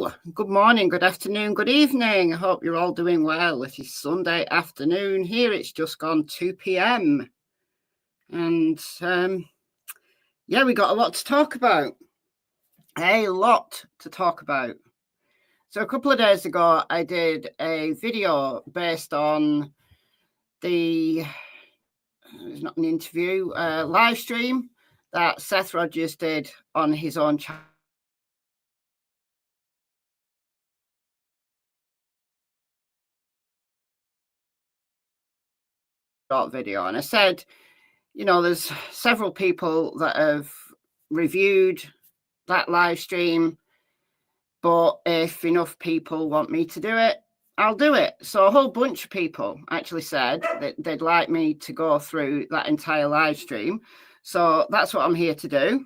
Well, good morning, good afternoon, good evening. I hope you're all doing well. It is Sunday afternoon here. It's just gone 2 p.m. And yeah, we got a lot to talk about. A lot to talk about. So a couple of days ago, I did a video based on it's not an interview, live stream that Seth Rogers did on his own channel. Video, and I said, you know, there's several people that have reviewed that live stream, but if enough people want me to do it, I'll do it. So a whole bunch of people actually said that they'd like me to go through that entire live stream. So that's what I'm here to do.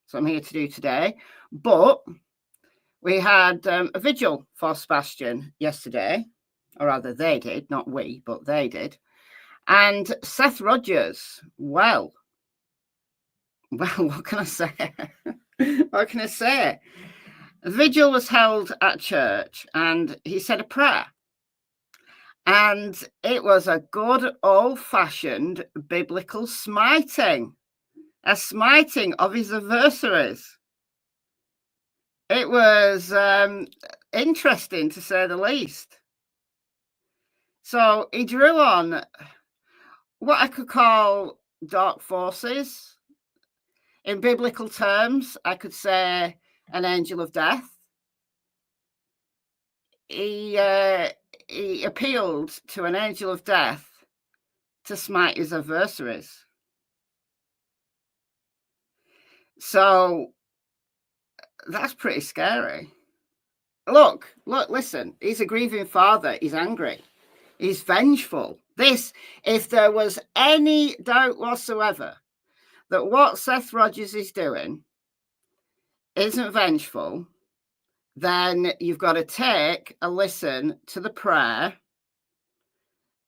So I'm here to do today. But we had a vigil for Sebastian yesterday, or rather they did, not we, but they did. And Seth Rogers, well, what can I say? What can I say? A vigil was held at church and he said a prayer. And it was a good old-fashioned biblical smiting, a smiting of his adversaries. It was interesting, to say the least. So he drew on what I could call dark forces. In biblical terms, I could say an angel of death. He appealed to an angel of death to smite his adversaries. So that's pretty scary. Look, listen, he's a grieving father. He's angry. He's vengeful. If there was any doubt whatsoever that what Seth Rogers is doing isn't vengeful, then you've got to take a listen to the prayer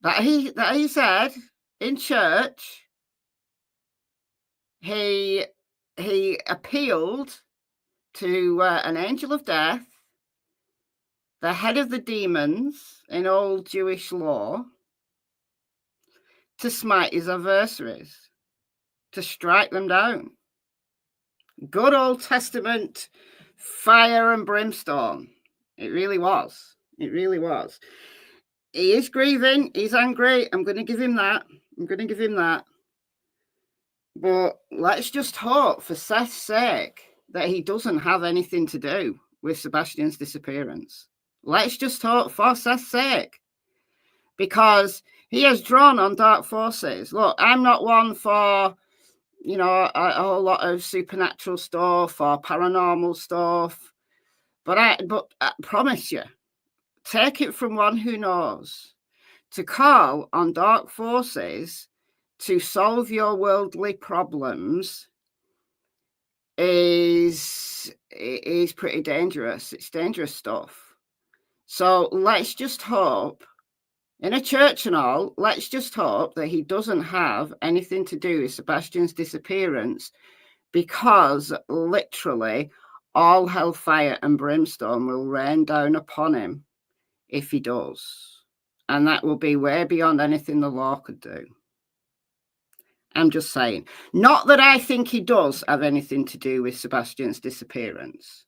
that he said in church. He appealed to an angel of death, the head of the demons in old Jewish law, to smite his adversaries, to strike them down. Good Old Testament fire and brimstone. It really was. It really was. He is grieving. He's angry. I'm going to give him that. But let's just hope, for Seth's sake, that he doesn't have anything to do with Sebastian's disappearance. Let's just hope for Seth's sake, because he has drawn on dark forces. Look, I'm not one for, you know, a whole lot of supernatural stuff or paranormal stuff, but I promise you, take it from one who knows, to call on dark forces to solve your worldly problems is pretty dangerous. It's dangerous stuff. So let's just hope, in a church and all, let's just hope that he doesn't have anything to do with Sebastian's disappearance, because literally all hellfire and brimstone will rain down upon him if he does. And that will be way beyond anything the law could do. I'm just saying. Not that I think he does have anything to do with Sebastian's disappearance.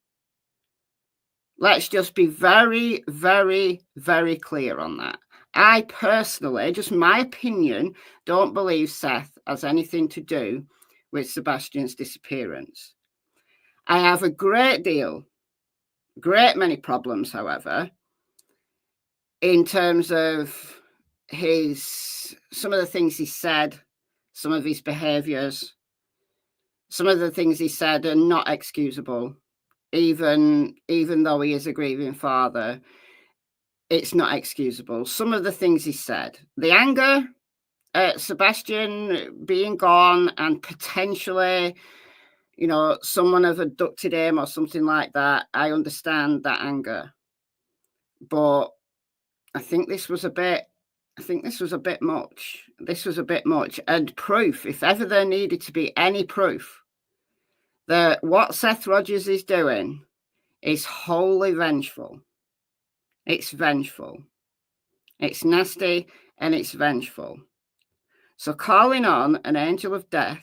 Let's just be very, very, very clear on that. I personally, just my opinion, don't believe Seth has anything to do with Sebastian's disappearance. I have a great many problems, however, in terms of some of the things he said, some of his behaviors. Some of the things he said are not excusable, even though he is a grieving father. It's not excusable. Some of the things he said, the anger at Sebastian being gone and potentially, you know, someone have abducted him or something like that. I understand that anger, but I think this was a bit much. This was a bit much. And proof, if ever there needed to be any proof that what Seth Rogers is doing is wholly vengeful. It's vengeful. It's nasty and it's vengeful. So calling on an angel of death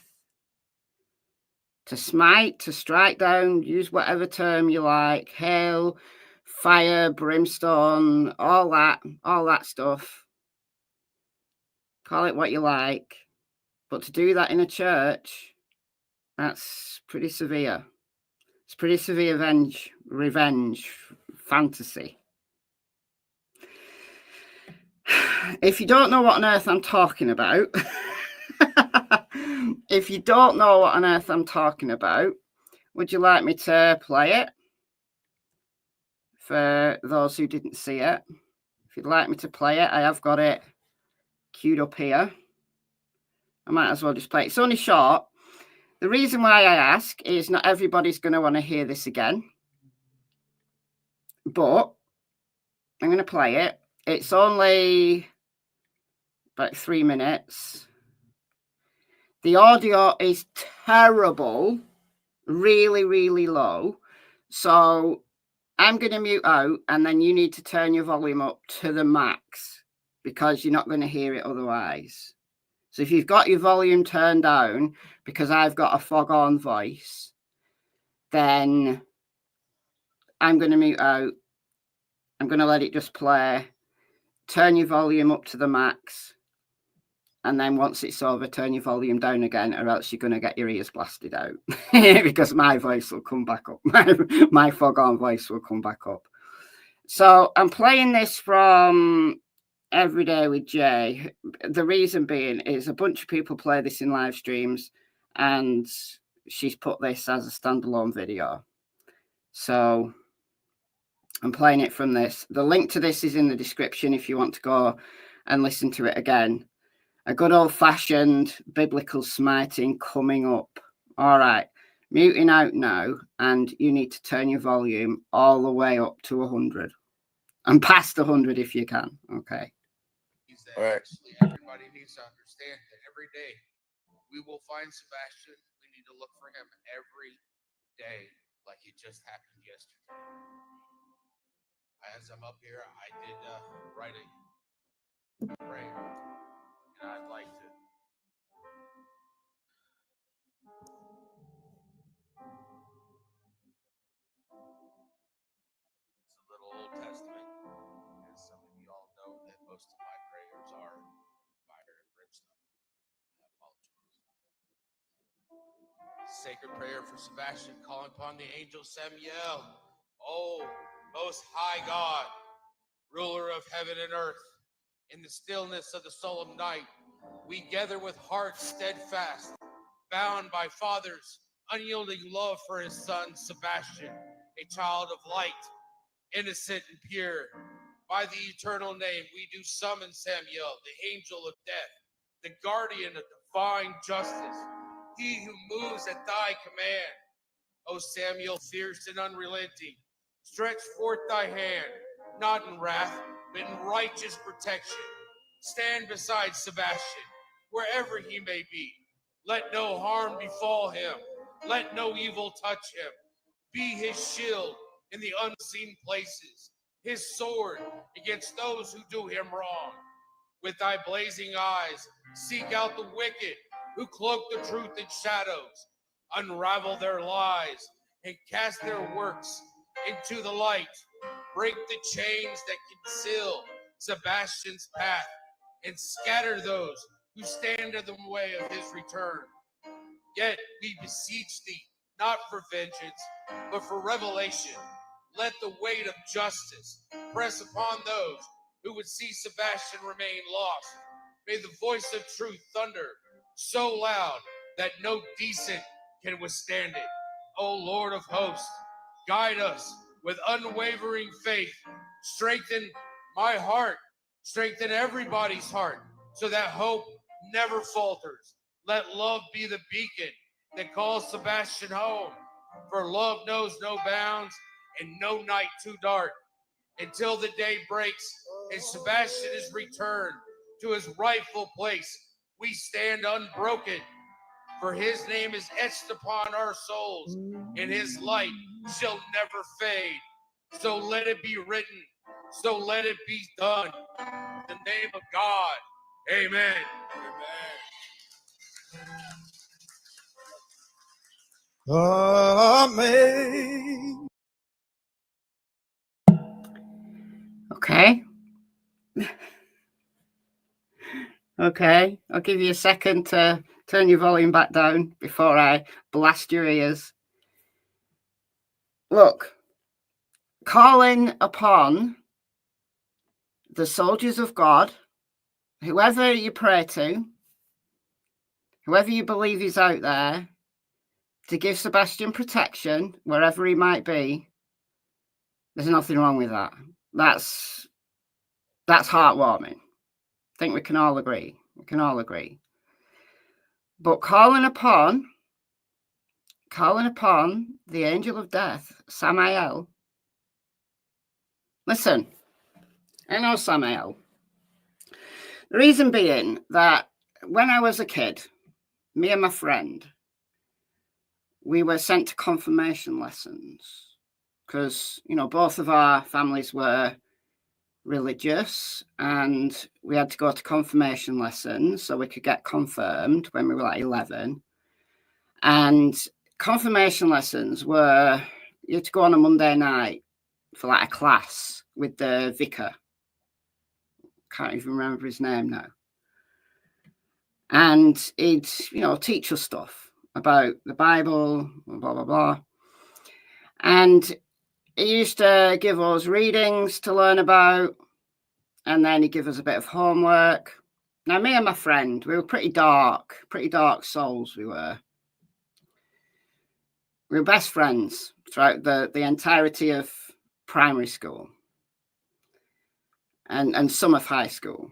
to smite, to strike down, use whatever term you like, hail, fire, brimstone, all that stuff. Call it what you like. But to do that in a church, that's pretty severe. It's pretty severe revenge fantasy. If you don't know what on earth I'm talking about, if you don't know what on earth I'm talking about, would you like me to play it for those who didn't see it? If you'd like me to play it, I have got it queued up here. I might as well just play it. It's only short. The reason why I ask is not everybody's going to want to hear this again. But I'm going to play it. It's only about 3 minutes. The audio is terrible, really, really low. So I'm going to mute out, and then you need to turn your volume up to the max because you're not going to hear it otherwise. So if you've got your volume turned down because I've got a foghorn voice, then I'm going to mute out. I'm going to let it just play. Turn your volume up to the max. And then once it's over, turn your volume down again, or else you're going to get your ears blasted out because my voice will come back up. My foghorn voice will come back up. So I'm playing this from Every Day with Jay. The reason being is a bunch of people play this in live streams, and she's put this as a standalone video. So I'm playing it from this. The link to this is in the description if you want to go and listen to it again. A good old-fashioned biblical smiting coming up. All right, muting out now, and you need to turn your volume all the way up to 100 and past 100 if you can. Okay. All right. Everybody needs to understand that every day we will find Sebastian. We need to look for him every day, like it just happened yesterday. As I'm up here, I did write a prayer, and I'd like to. It's a little Old Testament, as some of you all know that most of my prayers are fire and brimstone. I apologize. Sacred prayer for Sebastian, calling upon the angel Samuel. Oh, most high God, ruler of heaven and earth, in the stillness of the solemn night, we gather with hearts steadfast, bound by Father's unyielding love for his son Sebastian, a child of light, innocent and pure. By the eternal name, we do summon Samuel, the angel of death, the guardian of divine justice, he who moves at thy command. O Samuel, fierce and unrelenting, stretch forth thy hand, not in wrath, but in righteous protection. Stand beside Sebastian, wherever he may be. Let no harm befall him. Let no evil touch him. Be his shield in the unseen places, his sword against those who do him wrong. With thy blazing eyes, seek out the wicked who cloak the truth in shadows. Unravel their lies and cast their works into the light. Break the chains that conceal Sebastian's path and scatter those who stand in the way of his return. Yet we beseech thee, not for vengeance, but for revelation. Let the weight of justice press upon those who would see Sebastian remain lost. May the voice of truth thunder so loud that no decent can withstand it. O Lord of hosts, guide us with unwavering faith. Strengthen my heart, strengthen everybody's heart, so that hope never falters. Let love be the beacon that calls Sebastian home, for love knows no bounds and no night too dark. Until the day breaks and Sebastian is returned to his rightful place, we stand unbroken, For his name is etched upon our souls, and his light shall never fade. So let it be written, so let it be done. In the name of God, amen. Amen. Okay. Okay. I'll give you a second to turn your volume back down before I blast your ears. Look, calling upon the soldiers of God, whoever you pray to, whoever you believe is out there, to give Sebastian protection wherever he might be, there's nothing wrong with that. That's heartwarming. I think we can all agree. But calling upon the angel of death, Samael. Listen, I know Samael. The reason being that when I was a kid, me and my friend, we were sent to confirmation lessons because, both of our families were religious and we had to go to confirmation lessons so we could get confirmed when we were like 11. And confirmation lessons were, you had to go on a Monday night for like a class with the vicar. Can't even remember his name now. And he'd, teach us stuff about the Bible, blah, blah, blah. And he used to give us readings to learn about, and then he'd give us a bit of homework. Now, me and my friend, we were pretty dark souls we were. We were best friends throughout the entirety of primary school and some of high school.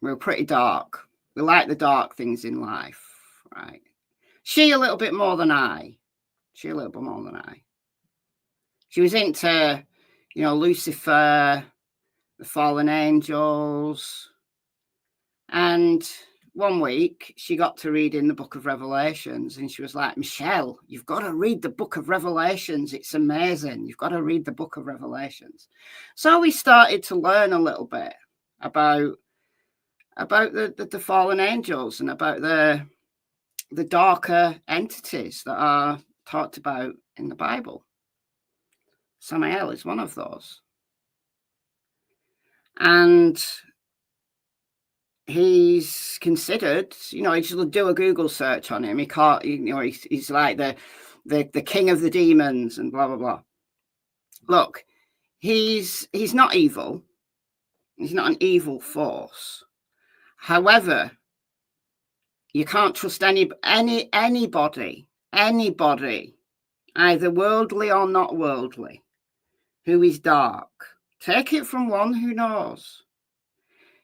We were pretty dark. We like the dark things in life, right? She a little bit more than I. She was into, Lucifer, the fallen angels. And one week she got to read in the book of Revelations and she was like, Michelle, you've got to read the book of Revelations. It's amazing. You've got to read the book of Revelations. So we started to learn a little bit about the fallen angels and about the darker entities that are talked about in the Bible. Samael is one of those. And he's considered, you should do a Google search on him. He can't, he's like the king of the demons and blah, blah, blah. Look, he's not evil. He's not an evil force. However, you can't trust anybody, either worldly or not worldly, who is dark. Take it from one who knows.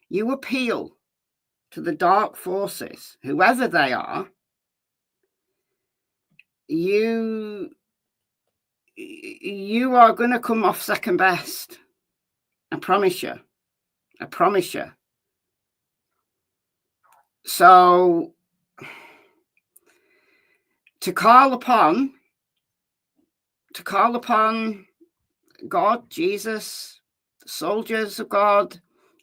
You appeal to the dark forces, whoever they are, you are going to come off second best. I promise you. So to call upon God, Jesus, soldiers of God,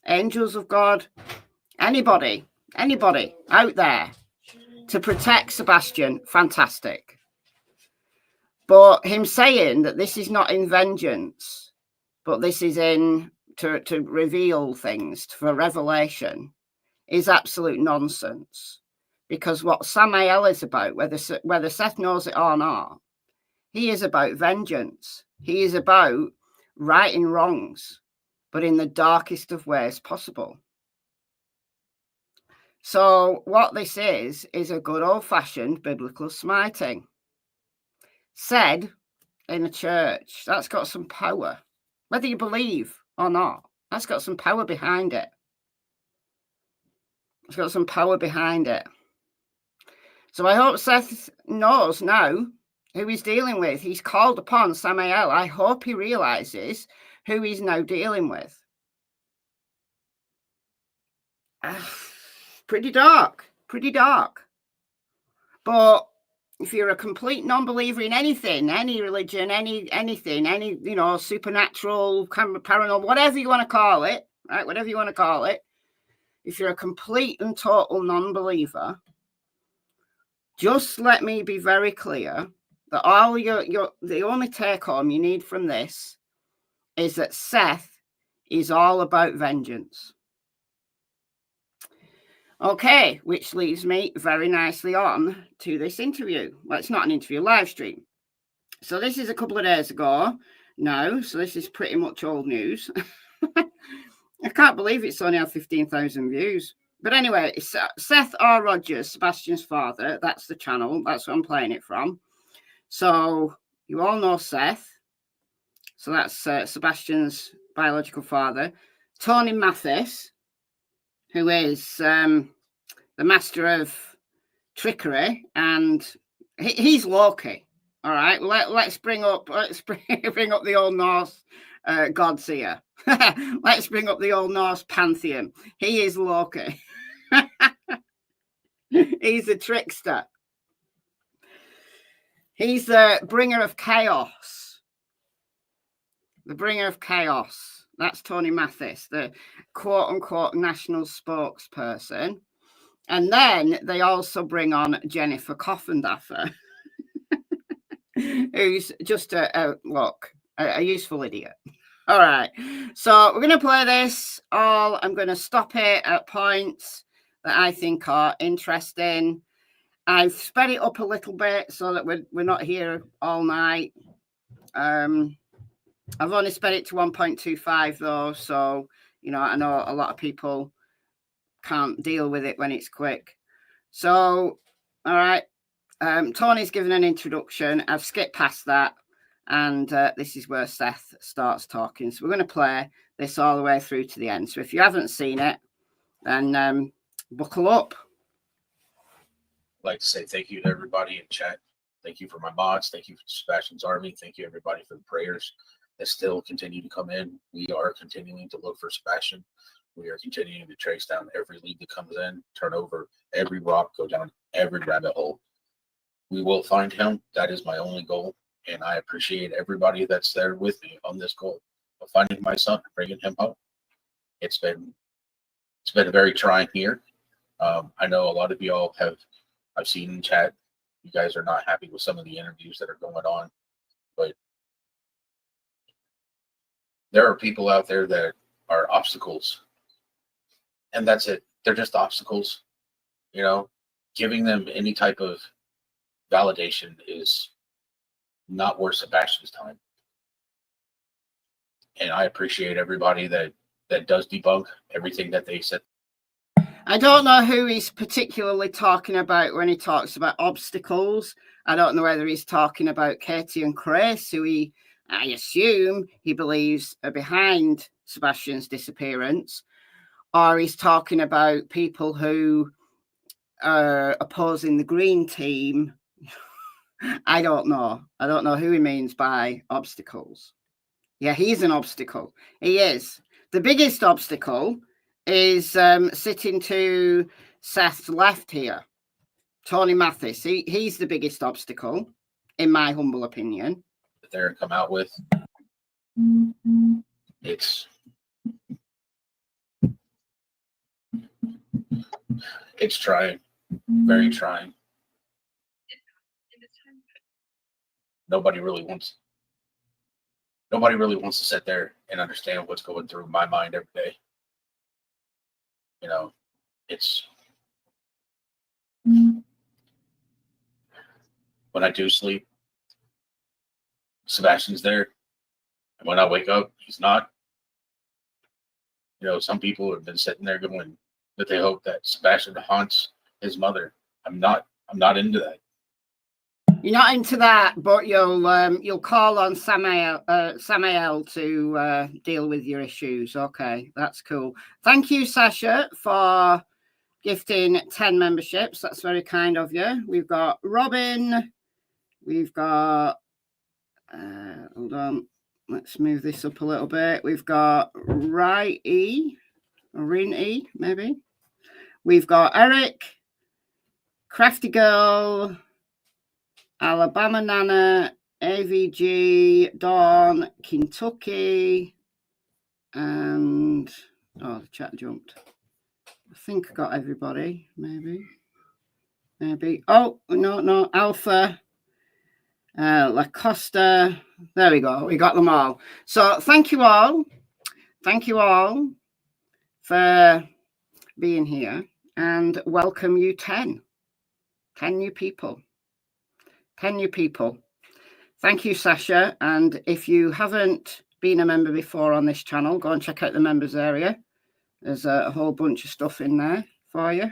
angels of God, anybody out there to protect Sebastian, fantastic. But him saying that this is not in vengeance, but this is in to reveal things for revelation, is absolute nonsense. Because what Samael is about, whether Seth knows it or not, he is about vengeance. He is about righting wrongs, but in the darkest of ways possible. So what this is a good old-fashioned biblical smiting. Said in a church. That's got some power. Whether you believe or not, that's got some power behind it. It's got some power behind it. So I hope Seth knows now who he's dealing with. He's called upon Samael. I hope he realizes who he's now dealing with. Pretty dark. But if you're a complete non-believer in anything, any religion, anything, any, you know, supernatural, paranormal, whatever you want to call it, right? Whatever you want to call it. If you're a complete and total non-believer, just let me be very clear that all the only take home you need from this is that Seth is all about vengeance. Okay, which leads me very nicely on to this interview. Well, it's not an interview, live stream. So this is a couple of days ago now. So this is pretty much old news. I can't believe it's only had 15,000 views. But anyway, it's Seth R. Rogers, Sebastian's father. That's the channel. That's what I'm playing it from. So you all know Seth. So that's Sebastian's biological father. Tony Mathis, who is the master of trickery, and he's Loki. All right, let's bring up the old Norse gods here. Let's bring up the old Norse pantheon. He is Loki. He's a trickster. He's the bringer of chaos. The bringer of chaos. That's Tony Mathis, the quote-unquote national spokesperson. And then they also bring on Jennifer Coffendaffer, who's just a useful idiot. All right. So we're going to play this all. I'm going to stop it at points that I think are interesting. I've sped it up a little bit so that we're not here all night. I've only sped it to 1.25 though, so you know I know a lot of people can't deal with it when it's quick. So, all right, Tony's given an introduction. I've skipped past that, and this is where Seth starts talking. So we're going to play this all the way through to the end. So if you haven't seen it, then buckle up. I'd like to say thank you to everybody in chat. Thank you for my mods. Thank you for Sebastian's Army. Thank you everybody for the prayers that still continue to come in. We are continuing to look for Sebastian. We are continuing to trace down every lead that comes in, turn over every rock, go down every rabbit hole. We will find him. That is my only goal. And I appreciate everybody that's there with me on this goal of finding my son and bringing him home. It's been a very trying year. I know a lot of y'all I've seen in chat, you guys are not happy with some of the interviews that are going on, but there are people out there that are obstacles, and that's it. They're just obstacles. You know, giving them any type of validation is not worth Sebastian's time. And I appreciate everybody that does debunk everything that they said. I don't know who he's particularly talking about when he talks about obstacles. I don't know whether he's talking about Katie and Chris, who I assume he believes are behind Sebastian's disappearance, or he's talking about people who are opposing the green team. I don't know. I don't know who he means by obstacles. Yeah, he's an obstacle. He is. The biggest obstacle is sitting to Seth's left here, Tony Mathis. He's the biggest obstacle, in my humble opinion. There and come out with it's trying, very trying. Nobody really wants to sit there and understand what's going through my mind every day. You know, it's when I do sleep, Sebastian's there. And when I wake up, he's not. You know, some people have been sitting there going that they hope that Sebastian haunts his mother. I'm not into that. You're not into that, but you'll call on Samael to deal with your issues. Okay, that's cool. Thank you, Sasha, for gifting 10 memberships. That's very kind of you. We've got Robin. We've got hold on. Let's move this up a little bit. We've got Rin E, maybe. We've got Eric, Crafty Girl, Alabama Nana, AVG, Dawn, Kentucky, and oh, the chat jumped. I think I got everybody, maybe. Oh, no, Alpha, La Costa. There we go. We got them all. So thank you all. Thank you all for being here, and welcome you 10 new people. 10 new people. Thank you, Sasha. And if you haven't been a member before on this channel, go and check out the members area. There's a whole bunch of stuff in there for you.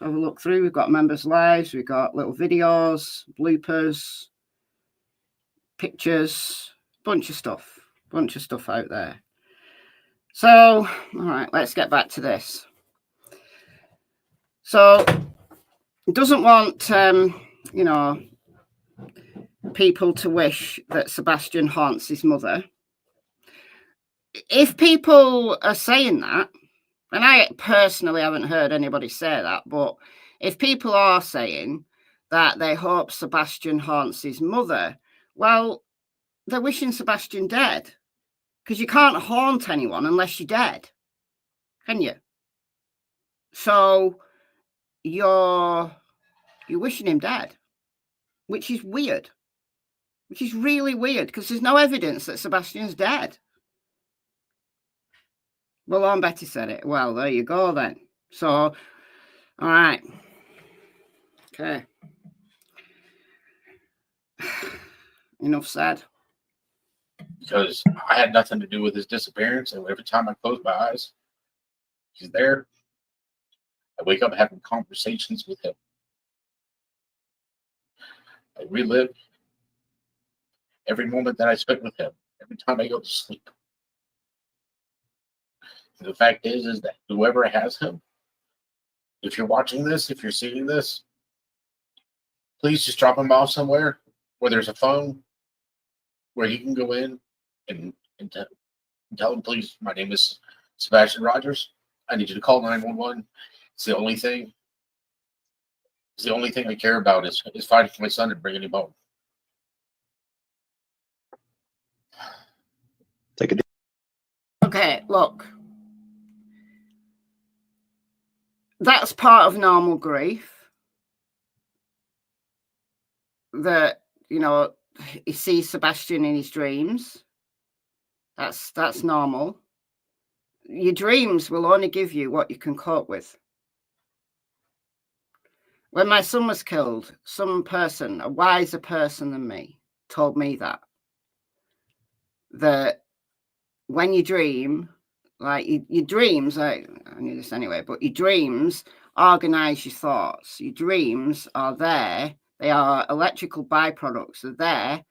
Have a look through. We've got members lives, we've got little videos, bloopers, pictures, bunch of stuff out there. So, all right, let's get back to this. So, doesn't want, you know, people to wish that Sebastian haunts his mother. If people are saying that, and I personally haven't heard anybody say that, but if people are saying that they hope Sebastian haunts his mother, well, they're wishing Sebastian dead, because you can't haunt anyone unless you're dead, can you? So you're wishing him dead, which is weird, which is really weird, because there's no evidence that Sebastian's dead. Well, Aunt Betty said it. Well, there you go then. So, all right. Okay. Enough said. Because I had nothing to do with his disappearance, and every time I close my eyes, he's there. I wake up having conversations with him. I relive every moment that I spent with him, every time I go to sleep. The fact is that whoever has him, if you're watching this, if you're seeing this, please just drop him off somewhere where there's a phone where he can go in and tell him, please, my name is Sebastian Rogers. I need you to call 911. It's the only thing. It's the only thing I care about is fighting for my son and bringing him home. Take a deep. Okay, look. That's part of normal grief. That, you know, he sees Sebastian in his dreams. That's normal. Your dreams will only give you what you can cope with. When my son was killed, some person, a wiser person than me, told me that when you dream, like your dreams, I knew this anyway, but your dreams organize your thoughts. Your dreams are there. They are electrical byproducts. They're there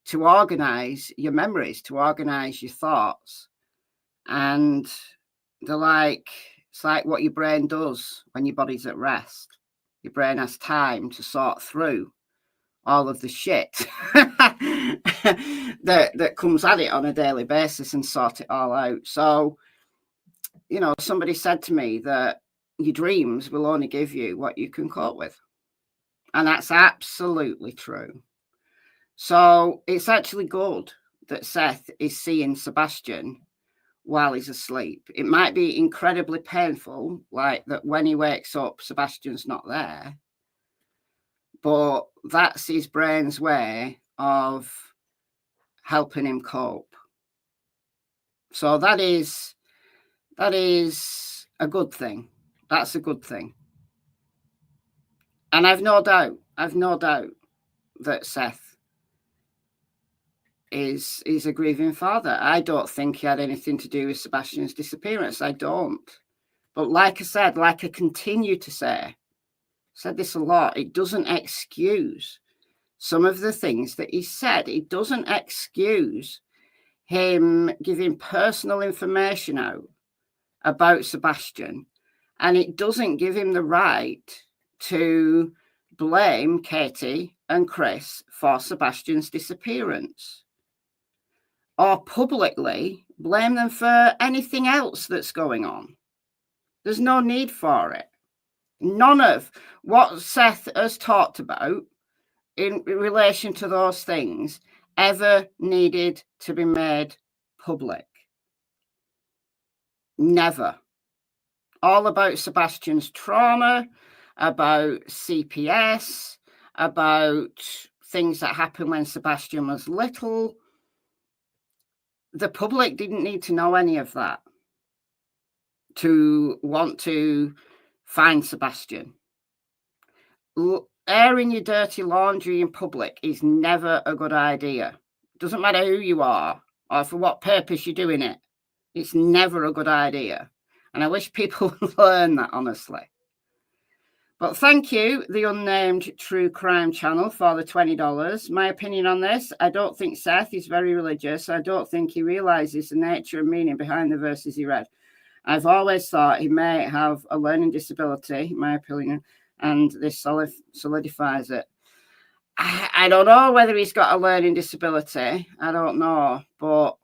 to organize your memories, to organize your thoughts. And they're like, it's like what your brain does when your body's at rest. Your brain has time to sort through all of the shit that comes at it on a daily basis and sort it all out. So, you know, somebody said to me that your dreams will only give you what you can cope with. And that's absolutely true. So it's actually good that Seth is seeing Sebastian while he's asleep. It might be incredibly painful, like that when he wakes up, Sebastian's not there. But that's his brain's way of helping him cope. So that is a good thing. That's a good thing. And I've no doubt that Seth is a grieving father. I don't think he had anything to do with Sebastian's disappearance. I don't. But like I said, like I continue to say, said this a lot, it doesn't excuse some of the things that he said. It doesn't excuse him giving personal information out about Sebastian. And it doesn't give him the right to blame Katie and Chris for Sebastian's disappearance, or publicly blame them for anything else that's going on. There's no need for it. None of what Seth has talked about in relation to those things ever needed to be made public. Never. All about Sebastian's trauma, about CPS, about things that happened when Sebastian was little. The public didn't need to know any of that to want to find Sebastian. Airing your dirty laundry in public is never a good idea. Doesn't matter who you are or for what purpose you're doing it. It's never a good idea. And I wish people would learn that, honestly. But thank you, the Unnamed True Crime Channel, for the $20. My opinion on this, I don't think Seth is very religious. I don't think he realizes the nature and meaning behind the verses he read. I've always thought he may have a learning disability, in my opinion, and this solidifies it. I don't know whether he's got a learning disability. I don't know, but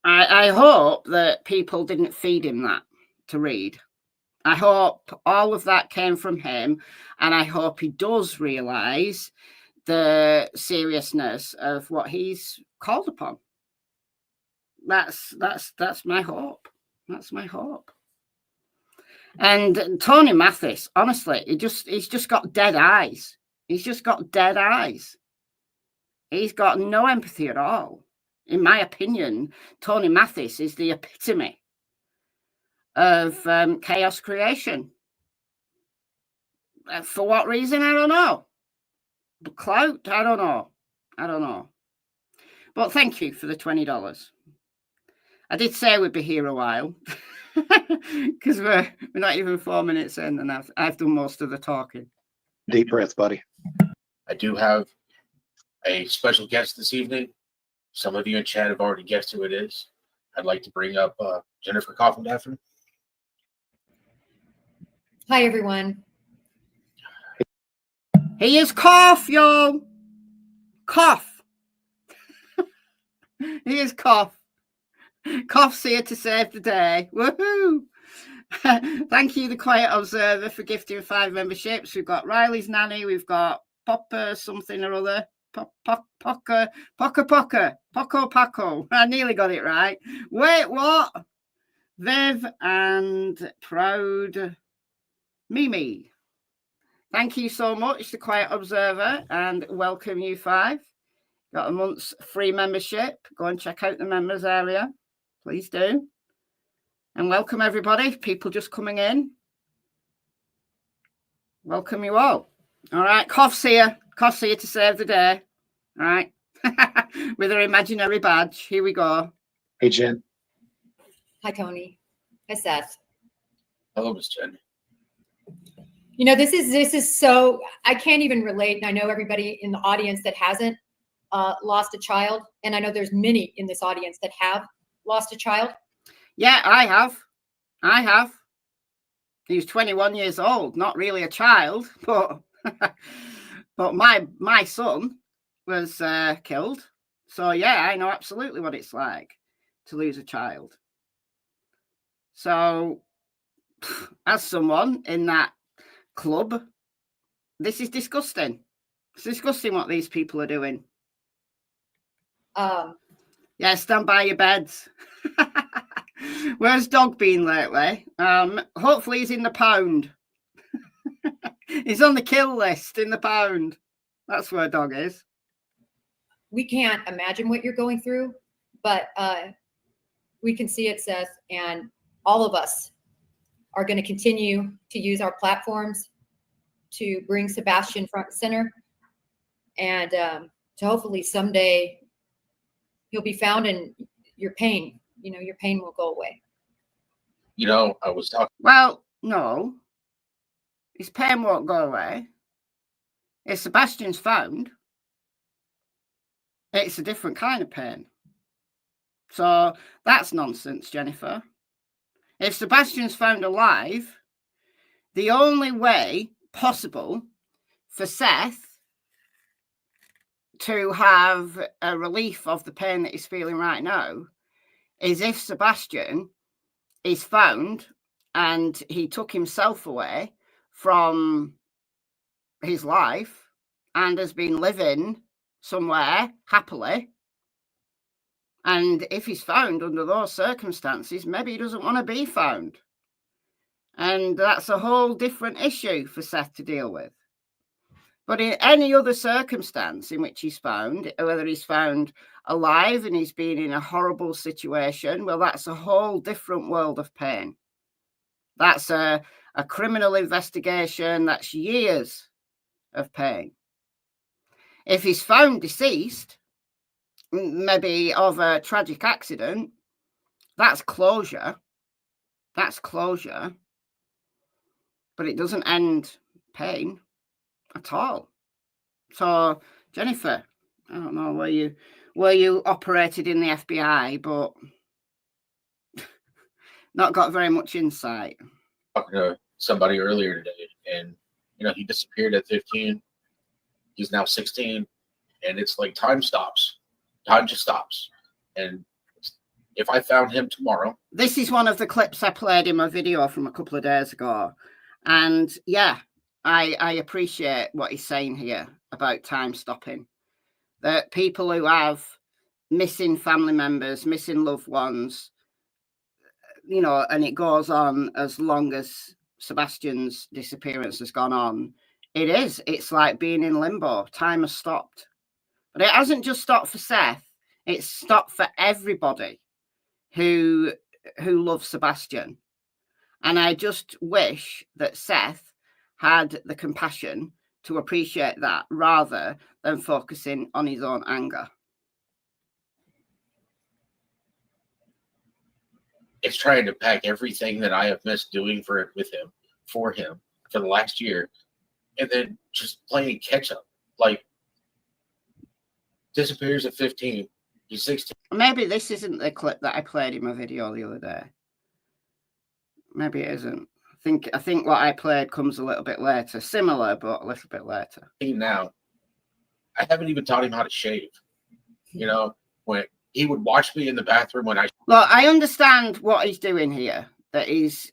I hope that people didn't feed him that to read. I hope all of that came from him, and I hope he does realize the seriousness of what he's called upon. That's my hope. That's my hope. And Tony Mathis, honestly, he's just got dead eyes. He's just got dead eyes. He's got no empathy at all. In my opinion, Tony Mathis is the epitome of chaos creation. For what reason? I don't know. Clout? I don't know. But thank you for the $20. I did say we'd be here a while because we're not even 4 minutes in, and I've done most of the talking. Deep breath, buddy. I do have a special guest this evening. Some of you in chat have already guessed who it is. I'd like to bring up Jennifer Coffin-Daffin. Hi, everyone. He is Cough, y'all. Cough. He is Cough. Cough's here to save the day. Woohoo! Thank you, the Quiet Observer, for gifting 5 memberships. We've got Riley's Nanny. We've got Popper something or other. Poco. I nearly got it right. Wait, what? Viv and Proud Mimi. Thank you so much, the Quiet Observer, and welcome you 5. Got a month's free membership. Go and check out the members area. Please do. And welcome everybody. People just coming in. Welcome you all. All right. Cough's here. Cough's here to save the day. All right. With her imaginary badge. Here we go. Hey, Jen. Hi, Tony. Hi, Seth. Hello, Miss Jen. You know, this is so, I can't even relate. And I know everybody in the audience that hasn't lost a child. And I know there's many in this audience that have lost a child. Yeah, I have. He was 21 years old, not really a child, but my son was killed. So yeah, I know absolutely what it's like to lose a child. So as someone in that club, this is disgusting. It's disgusting what these people are doing. Yeah, stand by your beds. Where's Dog been lately? Hopefully he's in the pound. He's on the kill list in the pound. That's where Dog is. We can't imagine what you're going through, but we can see it, Seth, and all of us are going to continue to use our platforms to bring Sebastian front and center, and to hopefully someday he'll be found, and your pain will go away. You know, I was talking. Well, no. His pain won't go away. If Sebastian's found, it's a different kind of pain. So that's nonsense, Jennifer. If Sebastian's found alive, the only way possible for Seth to have a relief of the pain that he's feeling right now is if Sebastian is found and he took himself away from his life and has been living somewhere happily. And if he's found under those circumstances, maybe he doesn't want to be found. And that's a whole different issue for Seth to deal with. But in any other circumstance in which he's found, whether he's found alive and he's been in a horrible situation, well, that's a whole different world of pain. That's a criminal investigation. That's years of pain. If he's found deceased, maybe of a tragic accident, that's closure. That's closure. But it doesn't end pain at all. So, Jennifer, I don't know where you operated in the FBI, but not got very much insight. Talking to somebody earlier today, and he disappeared at 15. He's now 16, and it's like time stops. Time just stops. And if I found him tomorrow, this is one of the clips I played in my video from a couple of days ago, and yeah, I appreciate what he's saying here about time stopping. That people who have missing family members, missing loved ones, and it goes on as long as Sebastian's disappearance has gone on. It's like being in limbo. Time has stopped. But it hasn't just stopped for Seth. It's stopped for everybody who loves Sebastian. And I just wish that Seth had the compassion to appreciate that rather than focusing on his own anger. It's trying to pack everything that I have missed doing for him for the last year, and then just playing catch up. Like, disappears at 15. He's 16. Maybe this isn't the clip that I played in my video the other day. Maybe it isn't. I think what I played comes a little bit later. Similar, but a little bit later. Now, I haven't even taught him how to shave. When he would watch me in the bathroom when I... Look, I understand what he's doing here. That he's,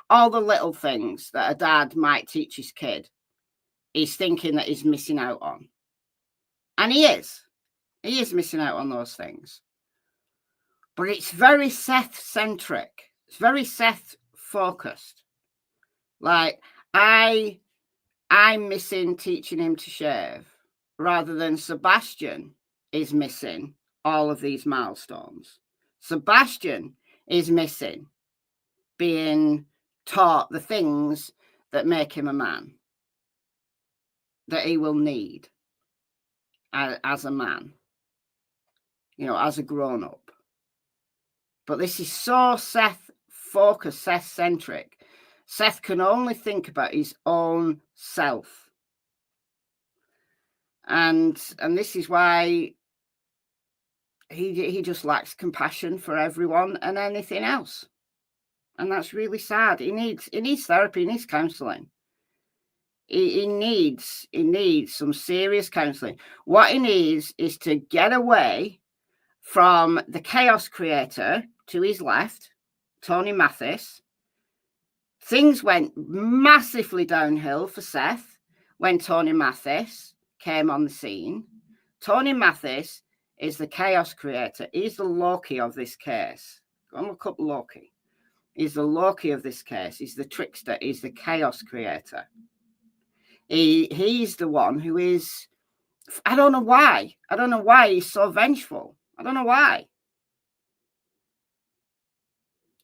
all the little things that a dad might teach his kid, he's thinking that he's missing out on. And he is. He is missing out on those things. But it's very Seth-centric. It's very Seth-focused. Like, I'm missing teaching him to shave, rather than Sebastian is missing all of these milestones. Sebastian is missing being taught the things that make him a man, that he will need as a man, as a grown-up. But this is so Seth-focused, Seth-centric. Seth can only think about his own self. And this is why he just lacks compassion for everyone and anything else. And that's really sad. He needs therapy, he needs counselling. He needs some serious counselling. What he needs is to get away from the chaos creator to his left, Tony Mathis. Things went massively downhill for Seth when Tony Mathis came on the scene. Tony Mathis is the chaos creator. He's the Loki of this case. Go and look up Loki. He's the Loki of this case. He's the trickster. He's the chaos creator. He's the one who is... I don't know why. I don't know why he's so vengeful. I don't know why.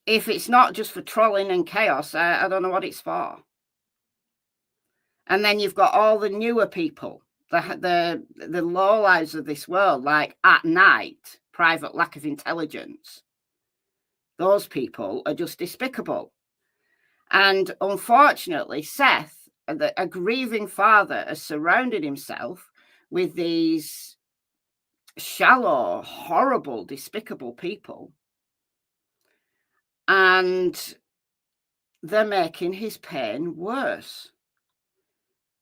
If it's not just for trolling and chaos, I don't know what it's for. And then you've got all the newer people, the lowlives of this world, like At Night, Private Lack of Intelligence. Those people are just despicable. And unfortunately, Seth, a grieving father, has surrounded himself with these shallow, horrible, despicable people. And they're making his pain worse.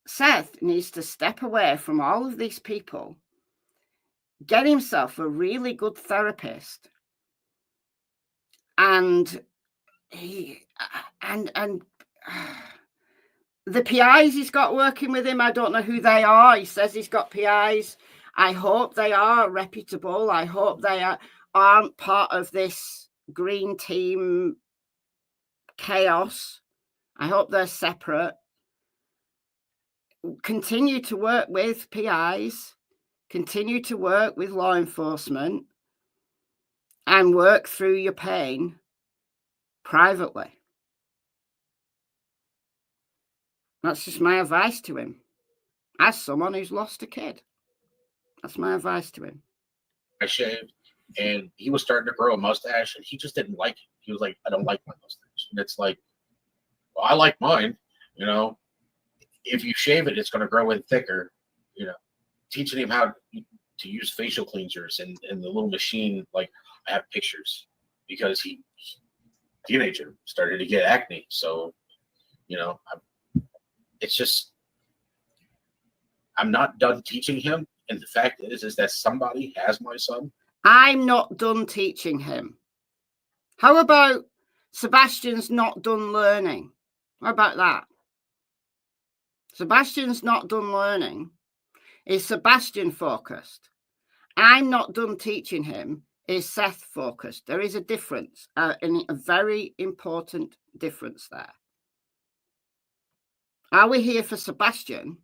Seth needs to step away from all of these people, get himself a really good therapist, and the PIs he's got working with him, I don't know who they are. He says he's got PIs. I hope they are reputable. I hope they aren't part of this green team chaos. I hope they're separate. Continue to work with PIs, continue to work with law enforcement, and work through your pain privately. That's just my advice to him. As someone who's lost a kid, that's my advice to him. I shaved, and he was starting to grow a mustache, and he just didn't like it. He was like, I don't like my mustache. And it's like, well, I like mine, you know. If you shave it, it's going to grow in thicker, you know. Teaching him how to use facial cleansers and the little machine. Like, I have pictures because he teenager started to get acne. So, you know, it's just, I'm not done teaching him. And the fact is that somebody has my son. I'm not done teaching him. How about Sebastian's not done learning? How about that? Sebastian's not done learning. Is Sebastian focused? I'm not done teaching him. Is Seth focused? There is a difference, and a very important difference there. Are we here for Sebastian,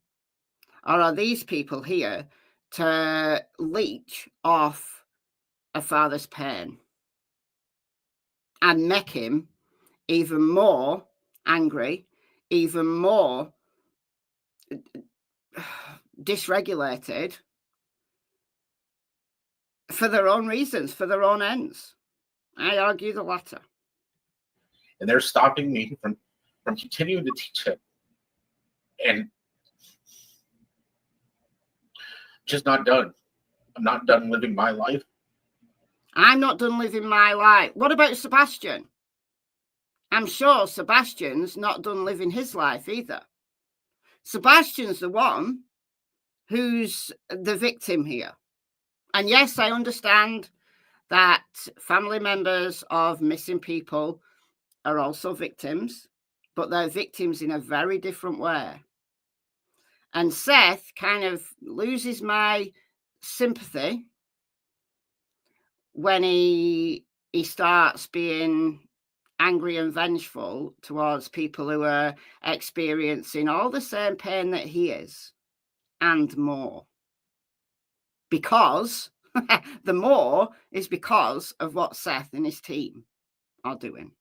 or are these people here to leech off a father's pain and make him even more angry, even more dysregulated for their own reasons, for their own ends? I argue the latter. And they're stopping me from continuing to teach him. And just not done. I'm not done living my life. I'm not done living my life. What about Sebastian? I'm sure Sebastian's not done living his life either. Sebastian's the one who's the victim here. And yes, I understand that family members of missing people are also victims, but they're victims in a very different way. And Seth kind of loses my sympathy when he starts being angry and vengeful towards people who are experiencing all the same pain that he is and more. Because the more is because of what Seth and his team are doing.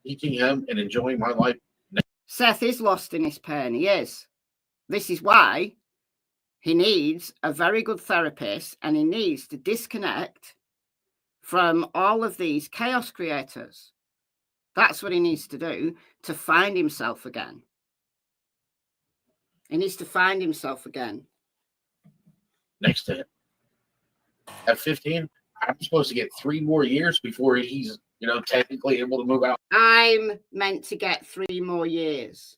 Teaching him and enjoying my life. Seth is lost in his pain. He is. This is why he needs a very good therapist, and he needs to disconnect from all of these chaos creators. That's what he needs to do to find himself again. He needs to find himself again. Next to him. At 15, I'm supposed to get 3 more years before he's, you know, technically able to move out. I'm meant to get 3 more years.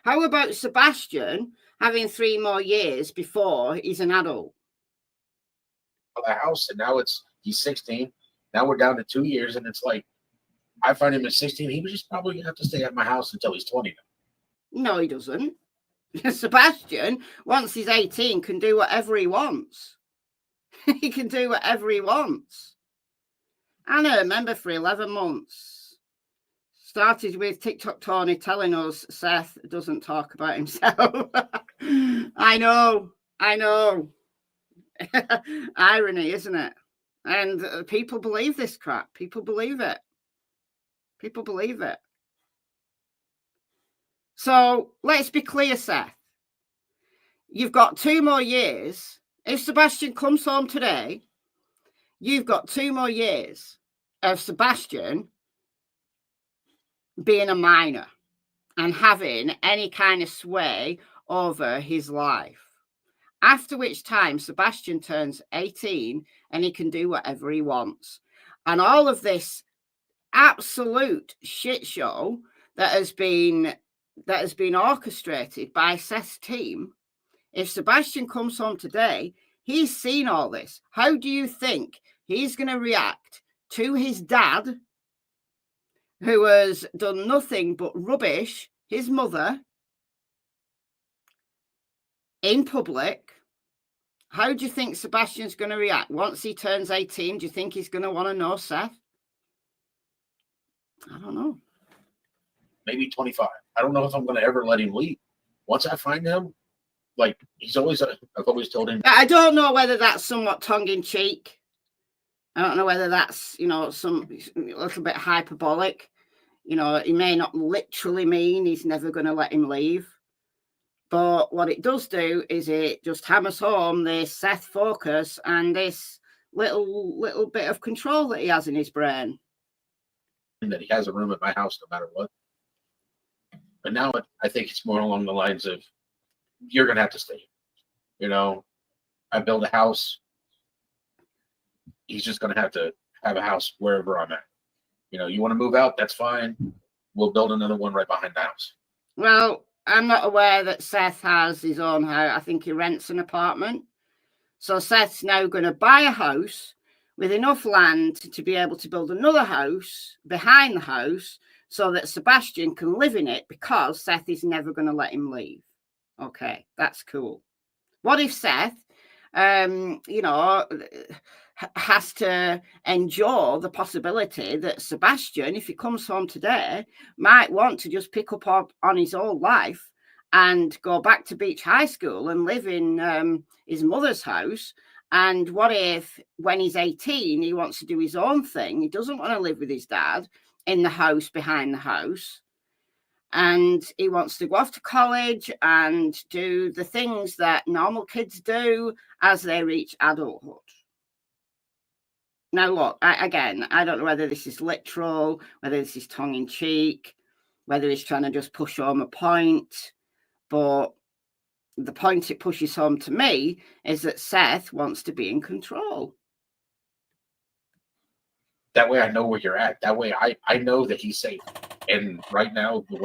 How about Sebastian having 3 more years before he's an adult? The house, and now he's 16. Now we're down to 2 years, and it's like, I find him at 16. He was just probably gonna have to stay at my house until he's 20. No, he doesn't. Sebastian, once he's 18, can do whatever he wants. He can do whatever he wants. And I remember for 11 months, started with TikTok Tony telling us Seth doesn't talk about himself. I know. Irony, isn't it? And people believe this crap. People believe it. So let's be clear, Seth. You've got 2 more years. If Sebastian comes home today, you've got 2 more years of Sebastian being a minor and having any kind of sway over his life. After which time Sebastian turns 18 and he can do whatever he wants. And all of this absolute shit show that has been orchestrated by Seth's team, if Sebastian comes home today, he's seen all this. How do you think he's going to react to his dad, who has done nothing but rubbish his mother in public? How do you think Sebastian's going to react once he turns 18? Do you think he's going to want to know Seth? I don't know. Maybe 25. I don't know if I'm going to ever let him leave. Once I find him, like I've always told him. I don't know whether that's somewhat tongue-in-cheek. I don't know whether that's, some a little bit hyperbolic. He may not literally mean he's never going to let him leave. But what it does do is it just hammers home this Seth focus and this little bit of control that he has in his brain. That he has a room at my house no matter what. But now I think it's more along the lines of, you're going to have to stay. I build a house. He's just going to have a house wherever I'm at. You want to move out? That's fine. We'll build another one right behind the house. Well, I'm not aware that Seth has his own house. I think he rents an apartment. So Seth's now going to buy a house with enough land to be able to build another house behind the house so that Sebastian can live in it, because Seth is never going to let him leave. Okay, that's cool. What if Seth, has to endure the possibility that Sebastian, if he comes home today, might want to just pick up on his old life and go back to Beach High School and live in his mother's house? And what if when he's 18, he wants to do his own thing? He doesn't want to live with his dad in the house behind the house. And he wants to go off to college and do the things that normal kids do as they reach adulthood. Now, look, I don't know whether this is literal, whether this is tongue-in-cheek, whether he's trying to just push home a point. But the point it pushes home to me is that Seth wants to be in control. That way I know where you're at. That way I know that he's safe. And right now, the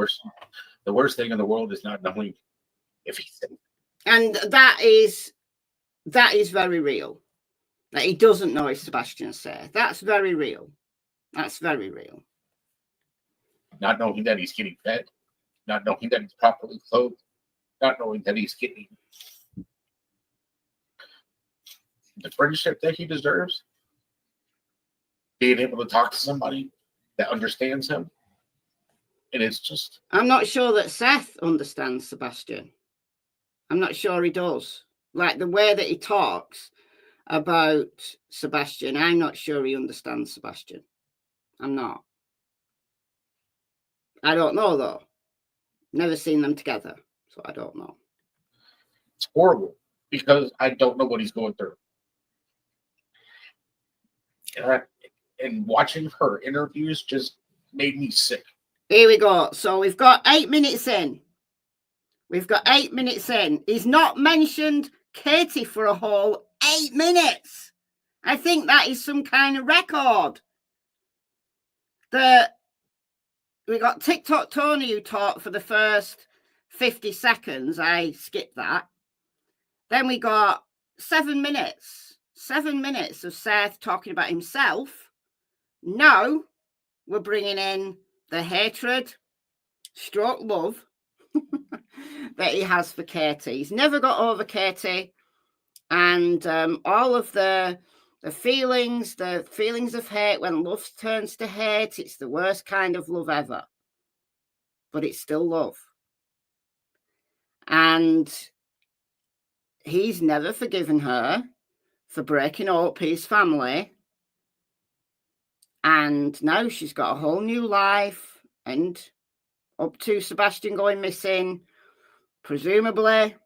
worst thing in the world is not knowing if he's safe. And that is very real. That he doesn't know if Sebastian's safe. That's very real. That's very real. Not knowing that he's getting fed, not knowing that he's properly clothed, not knowing that he's getting the friendship that he deserves, being able to talk to somebody that understands him. And it's just... I'm not sure that Seth understands Sebastian. I'm not sure he does. Like the way that he talks about Sebastian, I'm not sure he understands Sebastian. I'm not. I don't know, though. Never seen them together, so I don't know. It's horrible because I don't know what he's going through. And watching her interviews just made me sick. Here we go. So we've got 8 minutes in. We've got 8 minutes in. He's not mentioned Katie for a whole 8 minutes. I think that is some kind of record. We got TikTok Tony who talked for the first 50 seconds. I skipped that. Then we got 7 minutes. 7 minutes of Seth talking about himself. Now we're bringing in the hatred, stroke love that he has for Katie. He's never got over Katie. And all of the feelings of hate, when love turns to hate, it's the worst kind of love ever. But it's still love. And he's never forgiven her for breaking up his family. And now she's got a whole new life, and up to Sebastian going missing, presumably,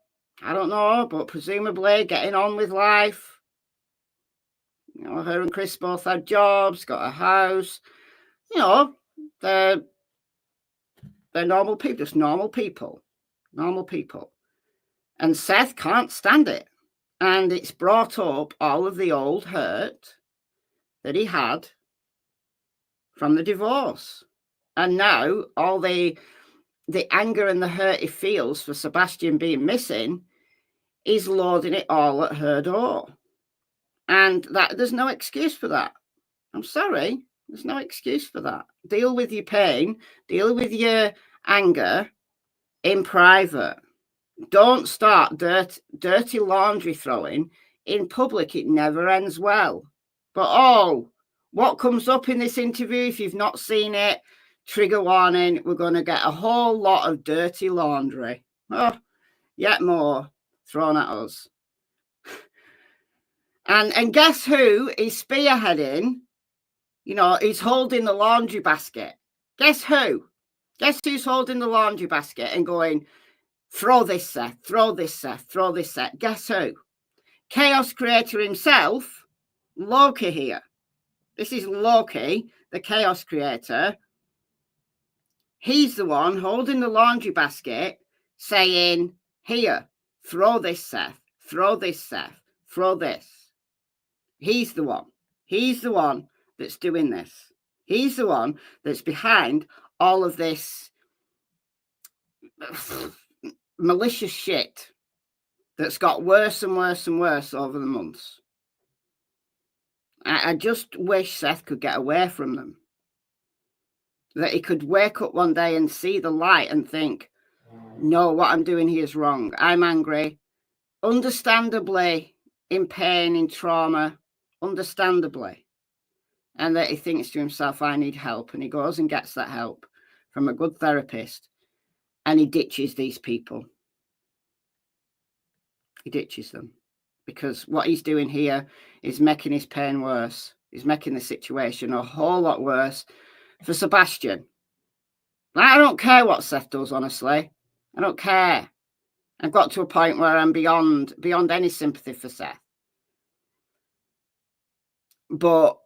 I don't know, but presumably getting on with life. Her and Chris both had jobs, got a house. They're normal people, just normal people. Normal people. And Seth can't stand it. And it's brought up all of the old hurt that he had from the divorce. And now all the anger and the hurt he feels for Sebastian being missing, he's loading it all at her door. And that there's no excuse for that. I'm sorry. There's no excuse for that. Deal with your pain, deal with your anger in private. Don't start dirty laundry throwing in public. It never ends well. But what comes up in this interview, if you've not seen it, trigger warning, we're going to get a whole lot of dirty laundry. Yet more thrown at us. And guess who is spearheading? You know, he's holding the laundry basket. Guess who? Guess who's holding the laundry basket and going, throw this, Seth, throw this, Seth, throw this, Seth. Guess who? Chaos creator himself, Loki here. This is Loki, the chaos creator. He's the one holding the laundry basket saying, here, throw this, Seth, throw this, Seth, throw this. He's the one. He's the one that's doing this. He's the one that's behind all of this malicious shit that's got worse and worse and worse over the months. I just wish Seth could get away from them. That he could wake up one day and see the light and think, no, what I'm doing here is wrong. I'm angry, understandably in pain, in trauma, understandably. And that he thinks to himself, I need help. And he goes and gets that help from a good therapist. And he ditches these people. He ditches them. Because what he's doing here is making his pain worse. He's making the situation a whole lot worse for Sebastian. I don't care what Seth does, honestly. I don't care. I've got to a point where I'm beyond any sympathy for Seth. But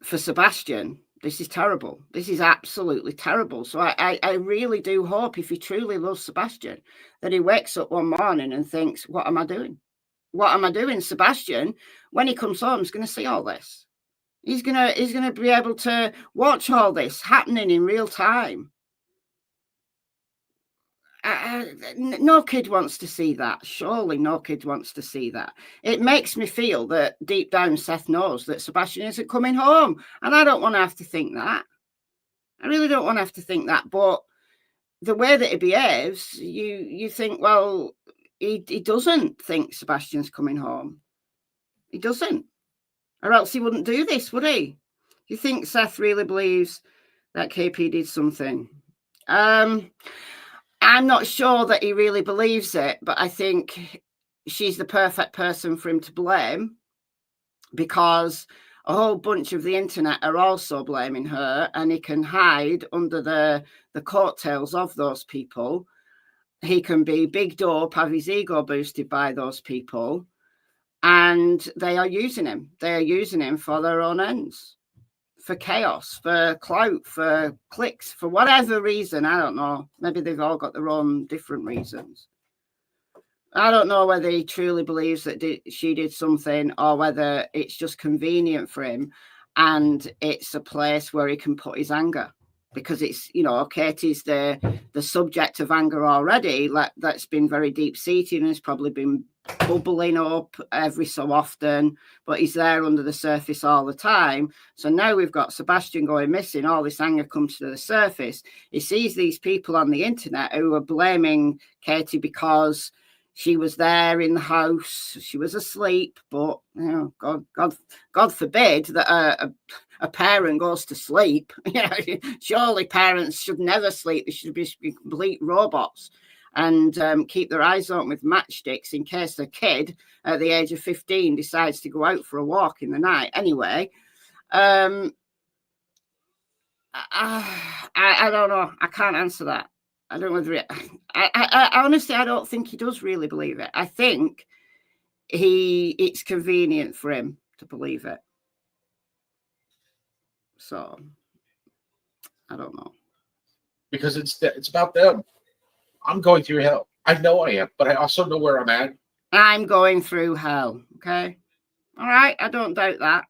for Sebastian, this is terrible. This is absolutely terrible. So I really do hope, if he truly loves Sebastian, that he wakes up one morning and thinks, what am I doing? What am I doing? Sebastian, when he comes home, is going to see all this. He's gonna be able to watch all this happening in real time. No kid wants to see that. Surely no kid wants to see that. It makes me feel that deep down Seth knows that Sebastian isn't coming home. And I don't want to have to think that. I really don't want to have to think that. But the way that he behaves, you think, well, he doesn't think Sebastian's coming home. He doesn't. Or else he wouldn't do this, would he? You think Seth really believes that KP did something? I'm not sure that he really believes it, but I think she's the perfect person for him to blame, because a whole bunch of the internet are also blaming her, and he can hide under the coattails of those people. He can be big dope, have his ego boosted by those people, and they are using him. They are using him for their own ends, for chaos, for clout, for clicks, for whatever reason. I don't know. Maybe they've all got their own different reasons. I don't know whether he truly believes that she did something, or whether it's just convenient for him and it's a place where he can put his anger. Because it's, you know, Katie's the subject of anger already. That's been very deep-seated and has probably been bubbling up every so often, but he's there under the surface all the time. So now we've got Sebastian going missing. All this anger comes to the surface. He sees these people on the internet who are blaming Katie because she was there in the house. She was asleep, but you know, God forbid that a parent goes to sleep. Surely parents should never sleep. They should be complete robots and keep their eyes open with matchsticks in case their kid at the age of 15 decides to go out for a walk in the night. Anyway, I don't know. I can't answer that. I don't know whether I honestly, I don't think he does really believe it. I think it's convenient for him to believe it. So I don't know. Because it's about them. I'm going through hell. I know I am, but I also know where I'm at. I'm going through hell. Okay. All right. I don't doubt that.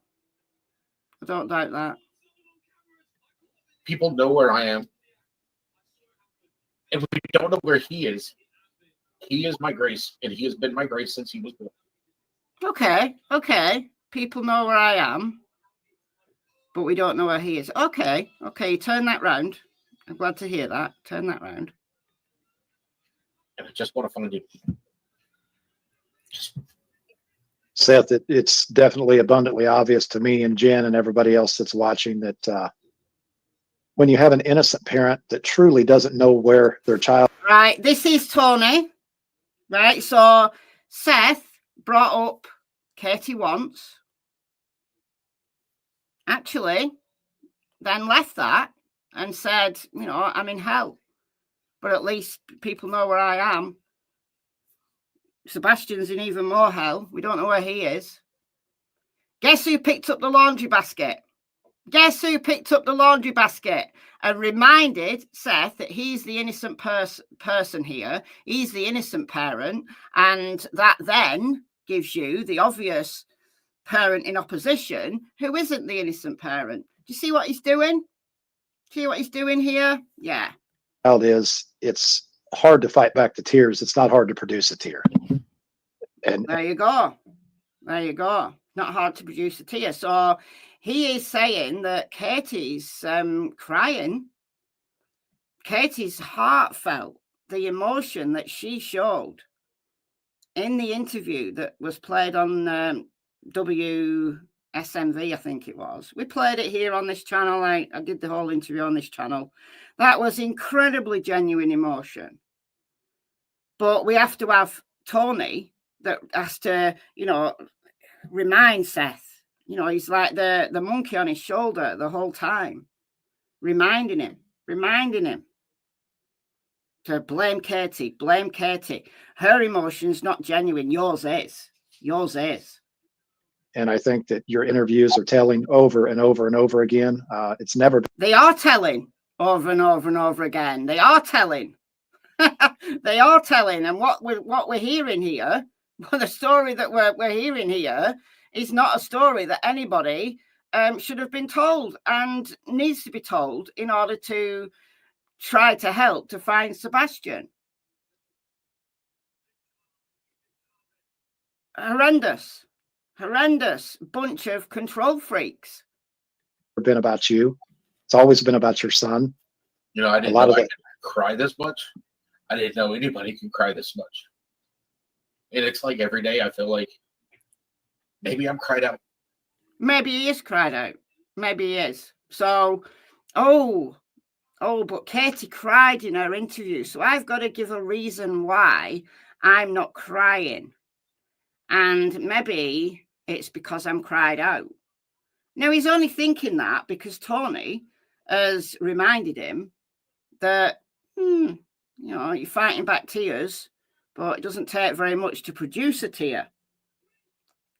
I don't doubt that. People know where I am. If we don't know where he is my grace, and he has been my grace since he was born. Okay. People know where I am, but we don't know where he is. Okay. Turn that round. I'm glad to hear that. Turn that round. And I just want to find it. Seth, it's definitely abundantly obvious to me and Jen and everybody else that's watching that when you have an innocent parent that truly doesn't know where their child. Right. This is Tony. Right. So Seth brought up Katie once. Actually, then left that and said, I'm in hell. But at least people know where I am. Sebastian's in even more hell. We don't know where he is. Guess who picked up the laundry basket? And reminded Seth that he's the innocent person here. He's the innocent parent. And that then gives you the obvious parent in opposition who isn't the innocent parent. Do you see what he's doing? See what he's doing here? Yeah. It's hard to fight back the tears. It's not hard to produce a tear. And there you go. Not hard to produce a tear. So he is saying that Katie's crying. Katie's heartfelt, the emotion that she showed in the interview that was played on WSMV, I think it was. We played it here on this channel. I did the whole interview on this channel. That was incredibly genuine emotion. But we have to have Tony that has to, remind Seth. He's like the monkey on his shoulder the whole time, reminding him to blame Katie. Her emotion's not genuine. Yours is. And I think that your interviews are telling over and over and over again. It's never. They are telling over and over and over again. They are telling. They are telling. And what we're hearing here, the story that we're hearing here, is not a story that anybody should have been told and needs to be told in order to try to help to find Sebastian. Horrendous bunch of control freaks. It's been about you. It's always been about your son. I didn't know I could cry this much. I didn't know anybody could cry this much. And it's like every day I feel like maybe I'm cried out. Maybe he is cried out. Maybe he is. So, but Katie cried in her interview. So I've got to give a reason why I'm not crying. And maybe it's because I'm cried out. Now, he's only thinking that because Tony has reminded him that, you're fighting back tears, but it doesn't take very much to produce a tear,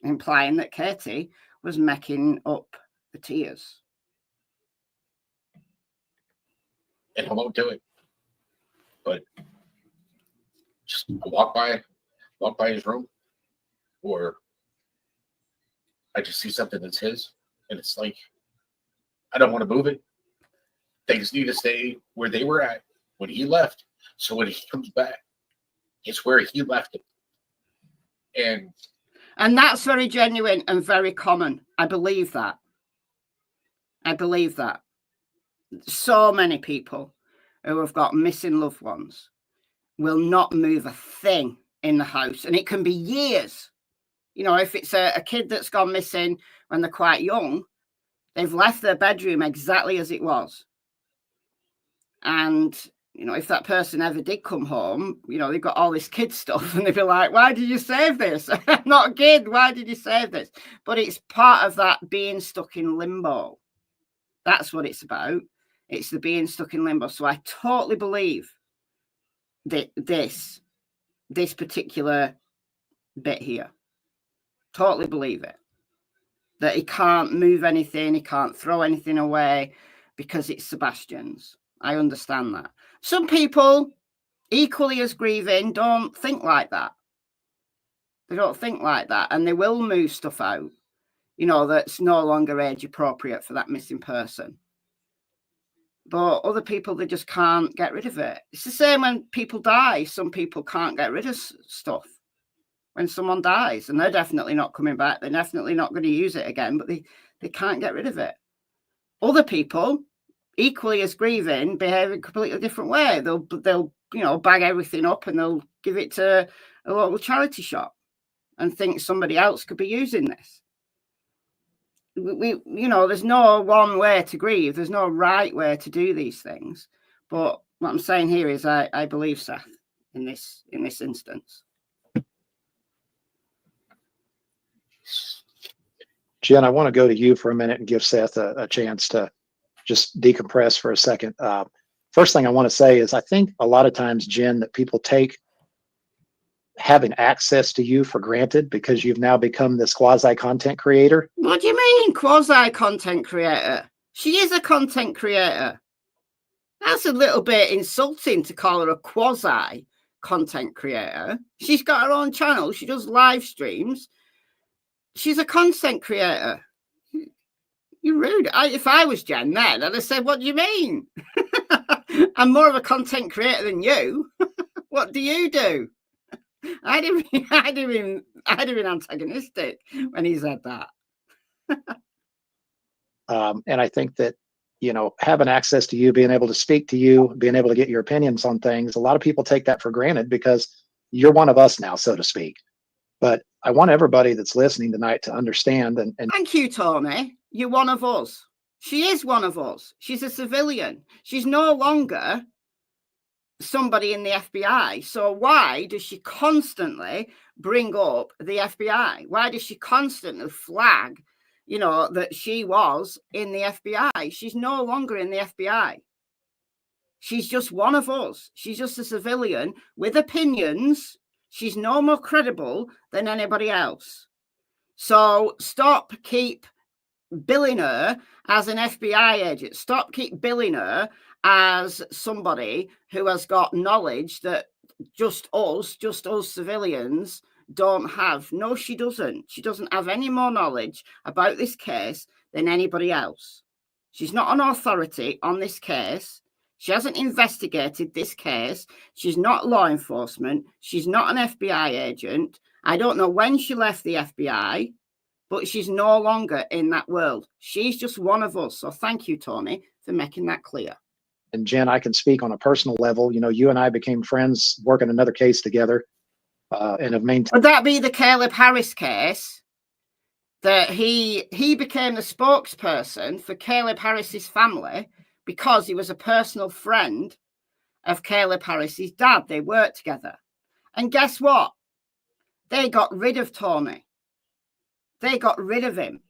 implying that Katie was making up the tears. And I won't do it. But just walk by his room, or I just see something that's his, and it's like, I don't want to move it. Things need to stay where they were at when he left. So when he comes back, it's where he left it. And that's very genuine and very common. I believe that. So many people who have got missing loved ones will not move a thing in the house. And it can be years. If it's a kid that's gone missing when they're quite young, they've left their bedroom exactly as it was. And, if that person ever did come home, they've got all this kid stuff and they'd be like, why did you save this? I'm not a kid. Why did you save this? But it's part of that being stuck in limbo. That's what it's about. It's the being stuck in limbo. So I totally believe that this particular bit here. Totally believe it. That he can't move anything. He can't throw anything away because it's Sebastian's. I understand that. Some people, equally as grieving, don't think like that. They don't think like that. And they will move stuff out, that's no longer age appropriate for that missing person. But other people, they just can't get rid of it. It's the same when people die. Some people can't get rid of stuff. when someone dies, and they're definitely not coming back. They're definitely not going to use it again, but they can't get rid of it. Other people, equally as grieving, behave in a completely different way. They'll bag everything up and they'll give it to a local charity shop and think somebody else could be using this. There's no one way to grieve. There's no right way to do these things. But what I'm saying here is I believe Seth in this instance. Jen, I want to go to you for a minute and give Seth a chance to just decompress for a second. First thing I want to say is I think a lot of times, Jen, that people take having access to you for granted because you've now become this quasi content creator. What do you mean quasi content creator? She is a content creator. That's a little bit insulting to call her a quasi content creator. She's got her own channel. She does live streams. She's a content creator. You're rude. If I was Jen then, I'd have said, what do you mean? I'm more of a content creator than you. What do you do? I'd have been antagonistic when he said that. And I think that, having access to you, being able to speak to you, being able to get your opinions on things, a lot of people take that for granted because you're one of us now, so to speak. But I want everybody that's listening tonight to understand. And thank you, Tony. You're one of us. She is one of us. She's a civilian. She's no longer somebody in the FBI. So why does she constantly bring up the FBI? Why does she constantly flag, that she was in the FBI? She's no longer in the FBI. She's just one of us. She's just a civilian with opinions. She's no more credible than anybody else. So keep billing her as an FBI agent. Keep billing her as somebody who has got knowledge that just us civilians don't have. No, she doesn't. She doesn't have any more knowledge about this case than anybody else. She's not an authority on this case. She hasn't investigated this case. She's not law enforcement. She's not an FBI agent. I don't know when she left the FBI, but she's no longer in that world. She's just one of us. So thank you, Tony, for making that clear. And Jen, I can speak on a personal level. You and I became friends working another case together and have maintained. Would that be the Caleb Harris case? That he became the spokesperson for Caleb Harris's family because he was a personal friend of Caleb Harris's dad. They worked together. And guess what? They got rid of Tony. They got rid of him.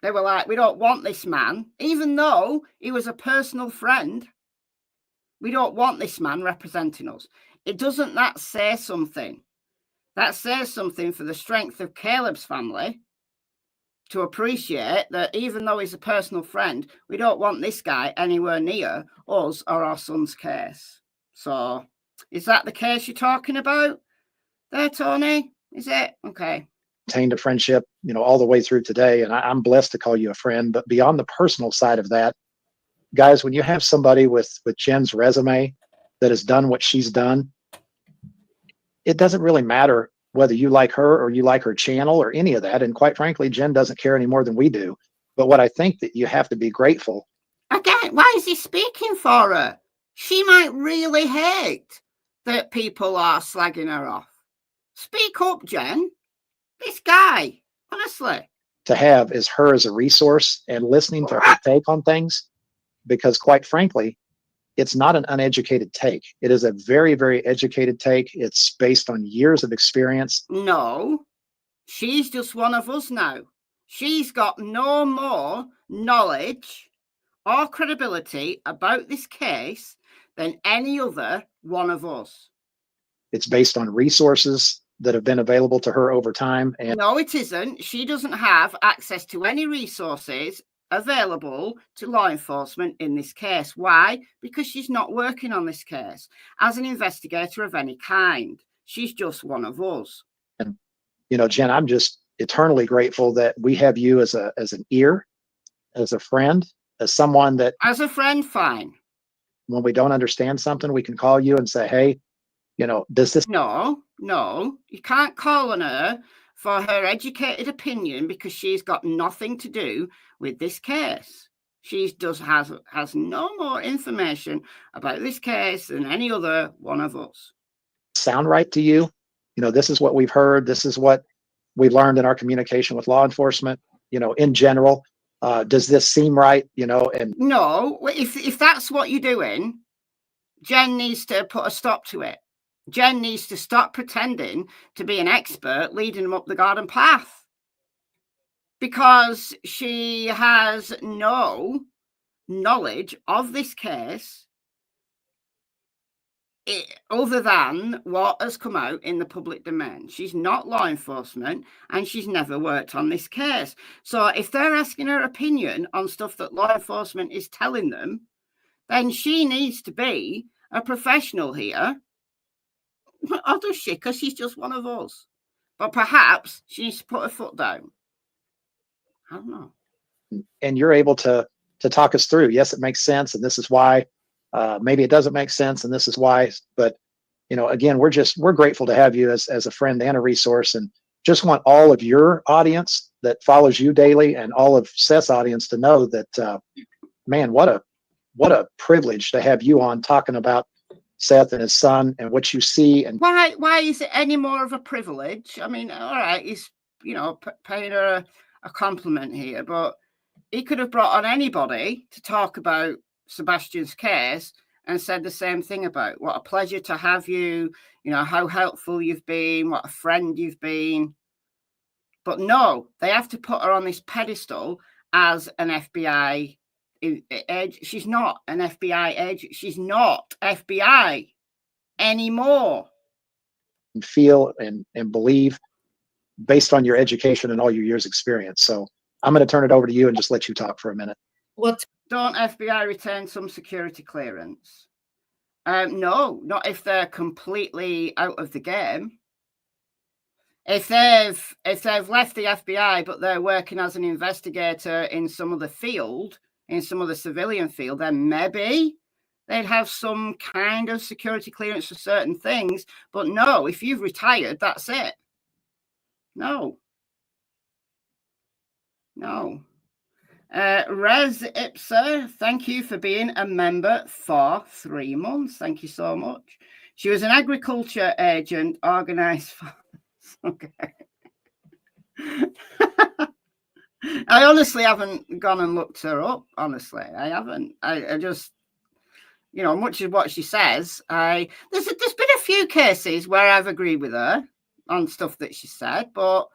They were like, we don't want this man, even though he was a personal friend. We don't want this man representing us. Doesn't that say something? That says something for the strength of Caleb's family to appreciate that even though he's a personal friend, we don't want this guy anywhere near us or our son's case. So is that the case you're talking about there, Tony? Is it? Okay. Maintained a friendship, all the way through today. And I'm blessed to call you a friend. But beyond the personal side of that, guys, when you have somebody with Jen's resume that has done what she's done, it doesn't really matter whether you like her or you like her channel or any of that. And quite frankly, Jen doesn't care any more than we do. But what I think that you have to be grateful. Again, why is he speaking for her? She might really hate that people are slagging her off. Speak up, Jen. This guy, honestly. To have is her as a resource and listening to her take on things, because quite frankly, it's not an uneducated take. It is a very, very educated take. It's based on years of experience. No, she's just one of us now. She's got no more knowledge or credibility about this case than any other one of us. It's based on resources that have been available to her over time. And no, it isn't. She doesn't have access to any resources available to law enforcement in this case. Why? Because she's not working on this case as an investigator of any kind. She's just one of us. And, Jen, I'm just eternally grateful that we have you as an ear, as a friend, as someone that... As a friend, fine. When we don't understand something, we can call you and say, hey, Does this No, you can't call on her for her educated opinion because she's got nothing to do with this case. She has no more information about this case than any other one of us. sound right to you? This is what we've heard. This is what we've learned in our communication with law enforcement, in general. Does this seem right? And no, if that's what you're doing, Jen needs to put a stop to it. Jen needs to stop pretending to be an expert leading them up the garden path, because she has no knowledge of this case other than what has come out in the public domain. She's not law enforcement and she's never worked on this case. So if they're asking her opinion on stuff that law enforcement is telling them, then she needs to be a professional here. Or does she? Because she's just one of us. But perhaps she needs to put her foot down. I don't know. And you're able to talk us through. Yes, it makes sense, and this is why. Maybe it doesn't make sense, and this is why. But again, we're grateful to have you as a friend and a resource, and just want all of your audience that follows you daily and all of Seth's audience to know that, man, what a privilege to have you on talking about Seth and his son and what you see. And why is it any more of a privilege? I mean, all right, he's paying her a compliment here, but he could have brought on anybody to talk about Sebastian's case and said the same thing about what a pleasure to have you, how helpful you've been, what a friend you've been. But no, they have to put her on this pedestal as an FBI agent. She's not an FBI agent. She's not FBI anymore. Feel and believe based on your education and all your years experience. So I'm going to turn it over to you and just let you talk for a minute. Well, don't FBI retain some security clearance? No, not if they're completely out of the game. If they've left the FBI but they're working as an investigator in some other field, in some other civilian field, then maybe they'd have some kind of security clearance for certain things. But no, if you've retired, that's it. No. Res Ipsa, thank you for being a member for 3 months. Thank you so much. She was an agriculture agent organized for... Okay. I honestly haven't gone and looked her up. Honestly, I haven't. I just, much of what she says, there's been a few cases where I've agreed with her on stuff that she said, but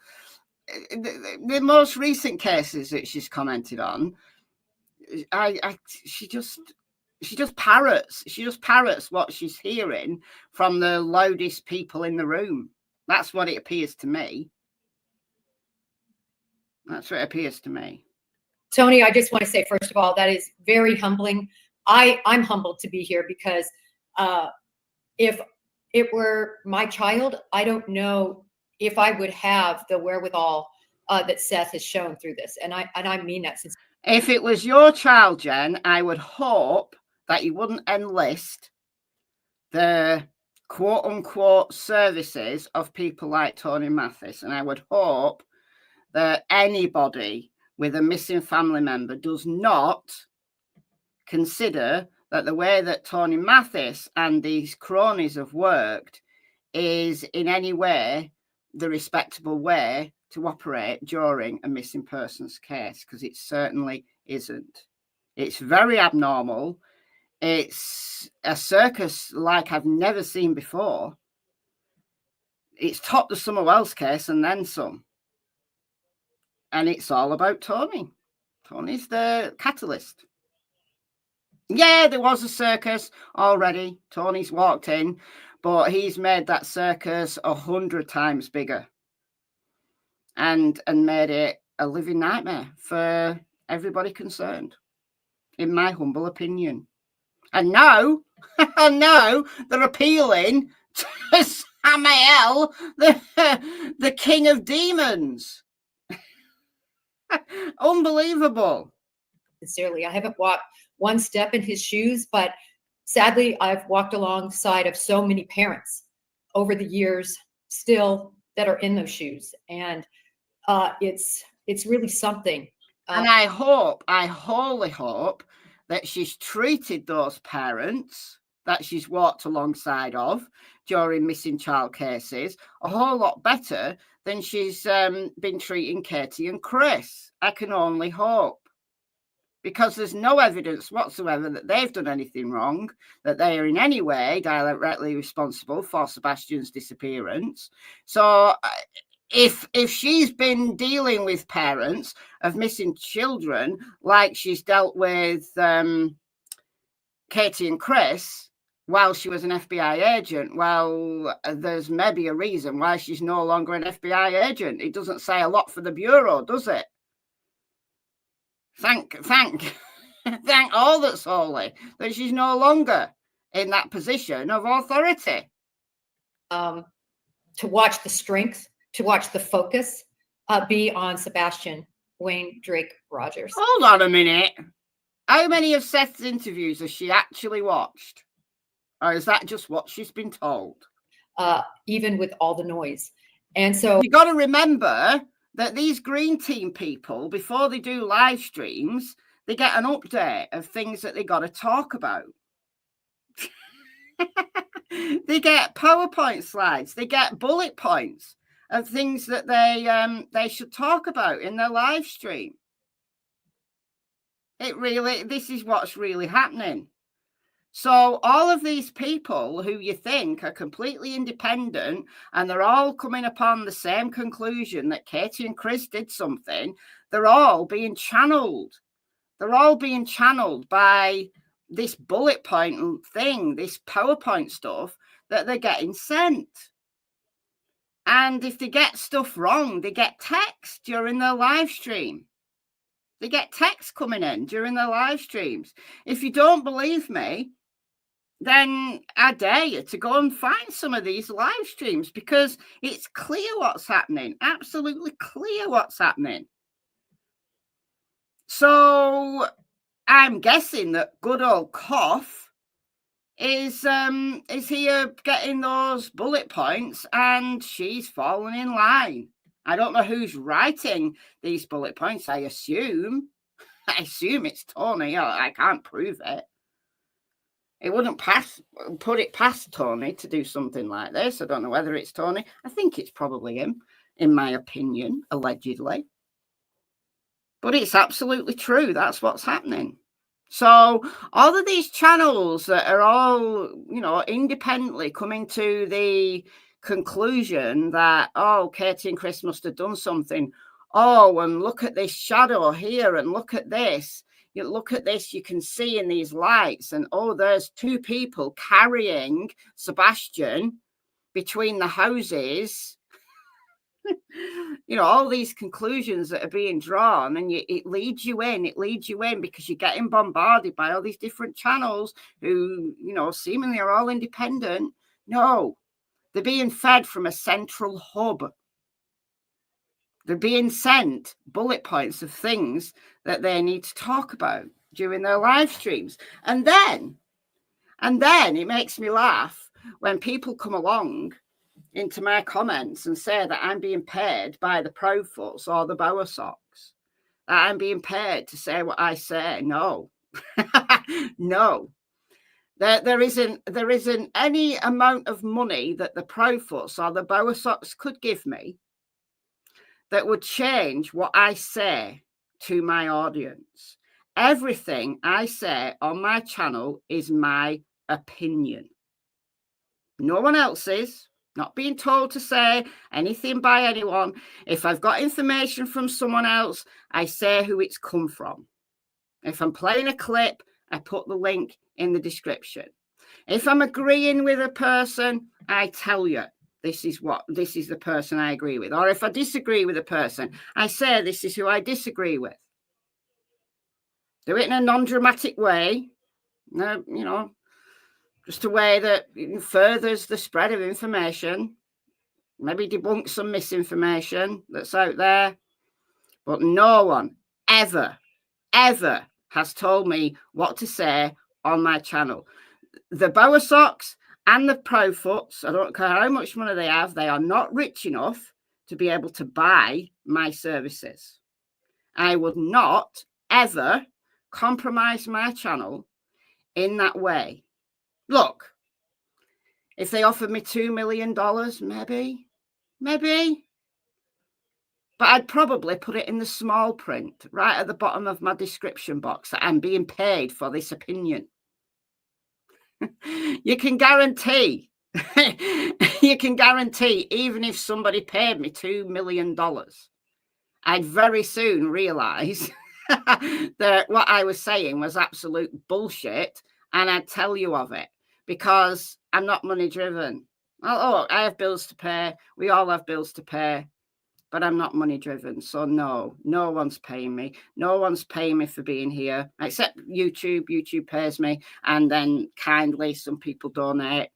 the most recent cases that she's commented on, she just parrots. She just parrots what she's hearing from the loudest people in the room. That's what it appears to me. That's what it appears to me. Tony, I just want to say, first of all, that is very humbling. I'm humbled to be here because if it were my child, I don't know if I would have the wherewithal that Seth has shown through this. And I mean that sincerely. If it was your child, Jen, I would hope that you wouldn't enlist the quote unquote services of people like Tony Mathis. And I would hope that anybody with a missing family member does not consider that the way that Tony Mathis and these cronies have worked is in any way the respectable way to operate during a missing persons case, because it certainly isn't. It's very abnormal. It's a circus like I've never seen before. It's topped the Summer Wells case and then some. And it's all about Tony. Tony's the catalyst. Yeah, there was a circus already. Tony's walked in, but he's made that circus 100 times bigger and made it a living nightmare for everybody concerned, in my humble opinion. And now they're appealing to Samael, the king of demons. Unbelievable. Sincerely, I haven't walked one step in his shoes, but sadly, I've walked alongside of so many parents over the years still that are in those shoes. And it's really something. And I wholly hope that she's treated those parents that she's walked alongside of during missing child cases a whole lot better than she's been treating Katie and Chris. I can only hope. Because there's no evidence whatsoever that they've done anything wrong, that they are in any way directly responsible for Sebastian's disappearance. So if she's been dealing with parents of missing children like she's dealt with Katie and Chris while she was an FBI agent, well, there's maybe a reason why she's no longer an FBI agent. It doesn't say a lot for the Bureau, does it? Thank all that's holy that she's no longer in that position of authority. To watch the strength, to watch the focus be on Sebastian Wayne Drake Rogers. Hold on a minute. How many of Seth's interviews has she actually watched? Or is that just what she's been told? Even with all the noise. And so you got to remember that these green team people, before they do live streams, they get an update of things that they got to talk about. They get PowerPoint slides. They get bullet points of things that they should talk about in their live stream. This is what's really happening. So all of these people who you think are completely independent and they're all coming upon the same conclusion that Katie and Chris did something, they're all being channeled. They're all being channeled by this bullet point thing, this PowerPoint stuff that they're getting sent. And if they get stuff wrong, they get text during their live stream. They get text coming in during their live streams. If you don't believe me, then I dare you to go and find some of these live streams because it's clear what's happening. Absolutely clear what's happening. So I'm guessing that good old Cough is here getting those bullet points and she's fallen in line. I don't know who's writing these bullet points. I assume it's Tony. I can't prove it. It wouldn't put it past Tony to do something like this. I don't know whether it's Tony. I think it's probably him, in my opinion, allegedly. But it's absolutely true. That's what's happening. So all of these channels that are all, independently coming to the conclusion that, oh, Katie and Chris must have done something. Oh, and look at this shadow here and look at this. You look at this, you can see in these lights, and oh, there's two people carrying Sebastian between the houses. All these conclusions that are being drawn, and it leads you in because you're getting bombarded by all these different channels who, seemingly are all independent. No, they're being fed from a central hub. They're being sent bullet points of things that they need to talk about during their live streams. And then it makes me laugh when people come along into my comments and say that I'm being paid by the Profoots or the Boa Socks, that I'm being paid to say what I say. No, no. There isn't any amount of money that the Profoots or the Boa Socks could give me that would change what I say to my audience. Everything I say on my channel is my opinion. No one else's. Not being told to say anything by anyone. If I've got information from someone else, I say who it's come from. If I'm playing a clip, I put the link in the description. If I'm agreeing with a person, I tell you, this is the person I agree with. Or if I disagree with a person, I say this is who I disagree with. Do it in a non-dramatic way. No, just a way that furthers the spread of information, maybe debunks some misinformation that's out there. But no one ever has told me what to say on my channel. The Boa Socks, and the Profoots, I don't care how much money they have, they are not rich enough to be able to buy my services. I would not ever compromise my channel in that way. Look, if they offered me $2 million, maybe. But I'd probably put it in the small print right at the bottom of my description box that I'm being paid for this opinion. You can guarantee, even if somebody paid me $2 million, I'd very soon realize that what I was saying was absolute bullshit, and I'd tell you of it, because I'm not money driven. Oh, I have bills to pay. We all have bills to pay, but I'm not money driven. So no one's paying me. No one's paying me for being here, except YouTube. YouTube pays me, and then kindly some people donate,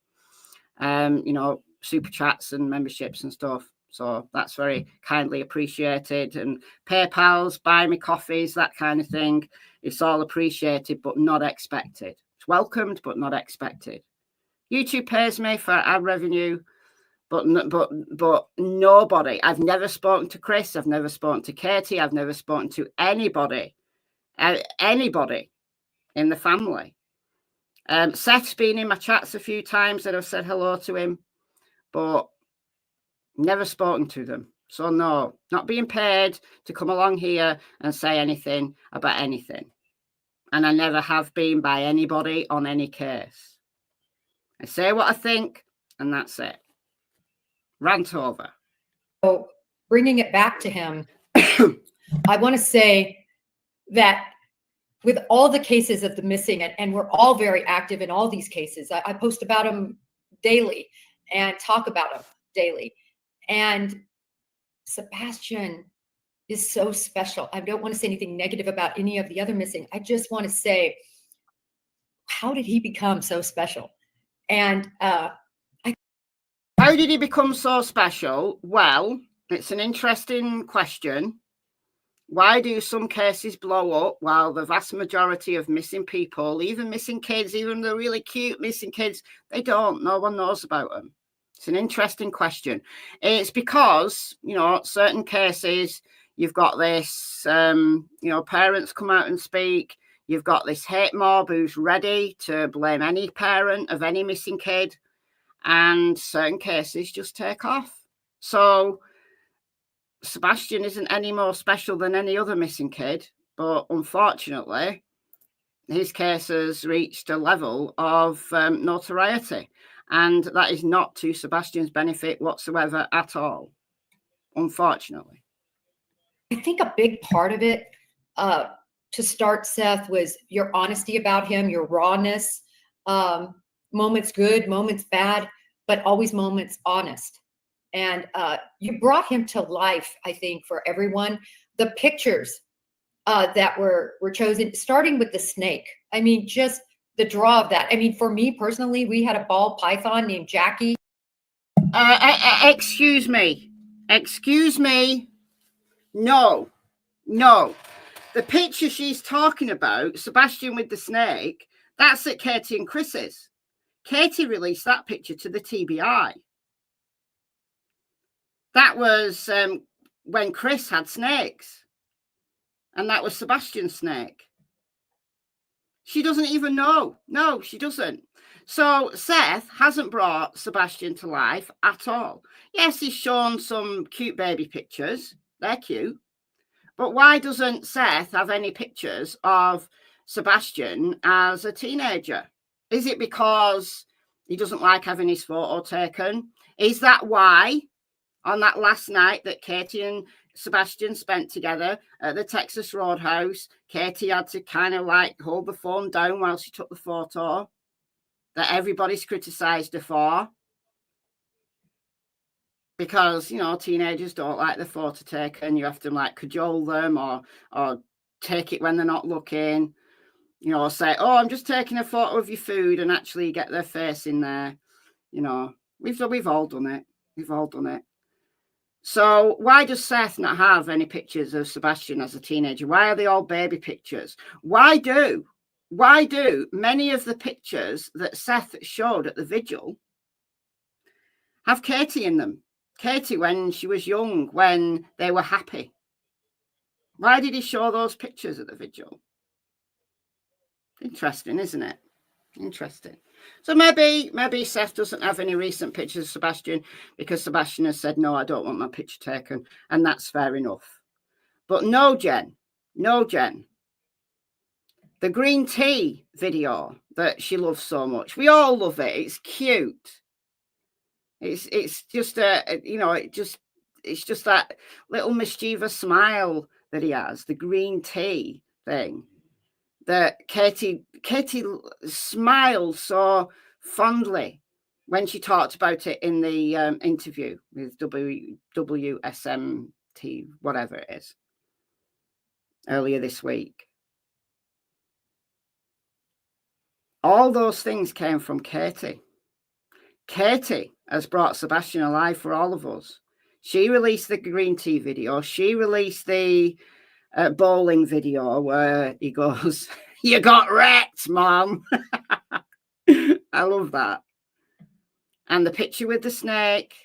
super chats and memberships and stuff. So that's very kindly appreciated. And PayPal's, buy me coffees, that kind of thing. It's all appreciated, but not expected. It's welcomed, but not expected. YouTube pays me for ad revenue, but nobody. I've never spoken to Chris. I've never spoken to Katie. I've never spoken to anybody in the family. Seth's been in my chats a few times and I've said hello to him, but never spoken to them. So no, not being paid to come along here and say anything about anything. And I never have been by anybody on any case. I say what I think, and that's it. Rant over. So bringing it back to him, I want to say that with all the cases of the missing, and we're all very active in all these cases. I post about them daily and talk about them daily. And Sebastian is so special. I don't want to say anything negative about any of the other missing. I just want to say, how did he become so special? And how did he become so special? Well, it's an interesting question. Why do some cases blow up while the vast majority of missing people, even missing kids, even the really cute missing kids, they don't? No one knows about them. It's an interesting question. It's because, certain cases, you've got this, parents come out and speak. You've got this hate mob who's ready to blame any parent of any missing kid. And certain cases just take off. So Sebastian isn't any more special than any other missing kid. But unfortunately, his case has reached a level of notoriety. And that is not to Sebastian's benefit whatsoever at all, unfortunately. I think a big part of it, to start, Seth, was your honesty about him, your rawness, moments good, moments bad, but always moments honest. And you brought him to life, I think, for everyone. The pictures that were chosen, starting with the snake. I mean, just the draw of that. I mean, for me personally, we had a ball python named Jackie. Excuse me. No. The picture she's talking about, Sebastian with the snake, that's at Katie and Chris's. Katie released that picture to the TBI. That was when Chris had snakes. And that was Sebastian's snake. She doesn't even know. No, she doesn't. So Seth hasn't brought Sebastian to life at all. Yes, he's shown some cute baby pictures. They're cute. But why doesn't Seth have any pictures of Sebastian as a teenager? Is it because he doesn't like having his photo taken? Is that why on that last night that Katie and Sebastian spent together at the Texas Roadhouse, Katie had to kind of like hold the phone down while she took the photo that everybody's criticized her for? Because, teenagers don't like the photo taken. You have to like cajole them or take it when they're not looking, say, oh, I'm just taking a photo of your food, and actually get their face in there. We've all done it. We've all done it. So why does Seth not have any pictures of Sebastian as a teenager? Why are they all baby pictures? Why do many of the pictures that Seth showed at the Vigil Have Katie in them. Katie when she was young, when they were happy. Why did he show those pictures at the vigil? Interesting, isn't it? Interesting. So maybe Seth doesn't have any recent pictures of Sebastian because Sebastian has said, no, I don't want my picture taken. And that's fair enough. But no, Jen. The green tea video that she loves so much. We all love it. It's cute. It's just it's just that little mischievous smile that he has, the green tea thing. That Katie smiled so fondly when she talked about it in the interview with WSMT, whatever it is, earlier this week. All those things came from Katie. Katie has brought Sebastian alive for all of us. She released the green tea video. She released the bowling video where he goes, "You got wrecked, Mom." I love that. And the picture with the snake,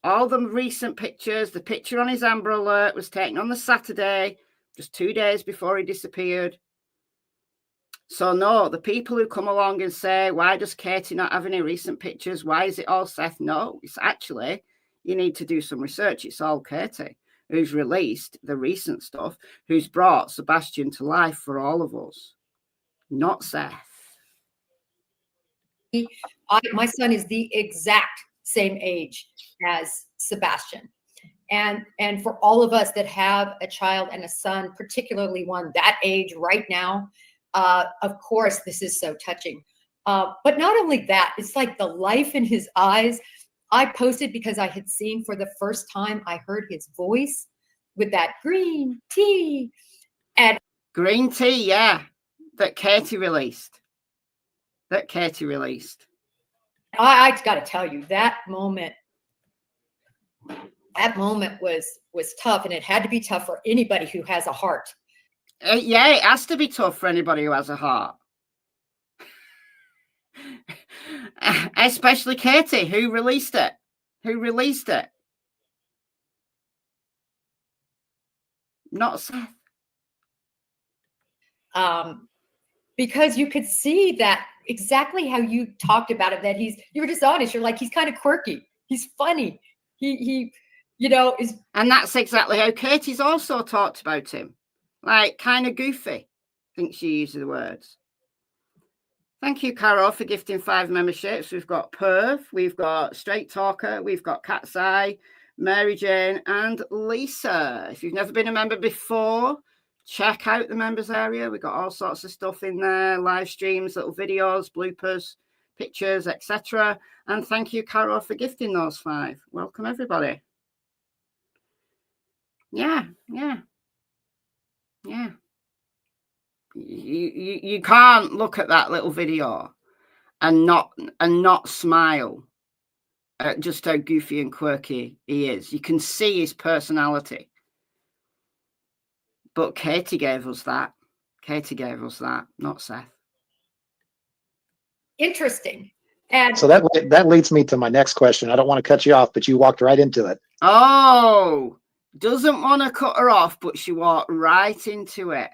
all the recent pictures, the picture on his Amber Alert was taken on the Saturday, just 2 days before he disappeared. So no, the people who come along and say, why does Katie not have any recent pictures? Why is it all Seth? No, it's actually, you need to do some research. It's all Katie who's released the recent stuff, who's brought Sebastian to life for all of us, not Seth. My son is the exact same age as Sebastian. And for all of us that have a child and a son, particularly one that age right now, of course, this is so touching. But not only that, it's like the life in his eyes. I posted because I had seen for the first time, I heard his voice with that green tea. And green tea, yeah, that Katie released. I got to tell you, that moment was tough, and it had to be tough for anybody who has a heart. Yeah, it has to be tough for anybody who has a heart. Especially Katie, who released it. Not Seth. Because you could see that exactly how you talked about it, that you were just honest. You're like, he's kind of quirky. He's funny. He is. And that's exactly how Katie's also talked about him. Like, kind of goofy. I think she uses the words. Thank you, Carol, for gifting 5 memberships. We've got Perv, we've got Straight Talker, we've got Cat's Eye, Mary Jane, and Lisa. If you've never been a member before, check out the members area. We've got all sorts of stuff in there, live streams, little videos, bloopers, pictures, etc. And thank you, Carol, for gifting those 5. Welcome, everybody. Yeah. You can't look at that little video and not smile at just how goofy and quirky he is. You can see his personality. But Katie gave us that. Not Seth. Interesting. And so that leads me to my next question. I don't want to cut you off, but you walked right into it. Oh, doesn't want to cut her off, but she walked right into it.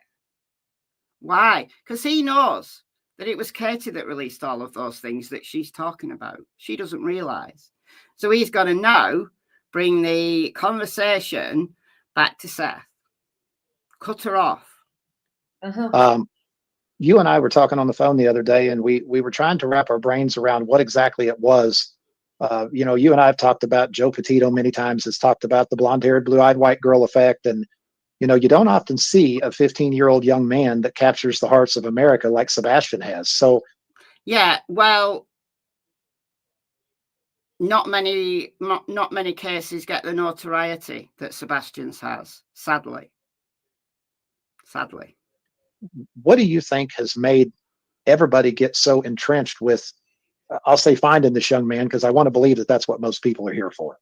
Why? Because he knows that it was Katie that released all of those things that she's talking about. She doesn't realize. So he's got to now bring the conversation back to Seth. Cut her off. You and I were talking on the phone the other day, and we were trying to wrap our brains around what exactly it was. You and I have talked about Joe Petito many times. Has talked about the blonde-haired, blue-eyed white girl effect, and you don't often see a 15-year-old young man that captures the hearts of America like Sebastian has. So, yeah, well, not many cases get the notoriety that Sebastian's has. Sadly. What do you think has made everybody get so entrenched with, I'll say, finding this young man, because I want to believe that that's what most people are here for?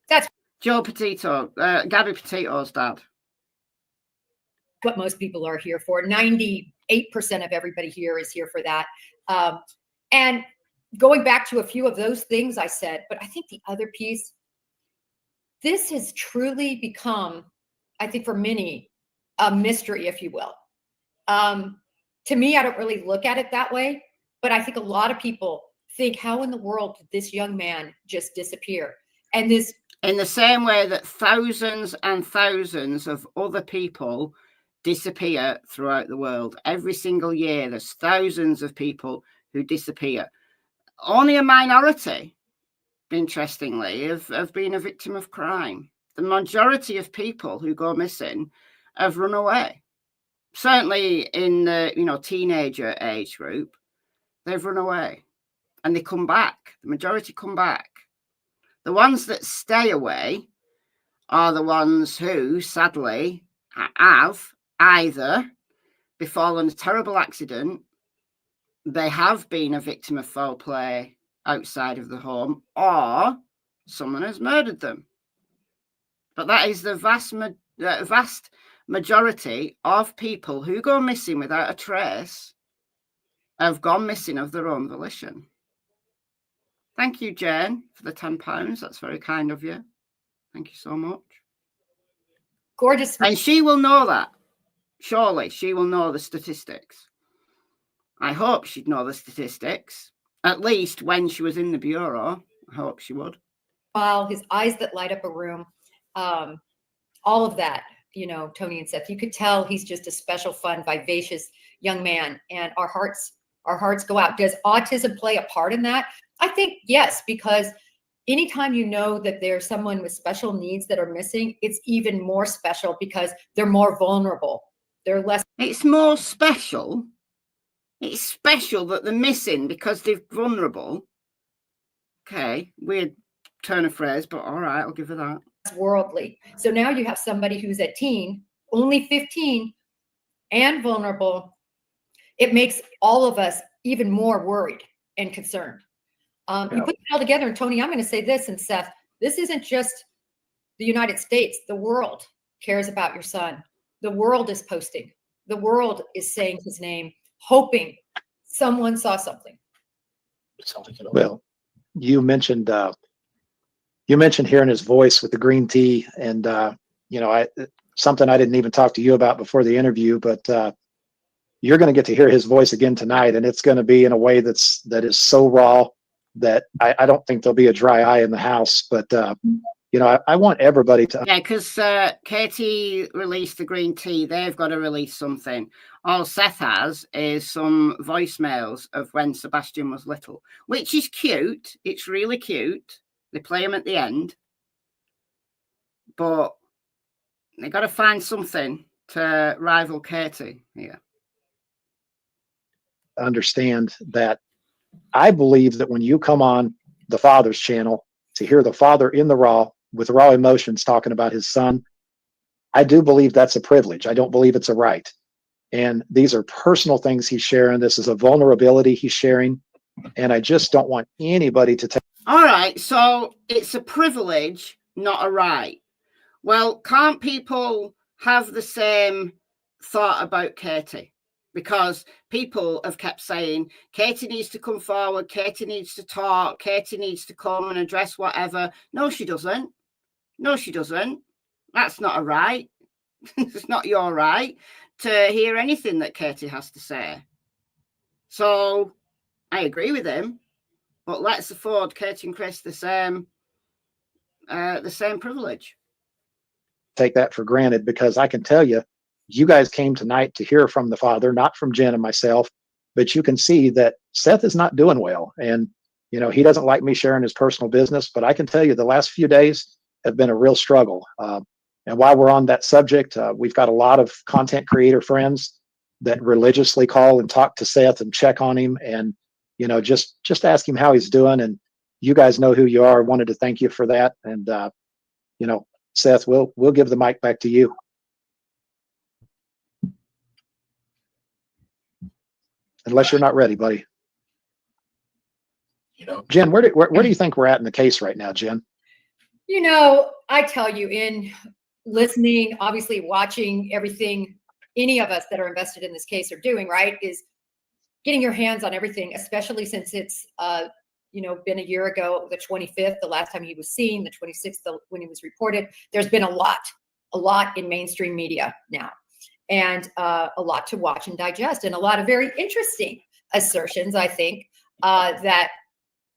That's Joe Petito, Gabby Petito's dad. What most people are here for. 98% of everybody here is here for that. And going back to a few of those things I said, but I think the other piece, this has truly become, I think for many, a mystery, if you will. To me, I don't really look at it that way, but I think a lot of people think, how in the world did this young man just disappear? And this, in the same way that thousands and thousands of other people disappear throughout the world. Every single year, there's thousands of people who disappear. Only a minority, interestingly, have been a victim of crime. The majority of people who go missing have run away. Certainly in the teenager age group, they've run away and they come back. The majority come back. The ones that stay away are the ones who, sadly, have either befallen a terrible accident, they have been a victim of foul play outside of the home, or someone has murdered them. But that is the vast majority of people who go missing without a trace have gone missing of their own volition. Thank you, Jane, for the £10. That's very kind of you. Thank you so much. gorgeous. And she will know that. Surely she will know the statistics. I hope she'd know the statistics, at least when she was in the Bureau. I hope she would. His eyes that light up a room, all of that, Tony and Seth, you could tell he's just a special, fun, vivacious young man, and our hearts go out. Does autism play a part in that? I think yes, because anytime you know that there's someone with special needs that are missing, it's even more special because they're more vulnerable. They're less. It's more special. It's special that they're missing because they're vulnerable. Okay, weird turn of phrase, but all right, I'll give her that. Worldly. So now you have somebody who's a teen, only 15, and vulnerable. It makes all of us even more worried and concerned. You put it all together, and Tony, I'm going to say this, and Seth, this isn't just the United States. The world cares about your son. The world is posting. The world is saying his name, hoping someone saw something. Well, you mentioned hearing his voice with the green tea, and something I didn't even talk to you about before the interview, but you're going to get to hear his voice again tonight, and it's going to be in a way that is so raw that I don't think there'll be a dry eye in the house. But I want everybody to. Yeah, because Katie released the green tea. They've got to release something. All Seth has is some voicemails of when Sebastian was little, which is cute. It's really cute. They play him at the end, but they got to find something to rival Katie here. Understand that I believe that when you come on the Father's channel to hear the Father in the raw with raw emotions talking about his son, I do believe that's a privilege. I don't believe it's a right. And these are personal things he's sharing. This is a vulnerability he's sharing. And I just don't want anybody to take. All right. So it's a privilege, not a right. Well, can't people have the same thought about Katie? Because people have kept saying, Katie needs to come forward, Katie needs to talk, Katie needs to come and address whatever. No, she doesn't. No, she doesn't. That's not a right. It's not your right to hear anything that Katie has to say. So I agree with him, but let's afford Katie and Chris the same privilege. Take that for granted, because I can tell you, you guys came tonight to hear from the Father, not from Jen and myself, but you can see that Seth is not doing well. And, he doesn't like me sharing his personal business, but I can tell you the last few days have been a real struggle. And while we're on that subject, we've got a lot of content creator friends that religiously call and talk to Seth and check on him and, just ask him how he's doing. And you guys know who you are. I wanted to thank you for that. And, Seth, we'll give the mic back to you. Unless you're not ready, buddy. Jen, where do you think we're at in the case right now, Jen? I tell you, in listening, obviously watching everything any of us that are invested in this case are doing, right, is getting your hands on everything, especially since it's been a year ago, the 25th, the last time he was seen, the 26th, when he was reported. There's been a lot in mainstream media now, and a lot to watch and digest, and a lot of very interesting assertions, I think, that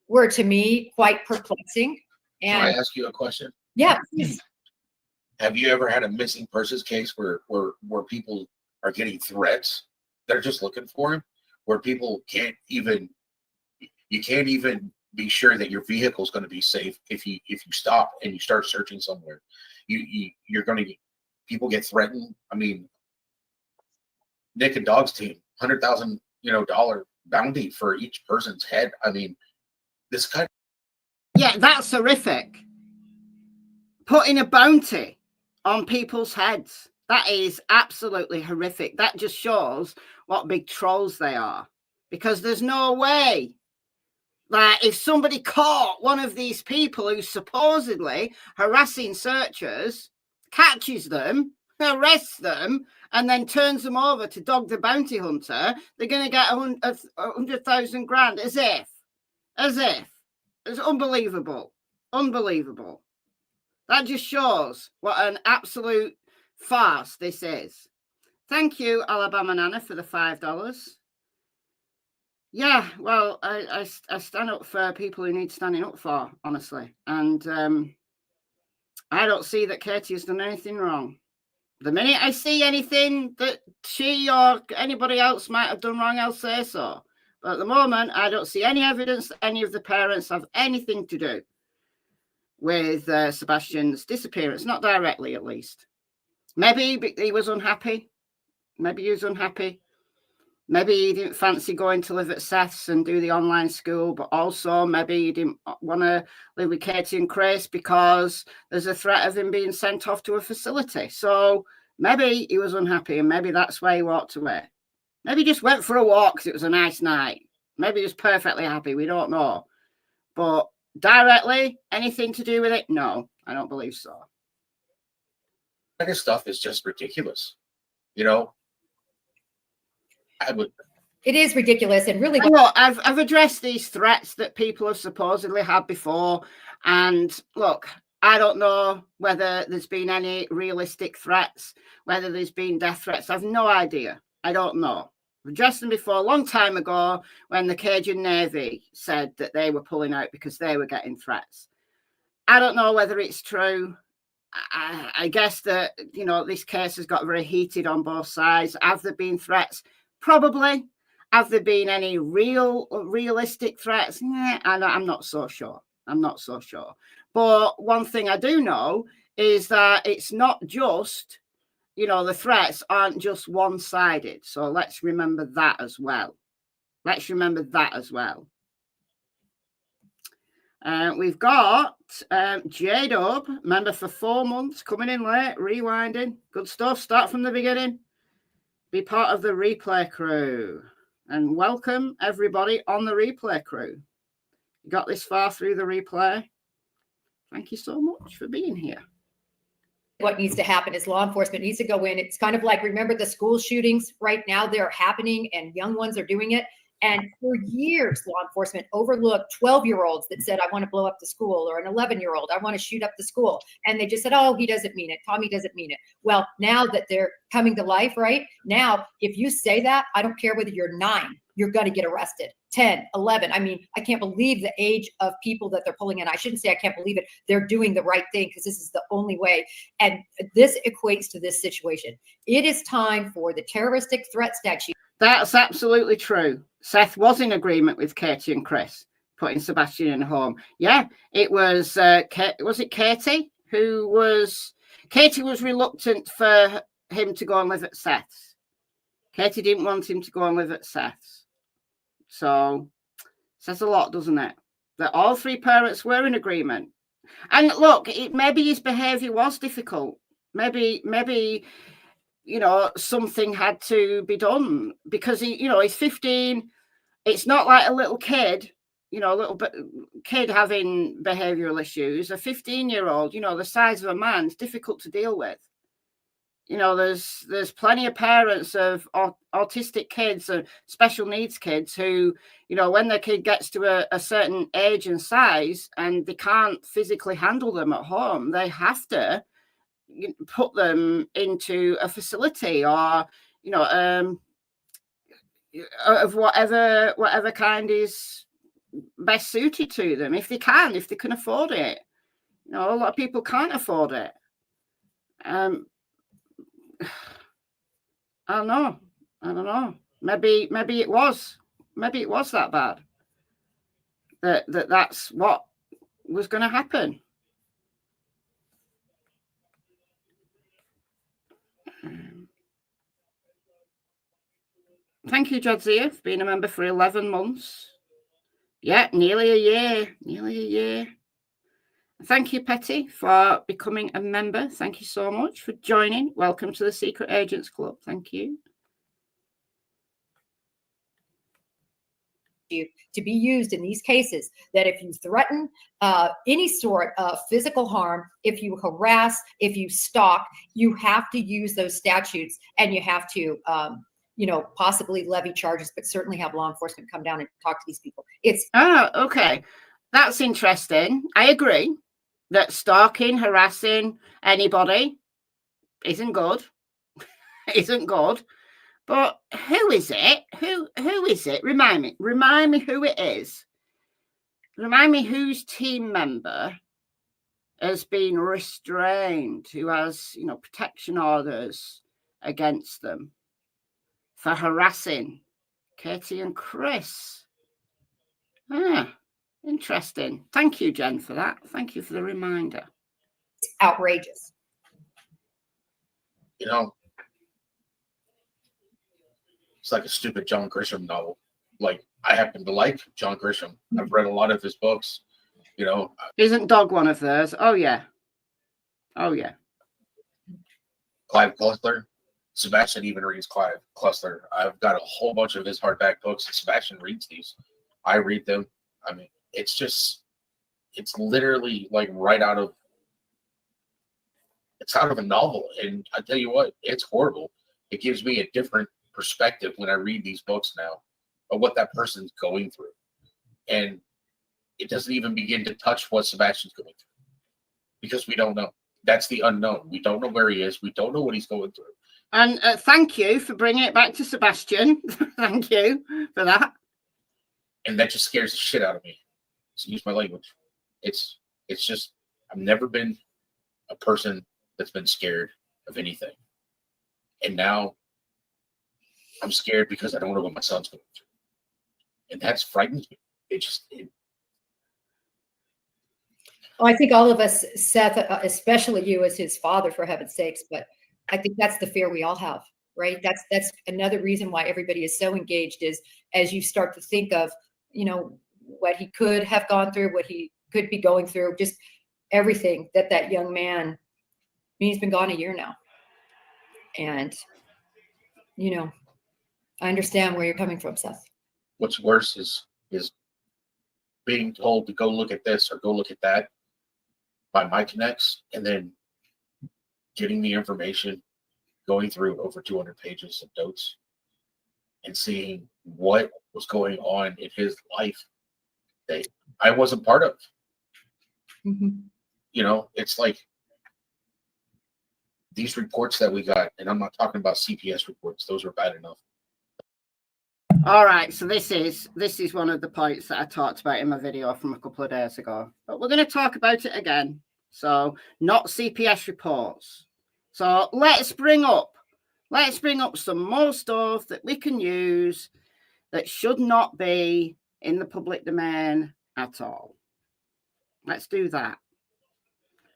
were, to me, quite perplexing. Can I And ask you a question? yeah, please. Have you ever had a missing persons case where people are getting threats? They're just looking for him, where people you can't even be sure that your vehicle is going to be safe if you stop and you start searching somewhere. You're going to get, people get threatened. I mean, Nick and Dog's team, $100,000 dollar bounty for each person's head. I mean, this kind. Yeah, that's horrific. Putting a bounty on people's heads. That is absolutely horrific. That just shows what big trolls they are. Because there's no way that if somebody caught one of these people who's supposedly harassing searchers, catches them, arrests them, and then turns them over to Dog the Bounty Hunter, they're going to get 100,000 grand as if. It's unbelievable. Unbelievable. That just shows what an absolute farce this is. Thank you, Alabama Nana, for the $5. Yeah, well, I stand up for people who need standing up for, honestly. And I don't see that Katie has done anything wrong. The minute I see anything that she or anybody else might have done wrong, I'll say so. But at the moment, I don't see any evidence that any of the parents have anything to do with Sebastian's disappearance, not directly at least. Maybe he was unhappy. Maybe he was unhappy. Maybe he didn't fancy going to live at Seth's and do the online school, but also maybe he didn't want to live with Katie and Chris because there's a threat of him being sent off to a facility. So maybe he was unhappy, and maybe that's why he walked away. Maybe he just went for a walk because it was a nice night. Maybe he was perfectly happy. We don't know. But directly, anything to do with it? No, I don't believe so. That kind of stuff is just ridiculous. It is ridiculous, and really, look, I've addressed these threats that people have supposedly had before, and look, I don't know whether there's been any realistic threats, whether there's been death threats. I've no idea. I don't know. I've addressed them before a long time ago when the Cajun Navy said that they were pulling out because they were getting threats. I don't know whether it's true. I guess that, this case has got very heated on both sides. Have there been threats? Probably. Have there been any realistic threats? Nah, I'm not so sure. But one thing I do know is that it's not just, the threats aren't just one-sided. So let's remember that as well. We've got J-Dub, member for 4 months, coming in late, rewinding. Good stuff. Start from the beginning. Be part of the replay crew. And welcome everybody on the replay crew. You got this far through the replay. Thank you so much for being here. what needs to happen is law enforcement needs to go in. It's kind of like, remember the school shootings right now, they're happening and young ones are doing it. And for years, law enforcement overlooked 12-year-olds that said, I want to blow up the school, or an 11-year-old, I want to shoot up the school. And they just said, oh, he doesn't mean it. Tommy doesn't mean it. Well, now that they're coming to life, right? Now, if you say that, I don't care whether you're 9, you're going to get arrested. 10, 11. I mean, I can't believe the age of people that they're pulling in. I shouldn't say I can't believe it. They're doing the right thing because this is the only way. And this equates to this situation. It is time for the terroristic threat statute. That's absolutely true. Seth was in agreement with Katie and Chris putting Sebastian in a home. Yeah, it was, was it Katie who was, Katie was reluctant for him to go and live at Seth's. Katie didn't want him to go and live at Seth's. So, says a lot, doesn't it? That all 3 parents were in agreement. And look, maybe his behavior was difficult. Maybe, you know, something had to be done because he's 15. It's not like a little kid, a little kid having behavioral issues. A 15-year-old, the size of a man, is difficult to deal with. you know, there's plenty of parents of autistic kids and special needs kids who, you know, when their kid gets to a certain age and size and they can't physically handle them at home, they have to put them into a facility or, you know, of whatever kind is best suited to them, if they can afford it. You know, a lot of people can't afford it. I don't know. Maybe it was that bad. That's what was going to happen. Thank you, Jadzia, for being a member for 11 months. Yeah, nearly a year. Thank you, Petty, for becoming a member. Thank you so much for joining. Welcome to the Secret Agents Club. Thank you. To be used in these cases, that if you threaten any sort of physical harm, if you harass, if you stalk, you have to use those statutes, and you have to, you know, possibly levy charges, but certainly have law enforcement come down and talk to these people. It's okay. That's interesting. I agree that stalking, harassing anybody isn't good. Isn't good. But who is it? Who is it? Remind me who it is. Remind me whose team member has been restrained, who has, you know, protection orders against them for harassing Katie and Chris. Interesting. Thank you, Jen, for that. Thank you for the reminder. It's outrageous. You know, it's like a stupid John Grisham novel. Like, I happen to like John Grisham. I've read a lot of his books. You know, isn't Dog one of theirs? Oh yeah. Clive Cluster. Sebastian even reads Clive Cluster. I've got a whole bunch of his hardback books, and Sebastian reads these. I read them. I mean, it's literally like it's out of a novel. And I tell you what, it's horrible. It gives me a different perspective when I read these books now of what that person's going through. And it doesn't even begin to touch what Sebastian's going through, because we don't know. That's the unknown. We don't know where he is. We don't know what he's going through. And thank you for bringing it back to Sebastian. Thank you for that. And that just scares the shit out of me. To use my language. It's just, I've never been a person that's been scared of anything. And now I'm scared because I don't know what my son's going through. And that's frightens me. Well, I think all of us, Seth, especially you as his father, for heaven's sakes, but I think that's the fear we all have, right? That's another reason why everybody is so engaged, is as you start to think of, you know, what he could have gone through, what he could be going through, just everything that young man, I mean, he's been gone a year now. And, you know, I understand where you're coming from, Seth. What's worse is being told to go look at this or go look at that by my connects, and then getting the information, going through over 200 pages of notes and seeing what was going on in his life that I wasn't part of. Mm-hmm. You know, it's like these reports that we got, and I'm not talking about CPS reports. Those are bad enough. All right, so this is one of the points that I talked about in my video from a couple of days ago, but we're going to talk about it again. So not CPS reports. So let's bring up some more stuff that we can use that should not be in the public domain at all. Let's do that.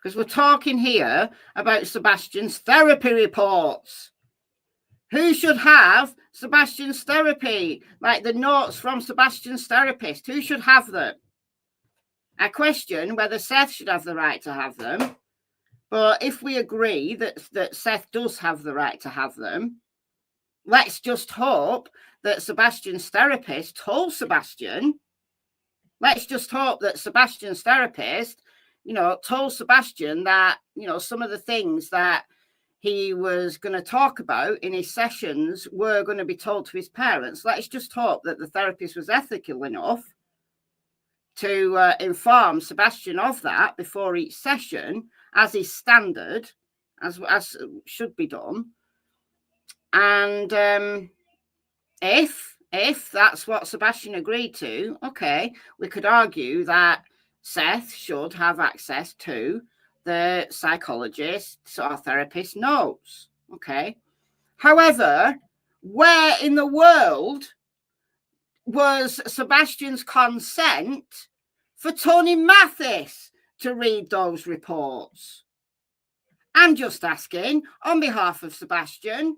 Because we're talking here about Sebastian's therapy reports. Who should have Sebastian's therapy? Like the notes from Sebastian's therapist. Who should have them? I question whether Seth should have the right to have them. But if we agree that Seth does have the right to have them, let's just hope that Sebastian's therapist told Sebastian. Let's just hope that Sebastian's therapist, you know, told Sebastian that, you know, some of the things that, he was going to talk about in his sessions were going to be told to his parents. Let's just hope that the therapist was ethical enough to inform Sebastian of that before each session, as is standard, as should be done. And if that's what Sebastian agreed to, okay, we could argue that Seth should have access to the psychologist's or therapist's notes. Okay. However, where in the world was Sebastian's consent for Tony Mathis to read those reports? I'm just asking, on behalf of Sebastian,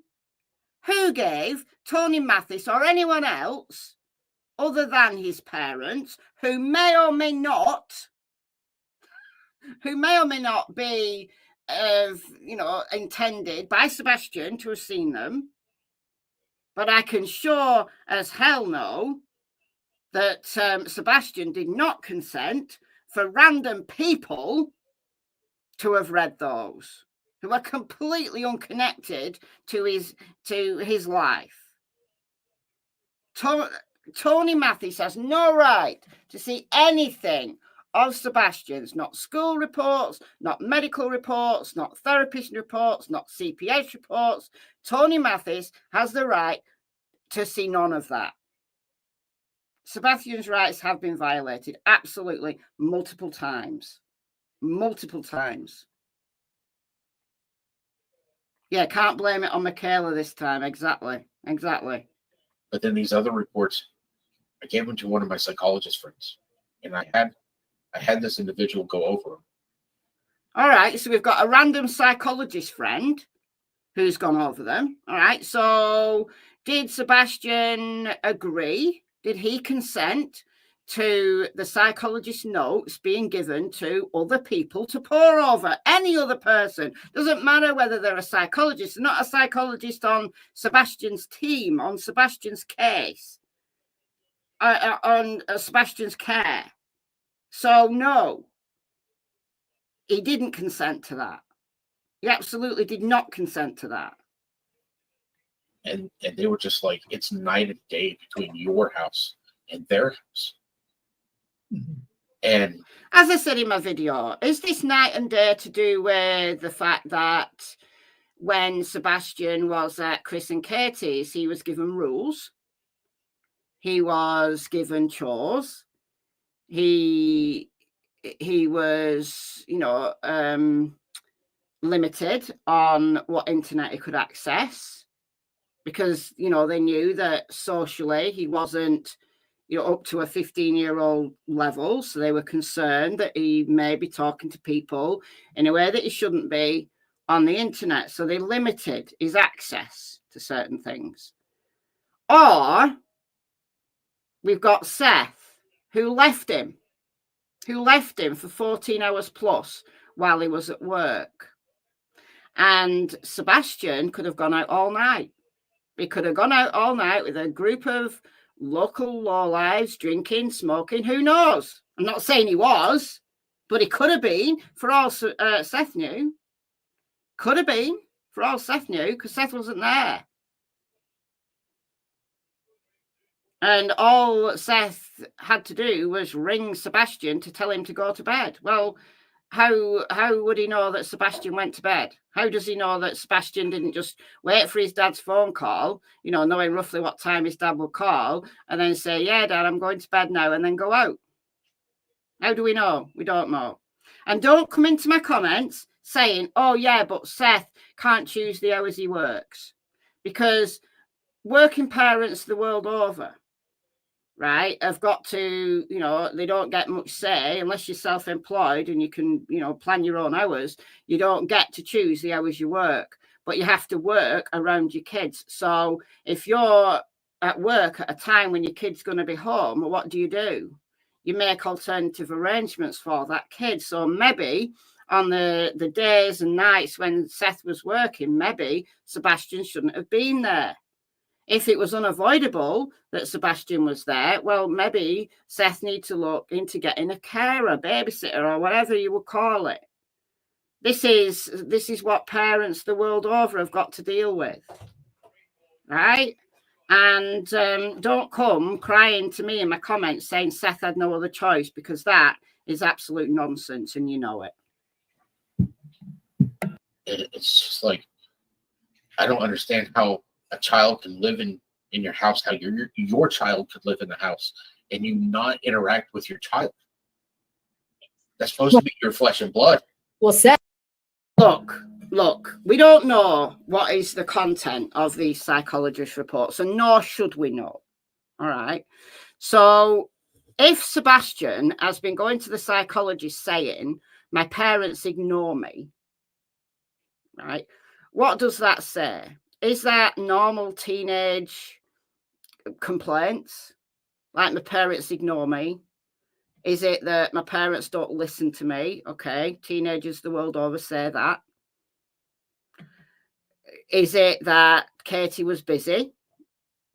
who gave Tony Mathis or anyone else other than his parents, who may or may not be, intended by Sebastian to have seen them, but I can sure as hell know that Sebastian did not consent for random people to have read those, who are completely unconnected to his life. Tony Mathis has no right to see anything of Sebastian's, not school reports, not medical reports, not therapist reports, not CPH reports. Tony Mathis has the right to see none of that. Sebastian's rights have been violated, absolutely, multiple times. Yeah, can't blame it on Michaela this time. Exactly. But then these other reports, I gave them to one of my psychologist friends, and I had this individual go over them. All right, so we've got a random psychologist friend who's gone over them. All right, so did Sebastian agree? Did he consent to the psychologist's notes being given to other people to pore over? Any other person. Doesn't matter whether they're a psychologist or not a psychologist on Sebastian's team, on Sebastian's case, on Sebastian's care. So no, he didn't consent to that. He absolutely did not consent to that. And they were just like, it's night and day between your house and their house. Mm-hmm. And as I said in my video, is this night and day to do with the fact that when Sebastian was at Chris and Katie's, he was given rules, he was given chores, he was, limited on what internet he could access, because, they knew that socially he wasn't, up to a 15-year-old level. So they were concerned that he may be talking to people in a way that he shouldn't be on the internet. So they limited his access to certain things. Or we've got Seth, who left him for 14 hours plus while he was at work. And Sebastian could have gone out all night. He could have gone out all night with a group of local lowlives, drinking, smoking, who knows? I'm not saying he was, but he could have been, for all Seth knew. Could have been, for all Seth knew, because Seth wasn't there. And all Seth had to do was ring Sebastian to tell him to go to bed. Well, how would he know that Sebastian went to bed? How does he know that Sebastian didn't just wait for his dad's phone call, knowing roughly what time his dad will call, and then say, yeah, Dad, I'm going to bed now, and then go out? How do we know? We don't know. And don't come into my comments saying, oh, yeah, but Seth can't choose the hours he works. Because working parents the world over, right, have got to, they don't get much say unless you're self-employed and you can, plan your own hours. You don't get to choose the hours you work, but you have to work around your kids. So if you're at work at a time when your kid's going to be home, what do? You make alternative arrangements for that kid. So maybe on the days and nights when Seth was working, maybe Sebastian shouldn't have been there. If it was unavoidable that Sebastian was there, well, maybe Seth needs to look into getting a carer, babysitter, or whatever you would call it. This is what parents the world over have got to deal with, right? And don't come crying to me in my comments saying Seth had no other choice, because that is absolute nonsense, and you know it. It's just like, I don't understand how a child can live in your house, how your child could live in the house and you not interact with your child. That's supposed to be your flesh and blood. Well, Seth, Look, we don't know what is the content of these psychologist reports, and nor should we know. All right. So if Sebastian has been going to the psychologist saying, my parents ignore me, right? What does that say? Is that normal teenage complaints? Like, my parents ignore me? Is it that my parents don't listen to me? Okay, teenagers the world over say that. Is it that Katie was busy?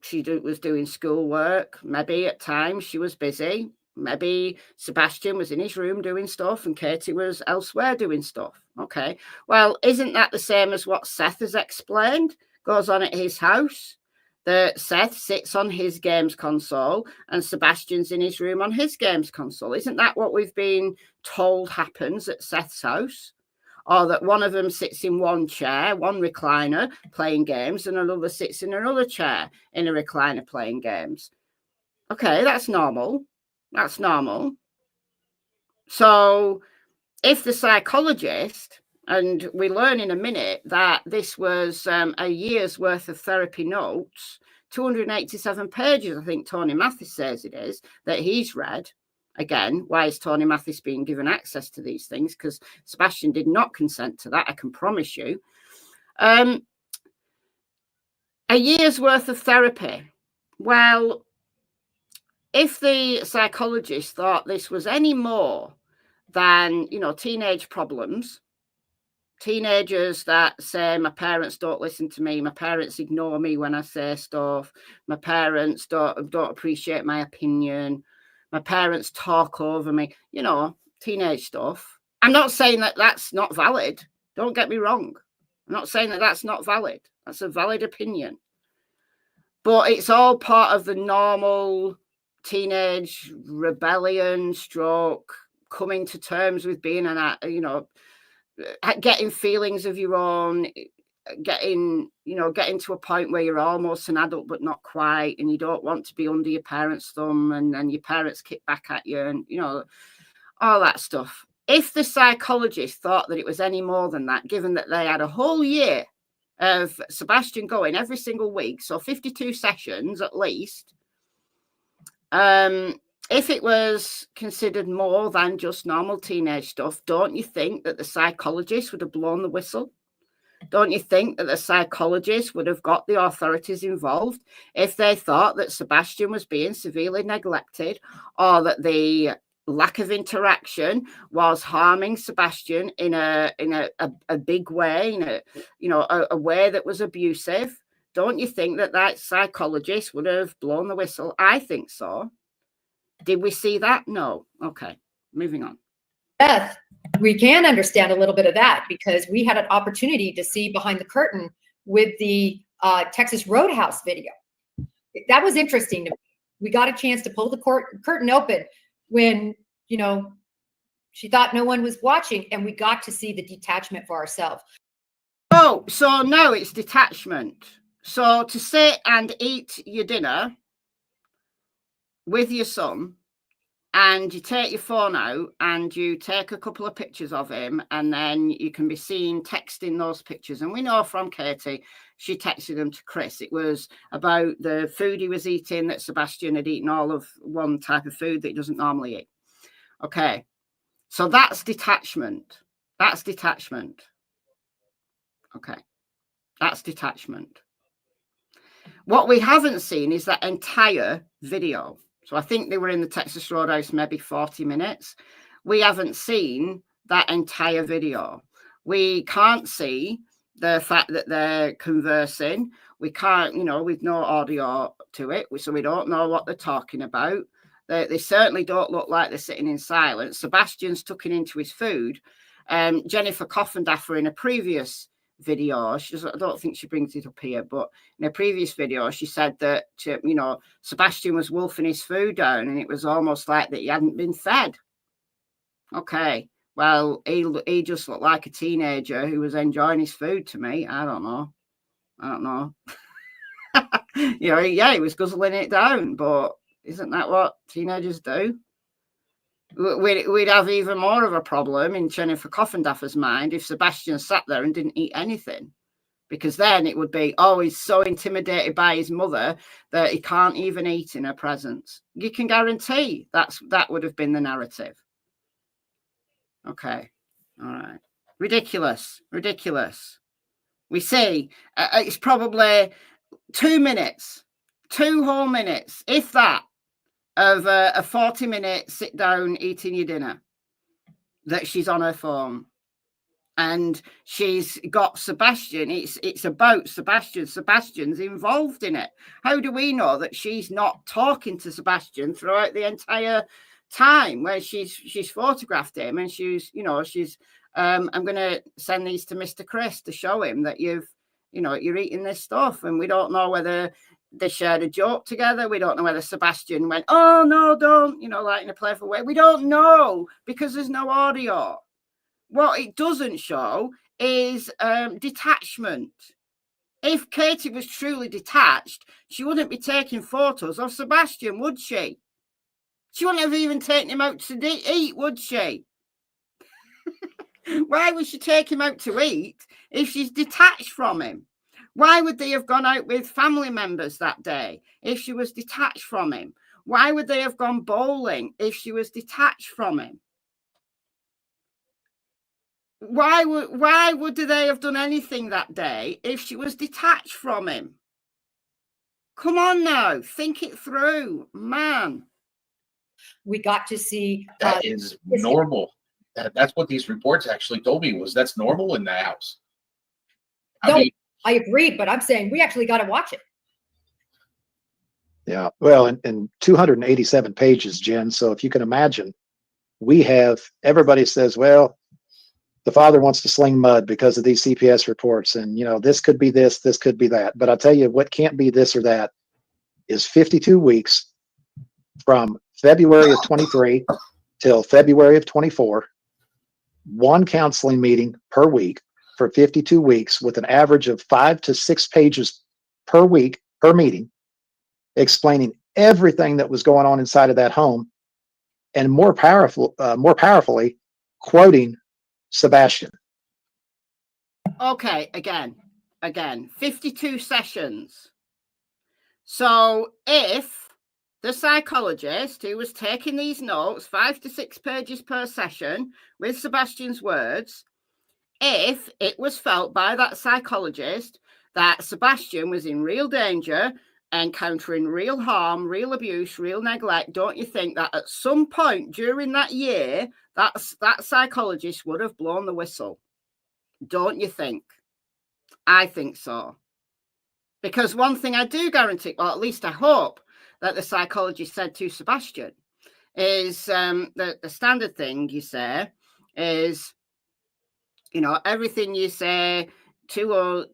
She was doing schoolwork. Maybe at times she was busy. Maybe Sebastian was in his room doing stuff and Katie was elsewhere doing stuff. Okay, well, isn't that the same as what Seth has explained goes on at his house? That Seth sits on his games console and Sebastian's in his room on his games console. Isn't that what we've been told happens at Seth's house? Or that one of them sits in one chair, one recliner, playing games, and another sits in another chair in a recliner playing games. Okay, that's normal. That's normal. So if the psychologist, and we learn in a minute that this was a year's worth of therapy notes, 287 pages, I think Tony Mathis says it is, that he's read. Again, why is Tony Mathis being given access to these things? Because Sebastian did not consent to that, I can promise you. A year's worth of therapy. Well, if the psychologist thought this was any more than, teenage problems, teenagers that say, my parents don't listen to me, my parents ignore me when I say stuff, my parents don't appreciate my opinion, my parents talk over me, teenage stuff. I'm not saying that that's not valid. Don't get me wrong. I'm not saying that that's not valid. That's a valid opinion. But it's all part of the normal teenage rebellion stroke, coming to terms with being getting feelings of your own, getting to a point where you're almost an adult but not quite, and you don't want to be under your parents' thumb, and then your parents kick back at you, and all that stuff. If the psychologist thought that it was any more than that, given that they had a whole year of Sebastian going every single week, so 52 sessions at least, if it was considered more than just normal teenage stuff, don't you think that the psychologist would have blown the whistle? Don't you think that the psychologist would have got the authorities involved if they thought that Sebastian was being severely neglected, or that the lack of interaction was harming Sebastian in a big way, a way that was abusive? Don't you think that psychologist would have blown the whistle? I think so. Did we see that? No. Okay, moving on. Beth, we can understand a little bit of that because we had an opportunity to see behind the curtain with the Texas Roadhouse video. That was interesting to me. We got a chance to pull the curtain open when, she thought no one was watching, and we got to see the detachment for ourselves. Oh, so now it's detachment. So to sit and eat your dinner with your son, and you take your phone out and you take a couple of pictures of him, and then you can be seen texting those pictures. And we know from Katie, she texted them to Chris. It was about the food he was eating, that Sebastian had eaten all of one type of food that he doesn't normally eat. Okay, so that's detachment. That's detachment. Okay, that's detachment. What we haven't seen is that entire video. So I think they were in the Texas Roadhouse maybe 40 minutes. We haven't seen that entire video. We can't see the fact that they're conversing. We can't, with no audio to it. So we don't know what they're talking about. They certainly don't look like they're sitting in silence. Sebastian's tucking into his food. Jennifer Coffendaffer in a previous video, I don't think she brings it up here, but in a previous video, she said that, you know, Sebastian was wolfing his food down and it was almost like that he hadn't been fed. Okay, well, he just looked like a teenager who was enjoying his food to me. I don't know. You know, yeah, he was guzzling it down, but isn't that what teenagers do? We'd have even more of a problem in Jennifer Coffendaffer's mind if Sebastian sat there and didn't eat anything, because then it would be, oh, he's so intimidated by his mother that he can't even eat in her presence. You can guarantee that would have been the narrative. Okay, all right. Ridiculous. We see it's probably 2 minutes, 2 whole minutes, if that, of a 40-minute sit down eating your dinner that she's on her phone. And she's got Sebastian. It's about Sebastian. Sebastian's involved in it. How do we know that she's not talking to Sebastian throughout the entire time where she's photographed him and she's I'm going to send these to Mr. Chris to show him that you're eating this stuff, and we don't know whether they shared a joke together. We don't know whether Sebastian went, oh no, don't, like in a playful way. We don't know because there's no audio. What it doesn't show is detachment. If Katie was truly detached, she wouldn't be taking photos of Sebastian, would she? She wouldn't have even taken him out to eat, would she? Why would she take him out to eat if she's detached from him? Why would they have gone out with family members that day if she was detached from him? Why would they have gone bowling if she was detached from him? Why would they have done anything that day if she was detached from him? Come on now, think it through, man. We got to see that is normal. That's what these reports actually told me, was that's normal in the house. I agreed, but I'm saying we actually got to watch it. Yeah, well, and 287 pages, Jen. So if you can imagine, everybody says, well, the father wants to sling mud because of these CPS reports. And, this could be this could be that. But I'll tell you what can't be this or that is 52 weeks from February of 23 till February of 24, one counseling meeting per week for 52 weeks with an average of 5 to 6 pages per week, per meeting, explaining everything that was going on inside of that home, and more powerfully quoting Sebastian. Okay, again, 52 sessions. So if the psychologist who was taking these notes, 5 to 6 pages per session with Sebastian's words, if it was felt by that psychologist that Sebastian was in real danger, encountering real harm, real abuse, real neglect, don't you think that at some point during that year, that psychologist would have blown the whistle? Don't you think? I think so. Because one thing I do guarantee, or at least I hope, that the psychologist said to Sebastian is the standard thing you say is, everything you say to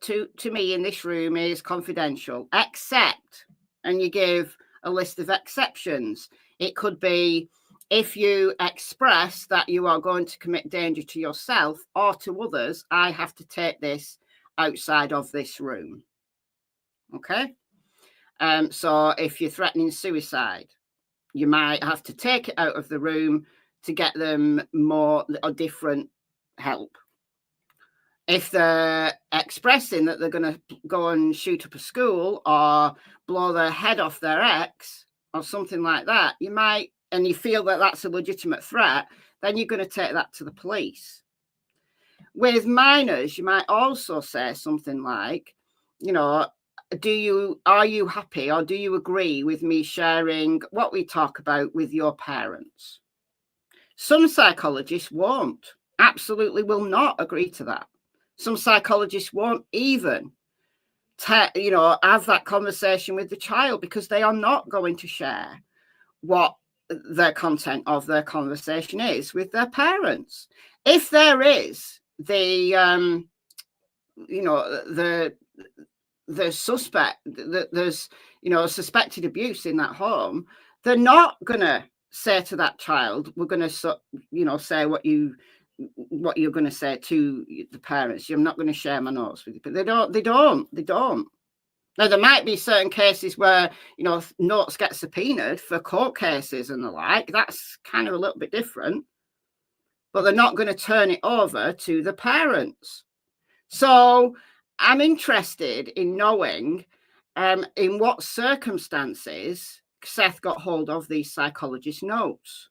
me in this room is confidential, except, and you give a list of exceptions. It could be if you express that you are going to commit danger to yourself or to others, I have to take this outside of this room. Okay? So if you're threatening suicide, you might have to take it out of the room to get them more or different help. If they're expressing that they're going to go and shoot up a school or blow their head off their ex or something like that, you might, and you feel that that's a legitimate threat, then you're going to take that to the police. With minors, you might also say something like, are you happy or do you agree with me sharing what we talk about with your parents? Some psychologists absolutely will not agree to that. Some psychologists won't even have that conversation with the child because they are not going to share what the content of their conversation is with their parents. If there is the the suspect that there's suspected abuse in that home, they're not gonna say to that child, we're gonna say what you're gonna say to the parents. I'm not gonna share my notes with you. But they don't. Now, there might be certain cases where, notes get subpoenaed for court cases and the like. That's kind of a little bit different. But they're not going to turn it over to the parents. So I'm interested in knowing in what circumstances Seth got hold of these psychologist notes.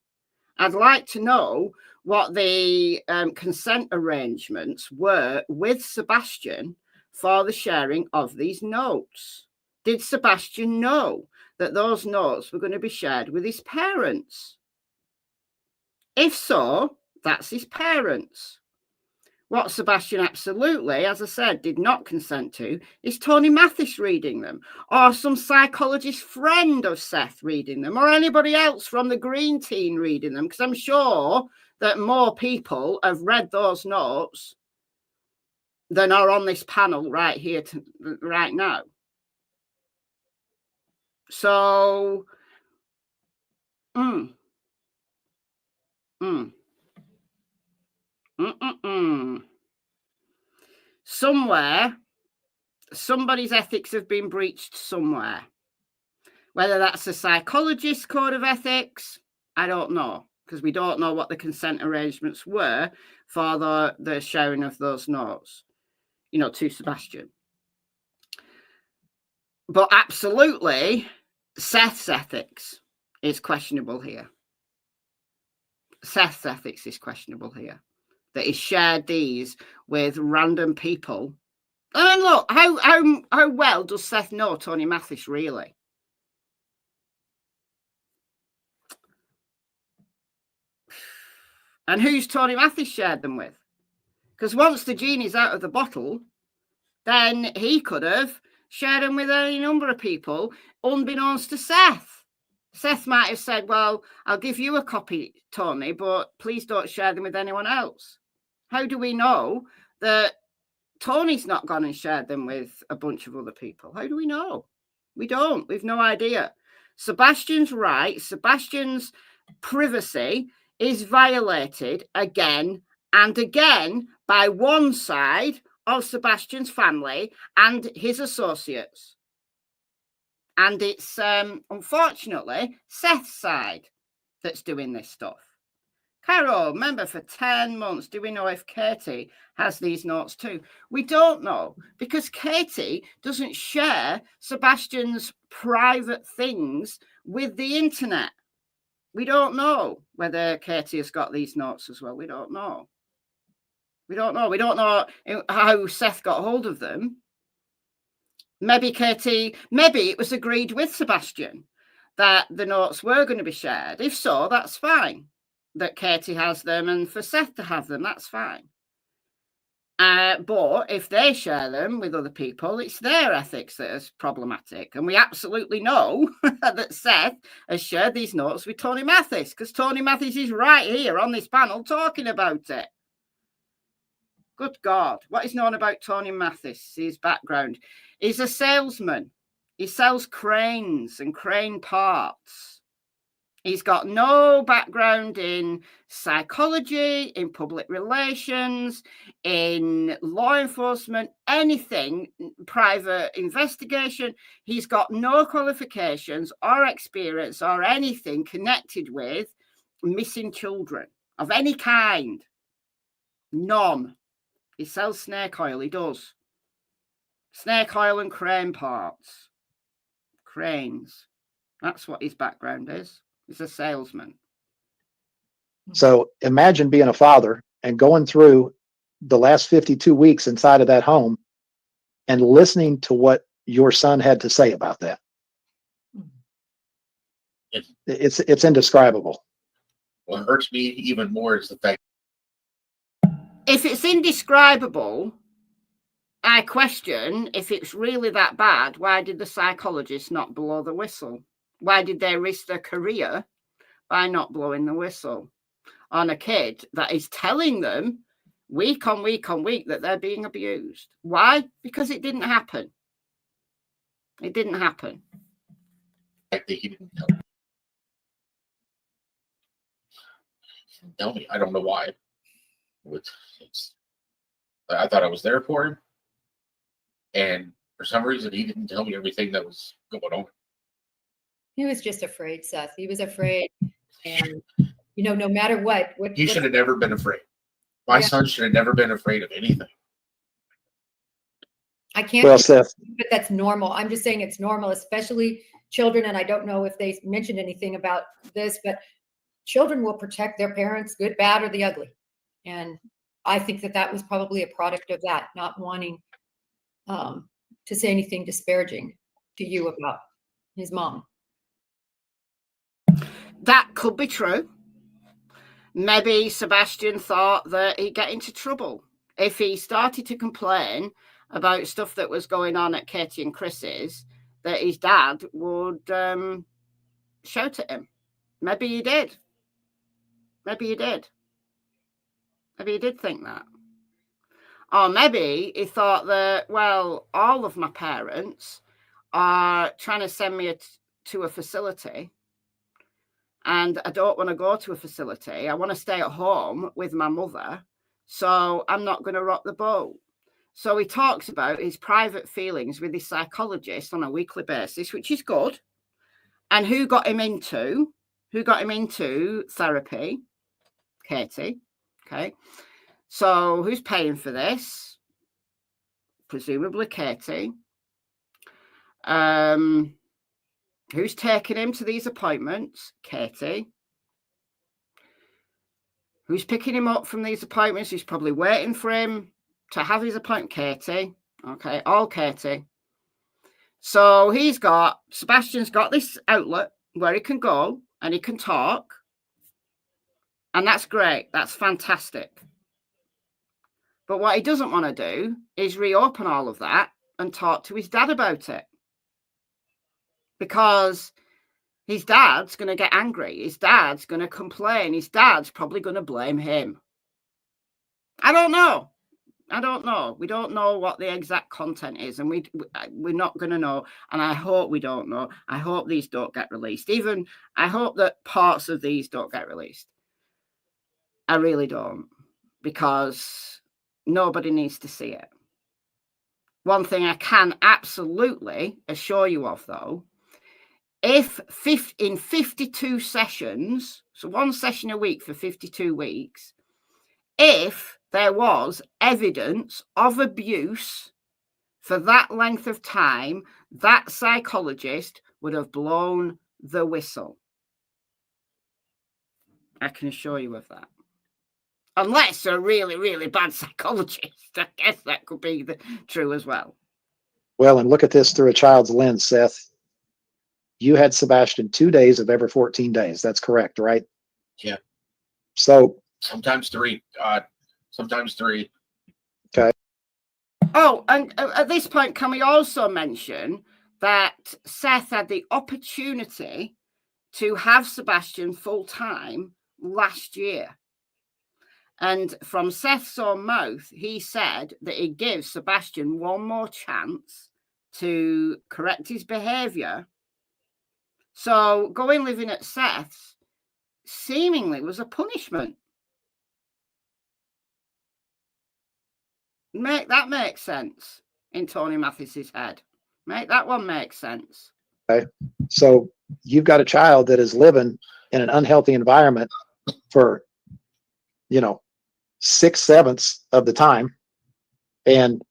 I'd like to know what the consent arrangements were with Sebastian for the sharing of these notes. Did Sebastian know that those notes were going to be shared with his parents? If so, that's his parents. What Sebastian absolutely, as I said, did not consent to is Tony Mathis reading them, or some psychologist friend of Seth reading them, or anybody else from the Green Team reading them, because I'm sure that more people have read those notes than are on this panel right here right now. So, somewhere, somebody's ethics have been breached somewhere. Whether that's a psychologist's code of ethics, I don't know, because we don't know what the consent arrangements were for the sharing of those notes, to Sebastian. But absolutely, Seth's ethics is questionable here. Seth's ethics is questionable here. That he shared these with random people. And look, how well does Seth know Tony Mathis really? And who's Tony Mathis shared them with? Because once the genie's out of the bottle, then he could have shared them with any number of people, unbeknownst to Seth. Seth might have said, well, I'll give you a copy, Tony, but please don't share them with anyone else. How do we know that Tony's not gone and shared them with a bunch of other people? How do we know? We don't. We've no idea. Sebastian's right. Sebastian's privacy is violated again and again by one side of Sebastian's family and his associates. And it's, unfortunately, Seth's side that's doing this stuff. Carol, member for 10 months. Do we know if Katie has these notes too? We don't know, because Katie doesn't share Sebastian's private things with the internet. We don't know whether Katie has got these notes as well. We don't know. We don't know. We don't know how Seth got hold of them. Maybe it was agreed with Sebastian that the notes were going to be shared. If so, that's fine. That Katie has them, and for Seth to have them, that's fine. But if they share them with other people, it's their ethics that is problematic. And we absolutely know that Seth has shared these notes with Tony Mathis, because Tony Mathis is right here on this panel talking about it. Good God. What is known about Tony Mathis, his background? He's a salesman. He sells cranes and crane parts. He's got no background in psychology, in public relations, in law enforcement, anything, private investigation. He's got no qualifications or experience or anything connected with missing children of any kind. None. He sells snake oil. He does. Snake oil and crane parts. Cranes. That's what his background is. He's a salesman. So imagine being a father and going through the last 52 weeks inside of that home and listening to what your son had to say about that. It's indescribable. What hurts me even more is the fact. If it's indescribable, I question if it's really that bad. Why did the psychologist not blow the whistle? Why did they risk their career by not blowing the whistle? on a kid that is telling them week on week on week that they're being abused. Why? Because it didn't happen. It didn't happen. I think he didn't tell me. I don't know why. I thought I was there for him, and for some reason, he didn't tell me everything that was going on. He was just afraid, Seth. He was afraid, and no matter what He should have never been afraid. My son should have never been afraid of anything. I can't. Well, Seth, but that's normal. I'm just saying it's normal, especially children. And I don't know if they mentioned anything about this, but children will protect their parents, good, bad, or the ugly. And I think that was probably a product of that, not wanting to say anything disparaging to you about his mom. That could be true. Maybe Sebastian thought that he'd get into trouble if he started to complain about stuff that was going on at Katie and Chris's, that his dad would shout at him. Maybe he did. Maybe he did. Maybe he did think that. Or maybe he thought that, well, all of my parents are trying to send me to a facility, and I don't want to go to a facility. I want to stay at home with my mother, so I'm not going to rock the boat. So he talks about his private feelings with his psychologist on a weekly basis, which is good. And who got him into therapy? Katie. Okay. So who's paying for this? Presumably Katie. Who's taking him to these appointments? Katie. Who's picking him up from these appointments? Who's probably waiting for him to have his appointment? Katie. Okay, all Katie. So Sebastian's got this outlet where he can go and he can talk. And that's great. That's fantastic. But what he doesn't want to do is reopen all of that and talk to his dad about it. Because his dad's going to get angry. His dad's going to complain. His dad's probably going to blame him. I don't know. We don't know what the exact content is, and we're not going to know. And I hope we don't know. I hope these don't get released. Even I hope that parts of these don't get released. I really don't, because nobody needs to see it. One thing I can absolutely assure you of, though, if in 52 sessions, so one session a week for 52 weeks, if there was evidence of abuse for that length of time, that psychologist would have blown the whistle. I can assure you of that. Unless a really, really bad psychologist. I guess that could be true as well. Well, and look at this through a child's lens, Seth. You had Sebastian 2 days of every 14 days. That's correct, right? Yeah. So sometimes 3. Sometimes 3. Okay. Oh, and at this point, can we also mention that Seth had the opportunity to have Sebastian full-time last year? And from Seth's own mouth, he said that he'd give Sebastian one more chance to correct his behaviour. So going living at Seth's seemingly was a punishment. Make that make sense in Tony Mathis's head. Make that one make sense. Okay. So you've got a child that is living in an unhealthy environment for, 6/7 of the time. And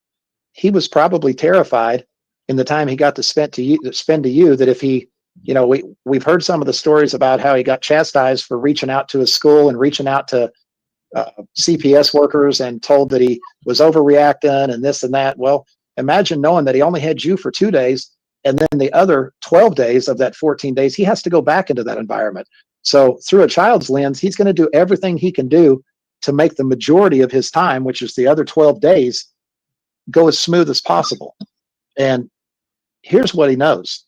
he was probably terrified in the time he got to spend to you that if he, we've heard some of the stories about how he got chastised for reaching out to his school and reaching out to CPS workers and told that he was overreacting and this and that. Well, imagine knowing that he only had you for 2 days, and then the other 12 days of that 14 days, he has to go back into that environment. So through a child's lens, he's going to do everything he can do to make the majority of his time, which is the other 12 days, go as smooth as possible. And here's what he knows.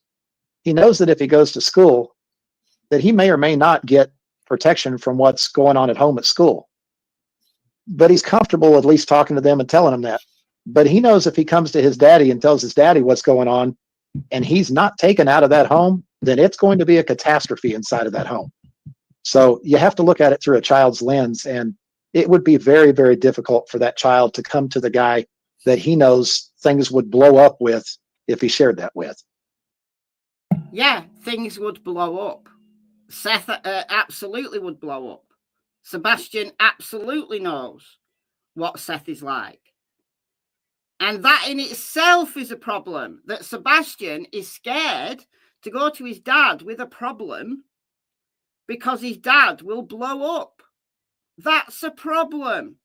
He knows that if he goes to school, that he may or may not get protection from what's going on at home at school. But he's comfortable at least talking to them and telling them that. But he knows if he comes to his daddy and tells his daddy what's going on and he's not taken out of that home, then it's going to be a catastrophe inside of that home. So you have to look at it through a child's lens, and it would be very, very difficult for that child to come to the guy that he knows things would blow up with if he shared that with. Yeah, things would blow up. Seth absolutely would blow up. Sebastian absolutely knows what Seth is like. And that in itself is a problem, that Sebastian is scared to go to his dad with a problem because his dad will blow up. That's a problem.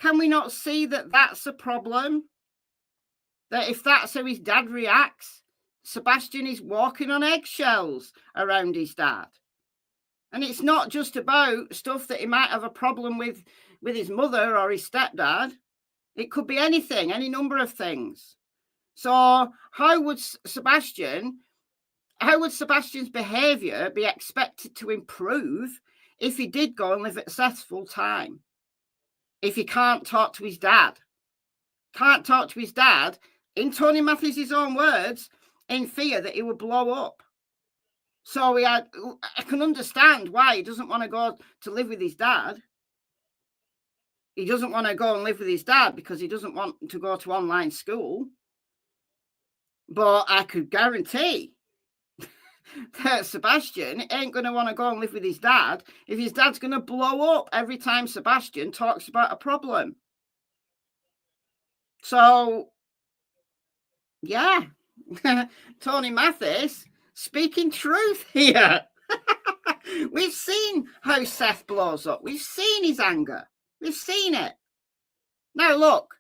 Can we not see that that's a problem? That if that's how his dad reacts, Sebastian is walking on eggshells around his dad. And it's not just about stuff that he might have a problem with his mother or his stepdad. It could be anything, any number of things. So how would Sebastian's behavior be expected to improve if he did go and live at Seth's full time? If he can't talk to his dad, in Tony Matthews' own words, in fear that he would blow up. So I can understand why he doesn't want to go to live with his dad. He doesn't want to go and live with his dad because he doesn't want to go to online school. But I could guarantee that Sebastian ain't going to want to go and live with his dad if his dad's going to blow up every time Sebastian talks about a problem. So, yeah, Tony Mathis speaking truth here. We've seen how Seth blows up. We've seen his anger. We've seen it. Now, look,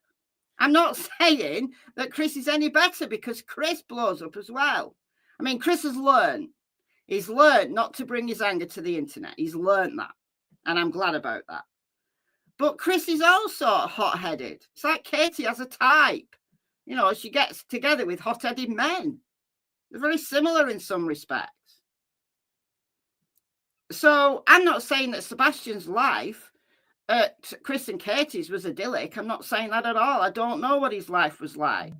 I'm not saying that Chris is any better because Chris blows up as well. I mean, Chris has learned. He's learned not to bring his anger to the internet. He's learned that. And I'm glad about that. But Chris is also hot-headed. It's like Katie has a type. You know, she gets together with hot-headed men. They're very similar in some respects. So I'm not saying that Sebastian's life at Chris and Katie's was idyllic. I'm not saying that at all. I don't know what his life was like.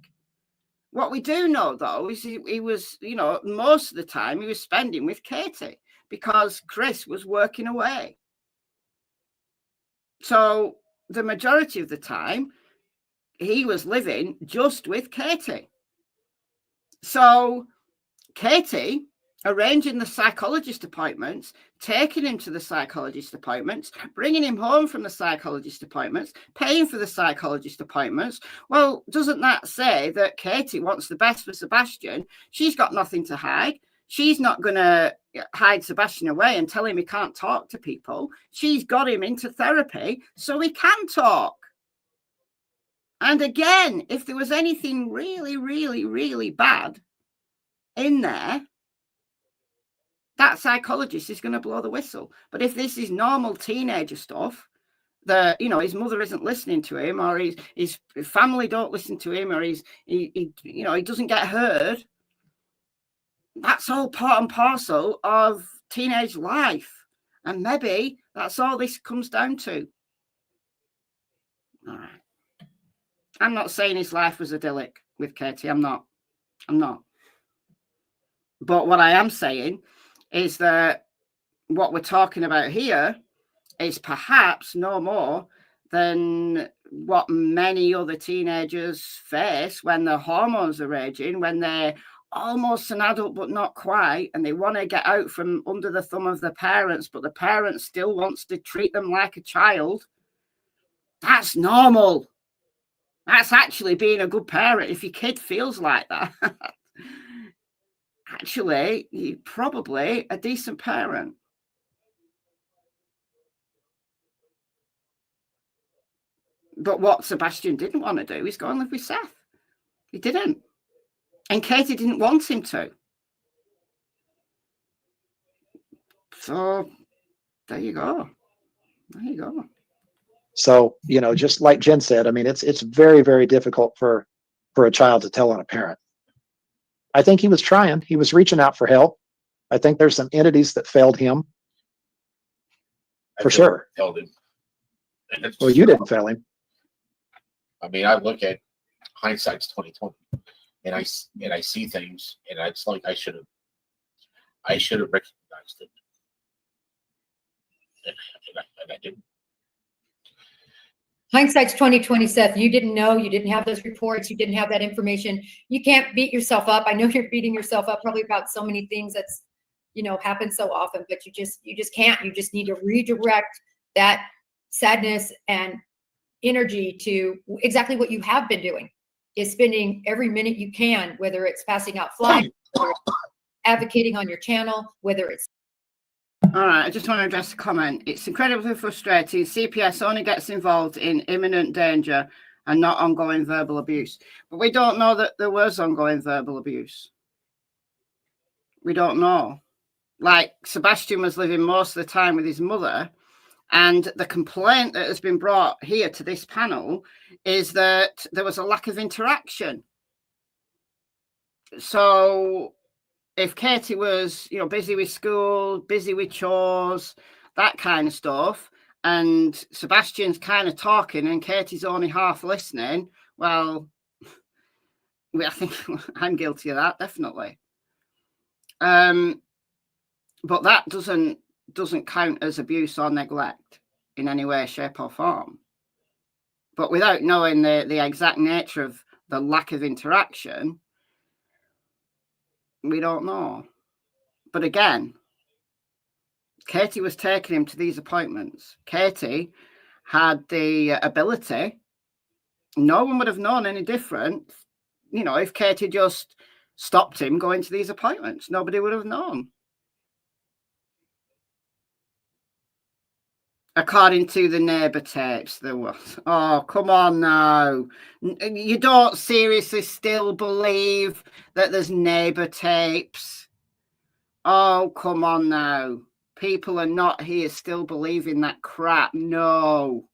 What we do know, though, is he was, you know, most of the time he was spending with Katie because Chris was working away. So the majority of the time, he was living just with Katie. So Katie arranging the psychologist appointments, taking him to the psychologist appointments, bringing him home from the psychologist appointments, paying for the psychologist appointments. Well, doesn't that say that Katie wants the best for Sebastian? She's got nothing to hide. She's not going to hide Sebastian away and tell him he can't talk to people. She's got him into therapy so he can talk. And again, if there was anything really, really, really bad in there, that psychologist is going to blow the whistle. But if this is normal teenager stuff, that, you know, his mother isn't listening to him, or his family don't listen to him, or he doesn't get heard, that's all part and parcel of teenage life. And maybe that's all this comes down to. All right. I'm not saying his life was idyllic with Katie. I'm not. But what I am saying is that what we're talking about here is perhaps no more than what many other teenagers face when their hormones are raging, when they're almost an adult but not quite, and they want to get out from under the thumb of their parents, but the parents still wants to treat them like a child. That's normal. That's actually being a good parent. If your kid feels like that, actually, you're probably a decent parent. But what Sebastian didn't want to do is go and live with Seth. He didn't. And Katie didn't want him to. So there you go. There you go. So, you know, just like Jen said, I mean, it's very, very difficult for a child to tell on a parent. I think he was trying. He was reaching out for help. I think there's some entities that failed him. For sure. Failed him. And it's Well, just you wrong. didn't fail him. I mean, I look at hindsight's 2020, and I see things, and it's like I should have recognized it, and I didn't. Hindsight's 2020, Seth. You didn't know, you didn't have those reports, you didn't have that information. You can't beat yourself up. I know you're beating yourself up probably about so many things that's, you know, happen so often, but you just can't. You just need to redirect that sadness and energy to exactly what you have been doing, is spending every minute you can, whether it's passing out flyers, whether it's advocating on your channel, whether it's. All right, I just want to address a comment. It's incredibly frustrating. CPS only gets involved in imminent danger and not ongoing verbal abuse. But we don't know that there was ongoing verbal abuse. We don't know. Like, Sebastian was living most of the time with his mother, and the complaint that has been brought here to this panel is that there was a lack of interaction. So if Katie was, you know, busy with school, busy with chores, that kind of stuff, and Sebastian's kind of talking and Katie's only half listening, well, I think I'm guilty of that, definitely. But that doesn't count as abuse or neglect in any way, shape or form. But without knowing the exact nature of the lack of interaction, we don't know. But again, Katie was taking him to these appointments. Katie had the ability. No one would have known any different. You know, if Katie just stopped him going to these appointments, nobody would have known. According to the neighbour tapes, there was. Oh, come on now. You don't seriously still believe that there's neighbour tapes? Oh, come on now. People are not here still believing that crap. No.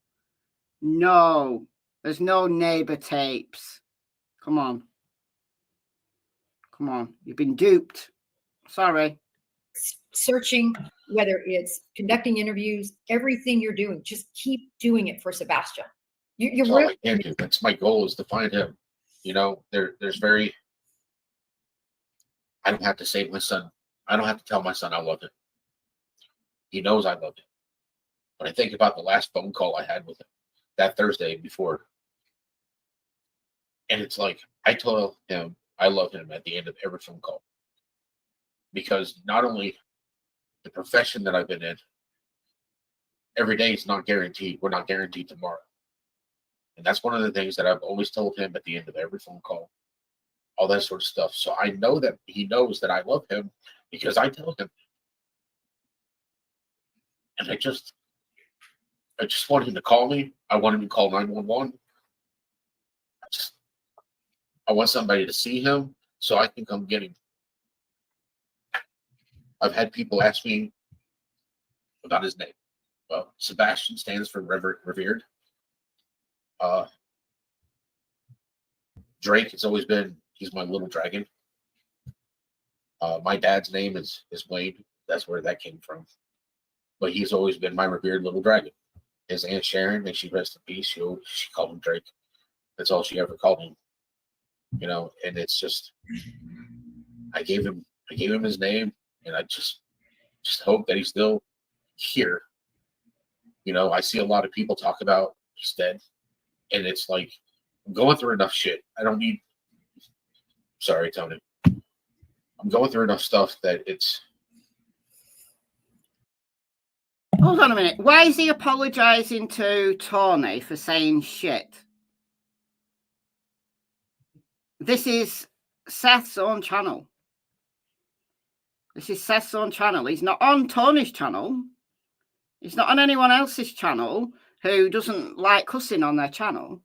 No. There's no neighbour tapes. Come on. Come on. You've been duped. Sorry. Searching, whether it's conducting interviews, everything you're doing, just keep doing it for Sebastian. You're That's all really. I can do. That's my goal, is to find him. You know, there's very. I don't have to say my son. I don't have to tell my son I love him. He knows I love him. When I think about the last phone call I had with him that Thursday before, and it's like I told him I love him at the end of every phone call, because not only the profession that I've been in, every day is not guaranteed. We're not guaranteed tomorrow. And that's one of the things that I've always told him at the end of every phone call, all that sort of stuff. So I know that he knows that I love him because I tell him. And I just want him to call me. I want him to call 911. I want somebody to see him so I can come get him. I've had people ask me about his name. Well, Sebastian stands for revered. Drake has always been, he's my little dragon. My dad's name is Wayne. That's where that came from. But he's always been my revered little dragon. His Aunt Sharon, may she rest in peace, she called him Drake. That's all she ever called him. You know, and it's just, I gave him his name, and I just hope that he's still here. You know, I see a lot of people talk about he's dead, and it's like, I'm going through enough shit. I don't need. Sorry, Tony. I'm going through enough stuff that it's. Hold on a minute. Why is he apologising to Tony for saying shit? This is Seth's own channel. This is Seth's own channel. He's not on Tony's channel. He's not on anyone else's channel who doesn't like cussing on their channel.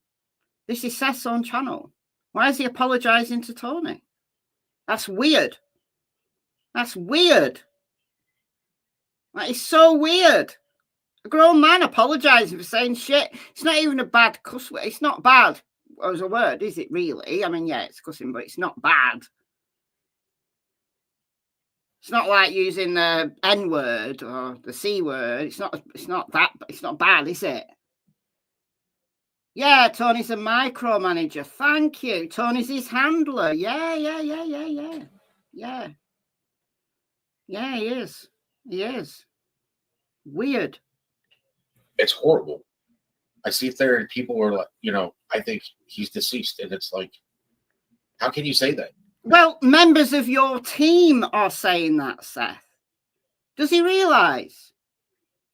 This is Seth's own channel. Why is he apologising to Tony? That's weird. That's weird. That is so weird. A grown man apologising for saying shit. It's not even a bad cuss word. It's not bad as a word, is it really? I mean, yeah, it's cussing, but it's not bad. It's not like using the N word or the C word. It's not bad, is it? Yeah, Tony's a micromanager. Thank you. Tony's his handler. Yeah. Yeah, he is. He is. Weird. It's horrible. I sit there and people are like, I think he's deceased. And it's like, how can you say that? Well, members of your team are saying that, Seth. Does he realise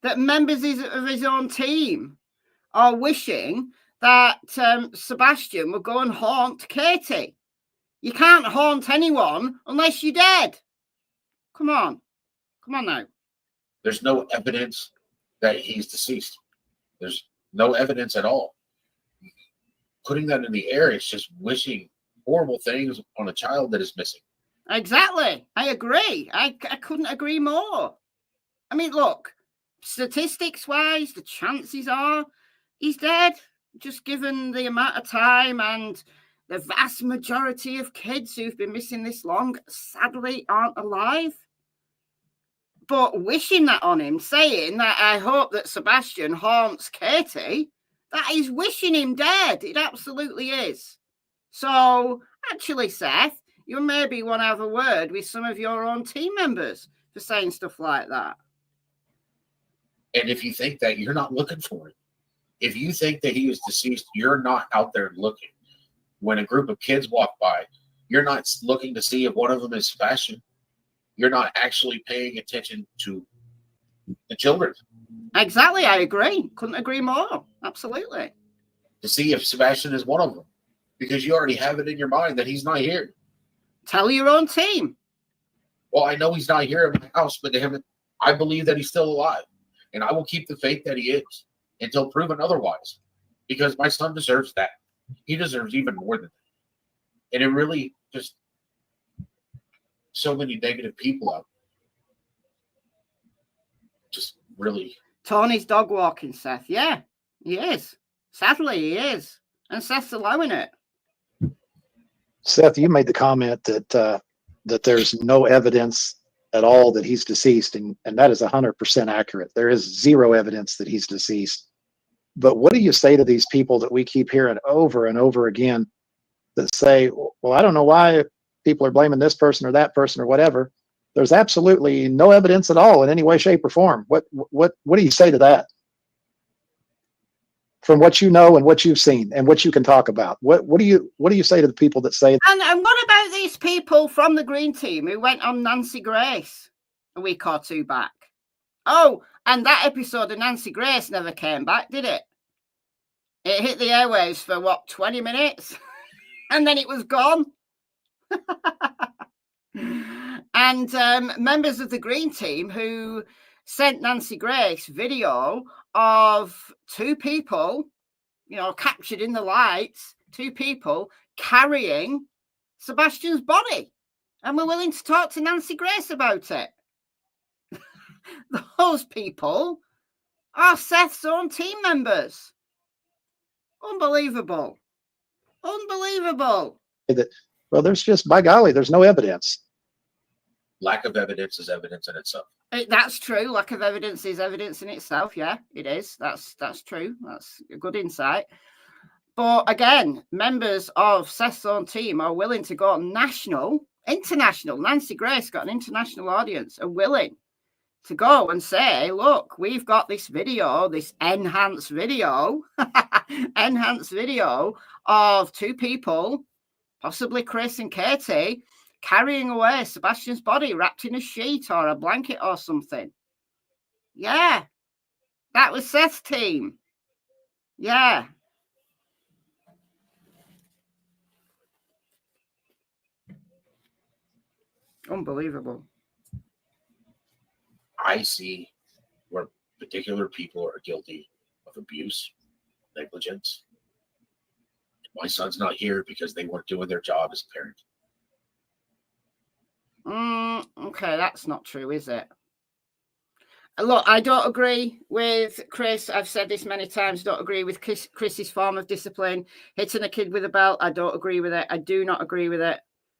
that members of his own team are wishing that Sebastian would go and haunt Katie? You can't haunt anyone unless you're dead. Come on now. There's no evidence that he's deceased. There's no evidence at all. Putting that in the air, it's just wishing horrible things on a child that is missing. Exactly. I agree. I couldn't agree more. I mean, look, statistics-wise, the chances are he's dead, just given the amount of time, and the vast majority of kids who've been missing this long, sadly, aren't alive. But wishing that on him, saying that I hope that Sebastian haunts Katie, that is wishing him dead. It absolutely is. So, actually, Seth, you maybe want to have a word with some of your own team members for saying stuff like that. And if you think that, you're not looking for it. If you think that he is deceased, you're not out there looking. When a group of kids walk by, you're not looking to see if one of them is Sebastian. You're not actually paying attention to the children. Exactly, I agree. Couldn't agree more. Absolutely. To see if Sebastian is one of them. Because you already have it in your mind that he's not here. Tell your own team. Well, I know he's not here in my house, but I believe that he's still alive. And I will keep the faith that he is until proven otherwise. Because my son deserves that. He deserves even more than that. And it really just, so many negative people out. Just really. Tony's dog walking, Seth. Yeah, he is. Sadly, he is. And Seth's allowing it. Seth, you made the comment that there's no evidence at all that he's deceased, and that is 100% accurate. There is zero evidence that he's deceased. But what do you say to these people that we keep hearing over and over again that say, well, I don't know why people are blaming this person or that person or whatever. There's absolutely no evidence at all in any way, shape, or form. What do you say to that? From what you know and what you've seen and what you can talk about, what do you say to the people that say? And what about these people from the Green Team who went on Nancy Grace a week or two back? Oh, and that episode of Nancy Grace never came back, did it? It hit the airwaves for 20 minutes, and then it was gone. And members of the Green Team who sent Nancy Grace video of two people, captured in the lights, two people carrying Sebastian's body, and we're willing to talk to Nancy Grace about it. Those people are Seth's own team members. Unbelievable. Well, there's just, by golly, there's no evidence. Lack of evidence is evidence in itself. That's true. Lack of evidence is evidence in itself. Yeah, it is. That's true. That's a good insight. But again, members of Seth's own team are willing to go international. Nancy Grace got an international audience, are willing to go and say, look, we've got this video, this enhanced video of two people, possibly Chris and Katie, carrying away Sebastian's body wrapped in a sheet or a blanket or something. Yeah, that was Seth's team. Yeah. Unbelievable. I see where particular people are guilty of abuse, negligence. My son's not here because they weren't doing their job as a parent. Okay, that's not true, is it? Look, I don't agree with Chris. I've said this many times. Don't agree with Chris's form of discipline. Hitting a kid with a belt, I don't agree with it. I do not agree with it.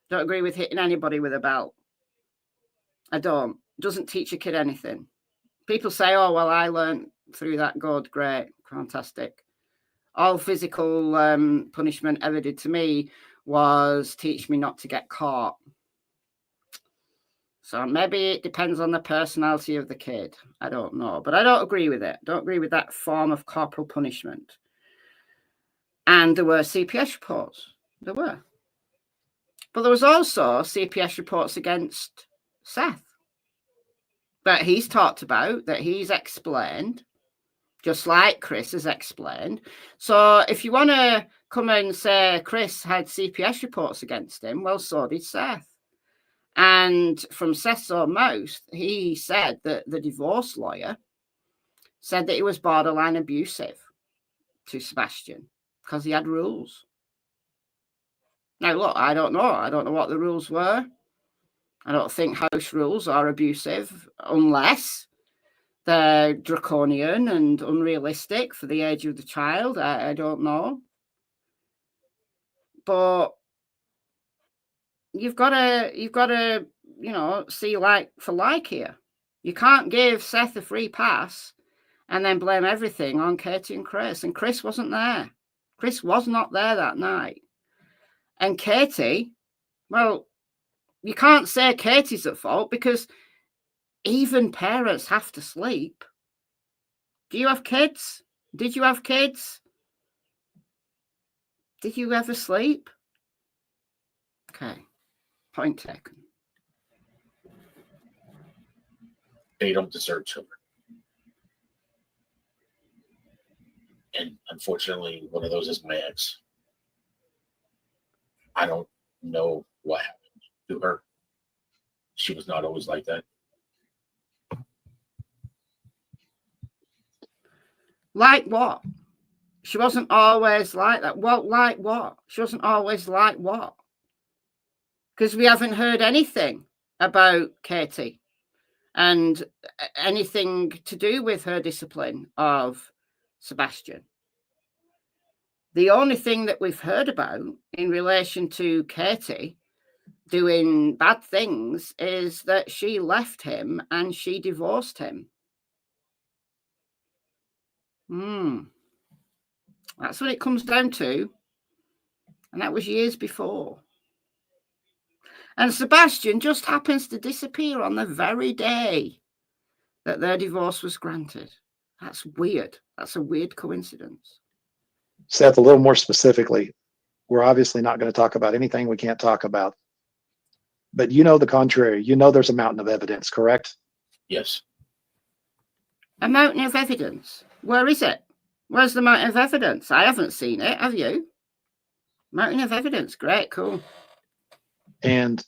Don't agree with hitting anybody with a belt. I don't. Doesn't teach a kid anything. People say, oh, well, I learned through that. Good, great, fantastic. All physical punishment ever did to me was teach me not to get caught. So maybe it depends on the personality of the kid. I don't know, but I don't agree with it. Don't agree with that form of corporal punishment. And there were CPS reports. There were. But there was also CPS reports against Seth that he's talked about, that he's explained, just like Chris has explained. So if you want to come and say Chris had CPS reports against him, well, so did Seth. And from Seth's own mouth, he said that the divorce lawyer said that he was borderline abusive to Sebastian because he had rules. Now, look, I don't know. I don't know what the rules were. I don't think house rules are abusive unless they're draconian and unrealistic for the age of the child. I don't know. But you've got to, see like for like here. You can't give Seth a free pass and then blame everything on Katie and Chris. And Chris wasn't there. Chris was not there that night. And Katie, well, you can't say Katie's at fault because even parents have to sleep. Do you have kids? Did you have kids? Did you ever sleep? Okay, point taken. They don't deserve children. And unfortunately, one of those is my ex. I don't know what happened to her. She was not always like that. Like what? She wasn't always like that. Well, like what? She wasn't always like what? Because we haven't heard anything about Katie and anything to do with her discipline of Sebastian. The only thing that we've heard about in relation to Katie doing bad things is that she left him and she divorced him. That's what it comes down to. And that was years before. And Sebastian just happens to disappear on the very day that their divorce was granted. That's weird. That's a weird coincidence. Seth, a little more specifically, we're obviously not going to talk about anything we can't talk about. But you know the contrary. You know there's a mountain of evidence, correct? Yes. A mountain of evidence? Where is it? Where's the mountain of evidence? I haven't seen it. Have you? Mountain of evidence. Great. Cool. And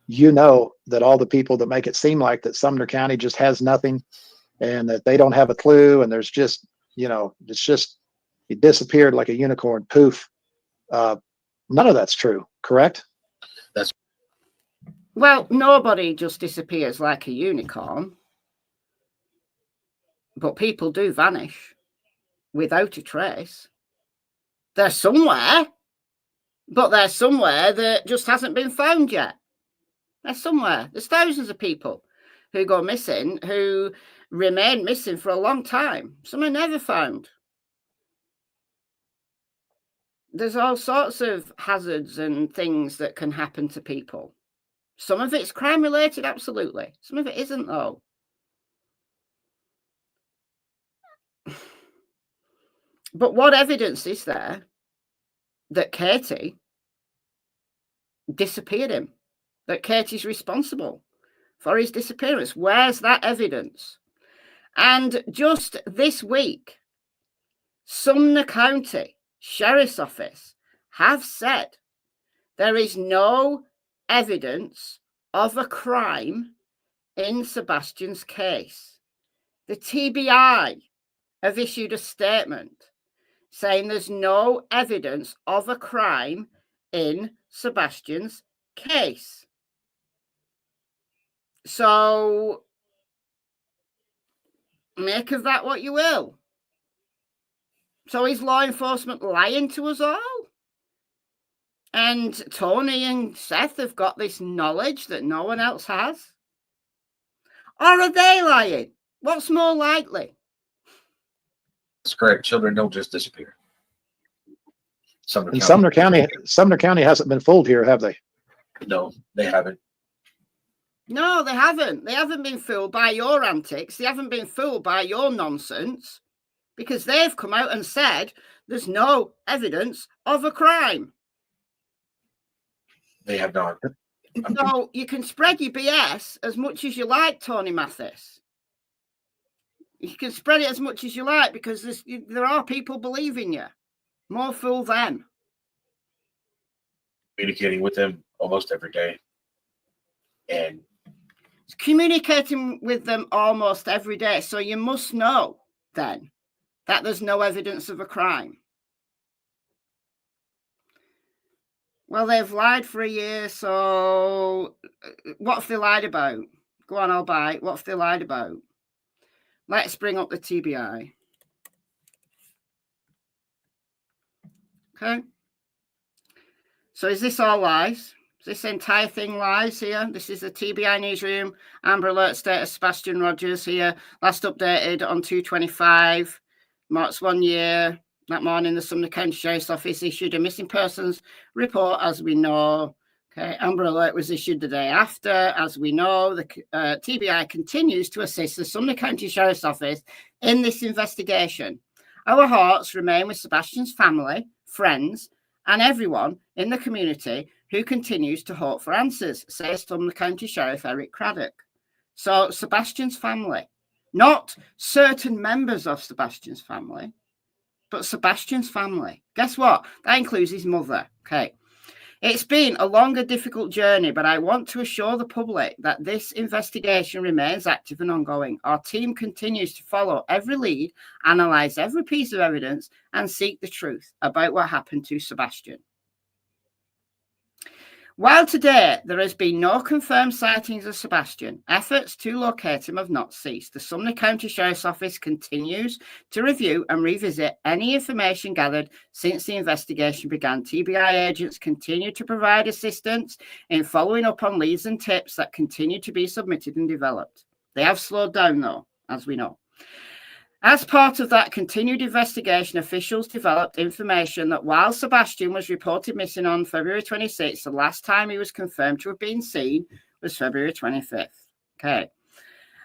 you know that all the people that make it seem like that Sumner County just has nothing and that they don't have a clue and there's just, it's just, it disappeared like a unicorn, poof. None of that's true, correct? Well, nobody just disappears like a unicorn. But people do vanish without a trace. They're somewhere, but they're somewhere that just hasn't been found yet. They're somewhere. There's thousands of people who go missing, who remain missing for a long time. Some are never found. There's all sorts of hazards and things that can happen to people. Some of it's crime related, absolutely. Some of it isn't, though. But what evidence is there that Katie disappeared him? That Katie's responsible for his disappearance? Where's that evidence? And just this week, Sumner County Sheriff's Office have said there is no evidence of a crime in Sebastian's case. The TBI have issued a statement saying there's no evidence of a crime in Sebastian's case. So make of that what you will. So is law enforcement lying to us all? And Tony and Seth have got this knowledge that no one else has? Or are they lying? What's more likely? That's correct. Children don't just disappear. In Sumner County hasn't been fooled here, have they? No, they haven't. No, they haven't. They haven't been fooled by your antics. They haven't been fooled by your nonsense, because they've come out and said there's no evidence of a crime. They have not. So you can spread your BS as much as you like, Tony Mathis. You can spread it as much as you like, because there are people believing you. More fool them. Communicating with them almost every day. And communicating with them almost every day. So you must know then that there's no evidence of a crime. Well, they've lied for a year, so what have they lied about? Go on, I'll bite. What have they lied about? Let's bring up the TBI. Okay. So is this all lies? Is this entire thing lies here? This is the TBI Newsroom. Amber Alert status, Sebastian Rogers here. Last updated on 2/25. March 1 year. That morning, the Sumner County Sheriff's Office issued a missing persons report, as we know. Okay, Amber Alert was issued the day after. As we know, the TBI continues to assist the Sumner County Sheriff's Office in this investigation. Our hearts remain with Sebastian's family, friends, and everyone in the community who continues to hope for answers, says Sumner County Sheriff Eric Craddock. So Sebastian's family, not certain members of Sebastian's family, but Sebastian's family. Guess what? That includes his mother. Okay. It's been a long and difficult journey, but I want to assure the public that this investigation remains active and ongoing. Our team continues to follow every lead, analyze every piece of evidence, and seek the truth about what happened to Sebastian. While today there has been no confirmed sightings of Sebastian, efforts to locate him have not ceased. The Sumner County Sheriff's Office continues to review and revisit any information gathered since the investigation began. TBI agents continue to provide assistance in following up on leads and tips that continue to be submitted and developed. They have slowed down, though, as we know. As part of that continued investigation, officials developed information that while Sebastian was reported missing on February 26th, the last time he was confirmed to have been seen was February 25th. Okay.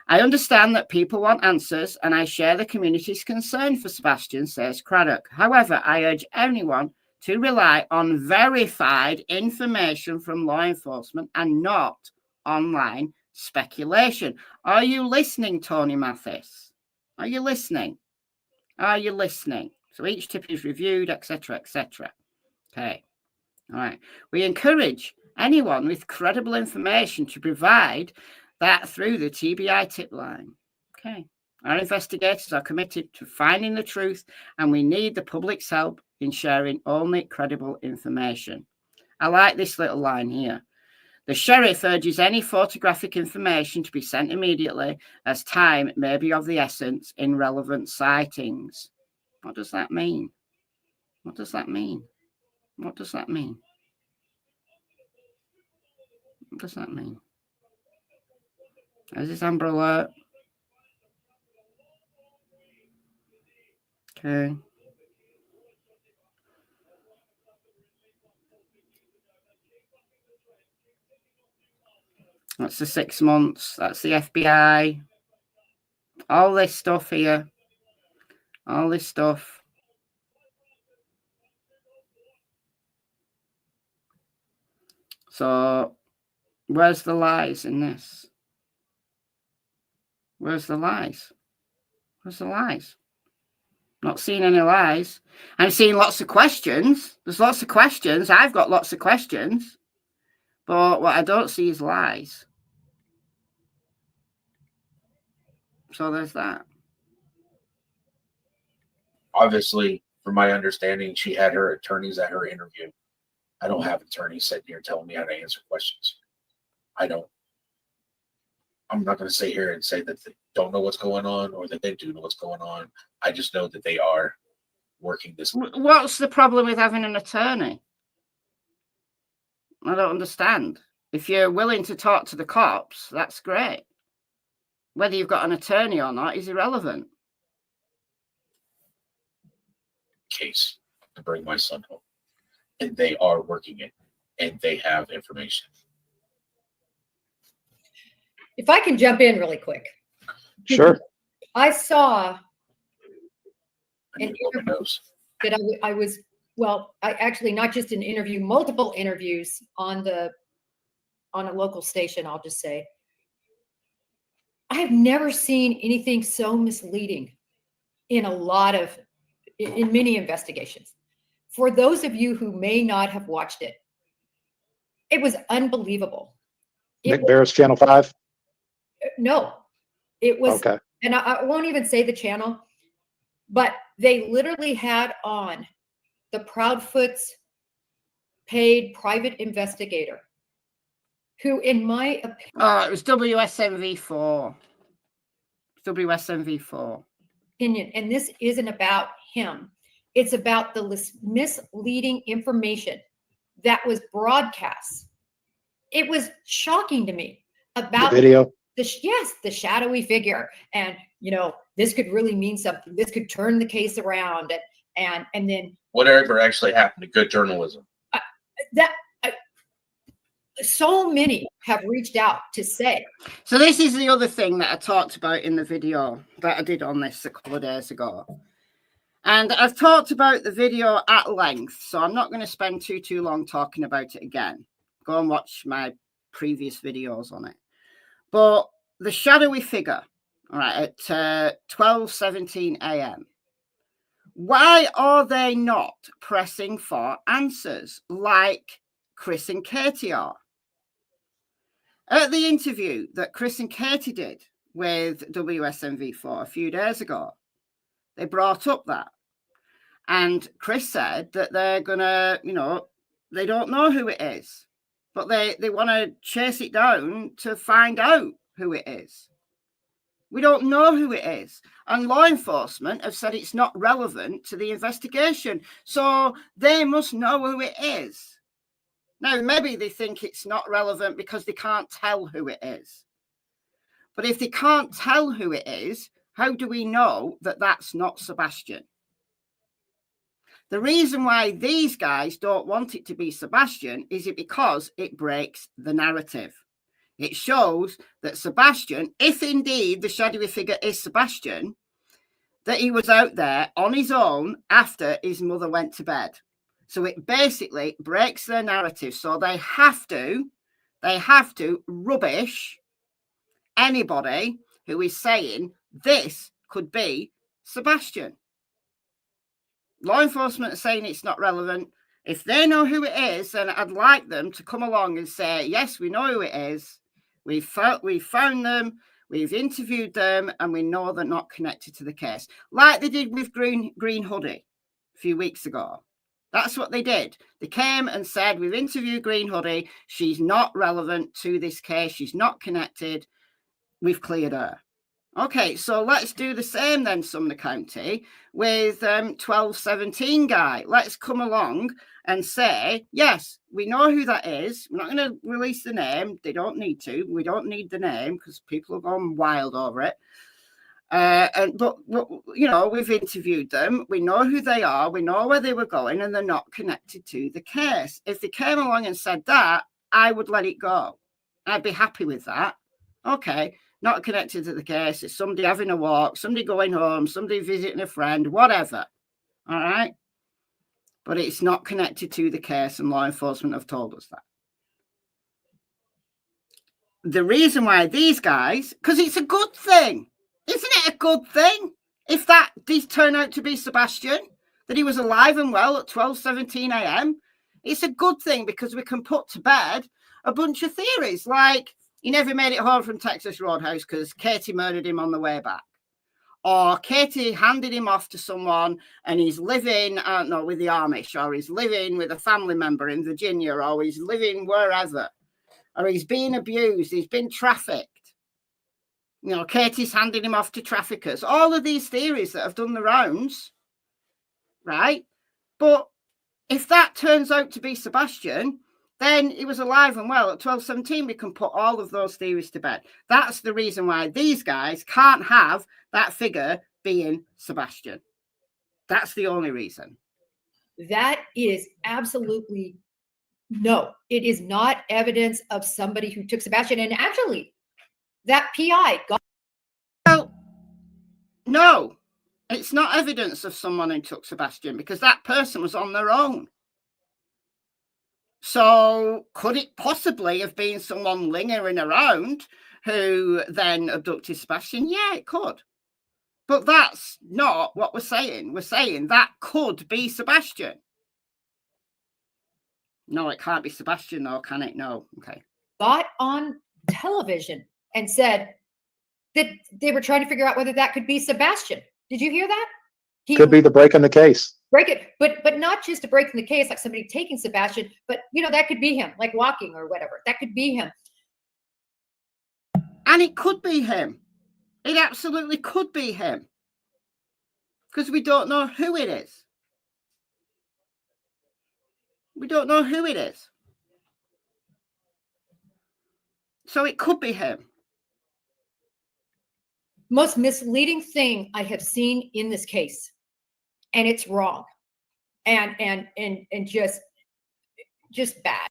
I understand that people want answers, and I share the community's concern for Sebastian, says Craddock. However, I urge anyone to rely on verified information from law enforcement and not online speculation. Are you listening, Tony Mathis? Are you listening? Are you listening? So each tip is reviewed, etc., etc. Okay. All right. We encourage anyone with credible information to provide that through the TBI tip line. Okay. Our investigators are committed to finding the truth, and we need the public's help in sharing only credible information. I like this little line here. The sheriff urges any photographic information to be sent immediately, as time may be of the essence in relevant sightings. What does that mean? What does that mean? What does that mean? What does that mean? Is this Amber Alert? Okay. That's the 6 months. That's the FBI. All this stuff here. All this stuff. So, where's the lies in this? Where's the lies? Where's the lies? Not seeing any lies. I'm seeing lots of questions. There's lots of questions. I've got lots of questions. But what I don't see is lies. So there's that. Obviously, from my understanding, she had her attorneys at her interview. I don't have attorneys sitting here telling me how to answer questions. I don't. I'm not going to sit here and say that they don't know what's going on or that they do know what's going on. I just know that they are working this. What's the problem with having an attorney? I don't understand. If you're willing to talk to the cops, that's great. Whether you've got an attorney or not is irrelevant. Case to bring my son home, and they are working it, and they have information. If I can jump in really quick. Sure. I saw I need to blow my nose. that I was, well, I actually not just an interview, multiple interviews on a local station, I'll just say. I have never seen anything so misleading in many investigations. For those of you who may not have watched it, it was unbelievable. Nick Barris, Channel 5? No, it was, Okay. and I won't even say the channel, but they literally had on the Proudfoot's paid private investigator, who, in my opinion, Oh, it was WSMV4. WSMV4. and this isn't about him. It's about the misleading information that was broadcast. It was shocking to me about The video. the shadowy figure, and this could really mean something. This could turn the case around, and then Whatever actually happened to good journalism. So many have reached out to say. So this is the other thing that I talked about in the video that I did on this a couple of days ago. And I've talked about the video at length, so I'm not going to spend too long talking about it again. Go and watch my previous videos on it. But the shadowy figure, all right, at 12:17 a.m., why are they not pressing for answers like Chris and Katie are? At the interview that Chris and Katie did with WSMV4 a few days ago, they brought up that. And Chris said that they're going to, they don't know who it is, but they want to chase it down to find out who it is. We don't know who it is. And law enforcement have said it's not relevant to the investigation. So they must know who it is. Now, maybe they think it's not relevant because they can't tell who it is. But if they can't tell who it is, how do we know that that's not Sebastian? The reason why these guys don't want it to be Sebastian is it because it breaks the narrative. It shows that Sebastian, if indeed the shadowy figure is Sebastian, that he was out there on his own after his mother went to bed. So it basically breaks their narrative. So they have to rubbish anybody who is saying this could be Sebastian. Law enforcement are saying it's not relevant. If they know who it is, then I'd like them to come along and say, yes, we know who it is. We found them, we've interviewed them, and we know they're not connected to the case. Like they did with Green Hoodie a few weeks ago. That's what they did. They came and said, we've interviewed Green Hoodie. She's not relevant to this case. She's not connected. We've cleared her. Okay, so let's do the same then, Sumner County, with 1217 guy. Let's come along and say, yes, we know who that is. We're not going to release the name. They don't need to. We don't need the name because people have gone wild over it. But we've interviewed them. We know who they are. We know where they were going, and they're not connected to the case. If they came along and said that, I would let it go. I'd be happy with that. Okay. Not connected to the case. It's somebody having a walk, somebody going home, somebody visiting a friend, whatever. All right. But it's not connected to the case, and law enforcement have told us that. The reason why these guys, because it's a good thing. Isn't it a good thing? If that did turn out to be Sebastian, that he was alive and well at 12:17 a.m., it's a good thing because we can put to bed a bunch of theories like, he never made it home from Texas Roadhouse because Katie murdered him on the way back. Or Katie handed him off to someone and he's living, with the Amish, or he's living with a family member in Virginia, or he's living wherever, or he's being abused, he's been trafficked. Katie's handing him off to traffickers. All of these theories that have done the rounds, right? But if that turns out to be Sebastian, then he was alive and well. At 12:17, we can put all of those theories to bed. That's the reason why these guys can't have that figure being Sebastian. That's the only reason. That is absolutely no. It is not evidence of somebody who took Sebastian. And actually, that PI got. Well, no, it's not evidence of someone who took Sebastian, because that person was on their own. So could it possibly have been someone lingering around who then abducted Sebastian? Yeah, it could. But that's not what we're saying. We're saying that could be Sebastian. No, it can't be Sebastian, though, can it? No. Okay. Got on television and said that they were trying to figure out whether that could be Sebastian. Did you hear that? He Could be the break in the case. break it, but not just a break in the case, like somebody taking Sebastian, but that could be him, like walking or whatever. That could be him. And it could be him. It absolutely could be him. Because we don't know who it is. We don't know who it is. So it could be him. Most misleading thing I have seen in this case, and it's wrong, and just bad.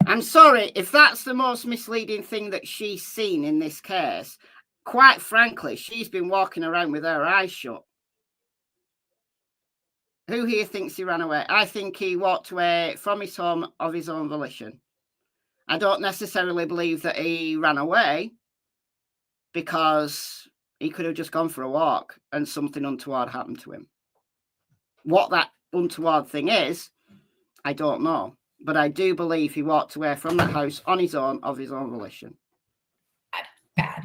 I'm sorry if that's the most misleading thing that she's seen in this case. Quite frankly, she's been walking around with her eyes shut. Who here thinks he ran away? I think he walked away from his home of his own volition. I don't necessarily believe that he ran away, because he could have just gone for a walk and something untoward happened to him. What that untoward thing is, I don't know. But I do believe he walked away from that house on his own, of his own volition. Bad.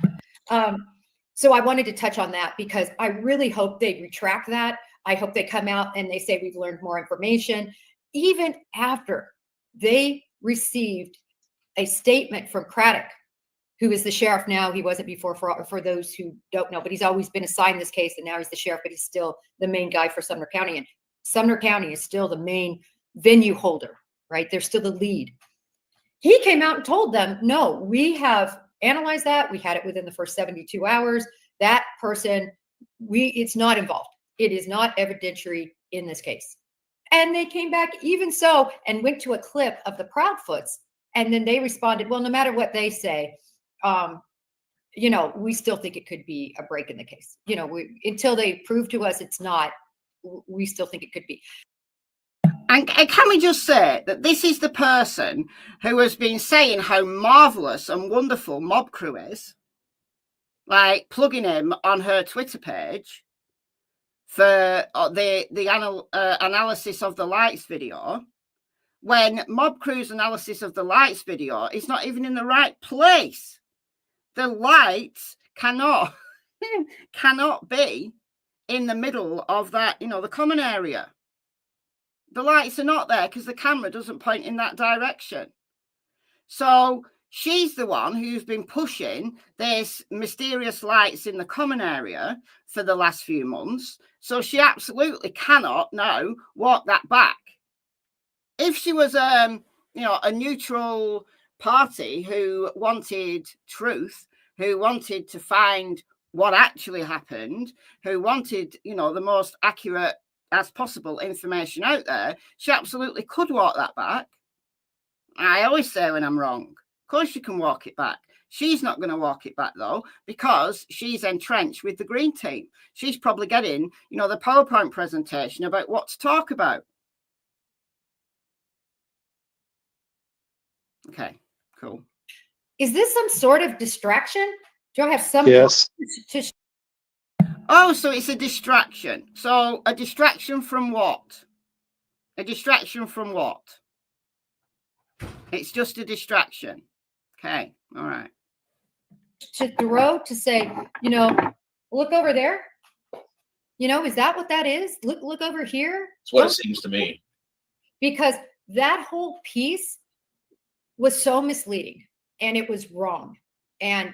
So I wanted to touch on that, because I really hope they retract that. I hope they come out and they say we've learned more information, even after they received a statement from Craddock, who is the sheriff now. He wasn't before, for those who don't know, but he's always been assigned this case, and now he's the sheriff, but he's still the main guy for Sumner County. And Sumner County is still the main venue holder, right? They're still the lead. He came out and told them, no, we have analyzed that. We had it within the first 72 hours. That person, it's not involved. It is not evidentiary in this case. And they came back even so and went to a clip of the Proudfoots. And then they responded, well, no matter what they say, we still think it could be a break in the case. Until they prove to us it's not, we still think it could be. And can we just say that this is the person who has been saying how marvelous and wonderful Mob Crew is, like plugging him on her Twitter page for the analysis of the lights video, when Mob Crew's analysis of the lights video is not even in the right place. The lights cannot be in the middle of that, the common area. The lights are not there because the camera doesn't point in that direction. So she's the one who's been pushing this mysterious lights in the common area for the last few months. So she absolutely cannot now walk that back. If she was, a neutral party who wanted truth, who wanted to find what actually happened, who wanted, the most accurate as possible information out there, she absolutely could walk that back. I always say when I'm wrong, of course you can walk it back. She's not going to walk it back, though, because she's entrenched with the green team. She's probably getting, the PowerPoint presentation about what to talk about. Okay, cool. Is this some sort of distraction? Do I have some? Yes. Oh, so it's a distraction. So a distraction from what? A distraction from what? It's just a distraction. Okay, all right. To say, look over there. Is that what that is? Look over here. That's what it seems to me. Because that whole piece was so misleading and it was wrong. And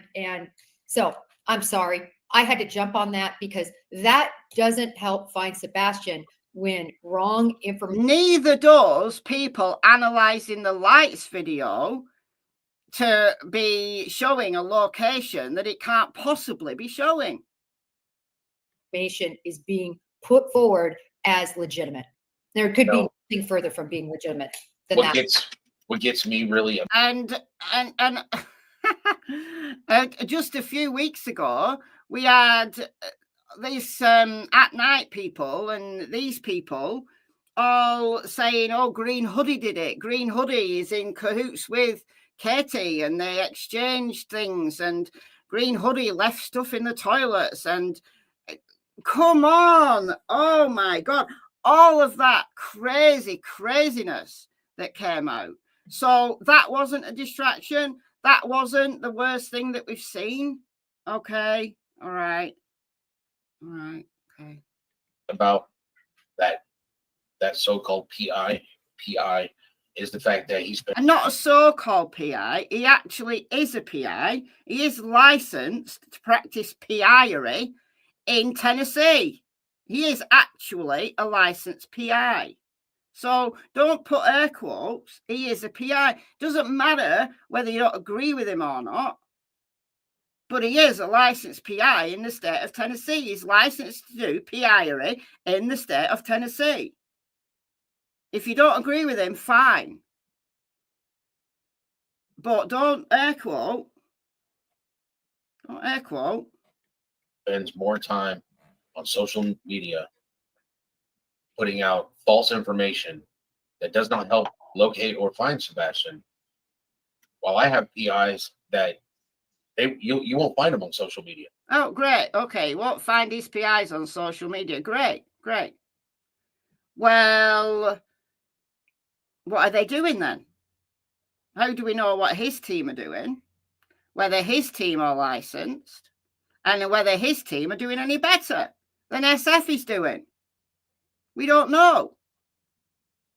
so I'm sorry. I had to jump on that because that doesn't help find Sebastian. when wrong information. Neither does people analyzing the lights video to be showing a location that it can't possibly be showing. Is being put forward as legitimate. There could be nothing further from being legitimate than that. What gets me really and just a few weeks ago we had these at night people, and these people all saying, oh, Green Hoodie did it. Green Hoodie is in cahoots with Katie, and they exchanged things, and Green Hoodie left stuff in the toilets, and come on, oh my God, all of that craziness that came out. So that wasn't a distraction. That wasn't the worst thing that we've seen. Okay, all right, okay. About that so-called PI is the fact that he's been, and not a so-called PI. He actually is a PI. He is licensed to practice PI-ery in Tennessee. He is actually a licensed PI. So don't put air quotes. He is a PI. Doesn't matter whether you don't agree with him or not. But he is a licensed PI in the state of Tennessee. He's licensed to do PI-ery in the state of Tennessee. If you don't agree with him, fine. But don't air quote. Don't air quote. Spends more time on social media putting out false information that does not help locate or find Sebastian. While I have PIs that you won't find them on social media. Oh, great. Okay, you won't find his PIs on social media. Great. Well, what are they doing then? How do we know what his team are doing? Whether his team are licensed, and whether his team are doing any better than SF is doing? We don't know.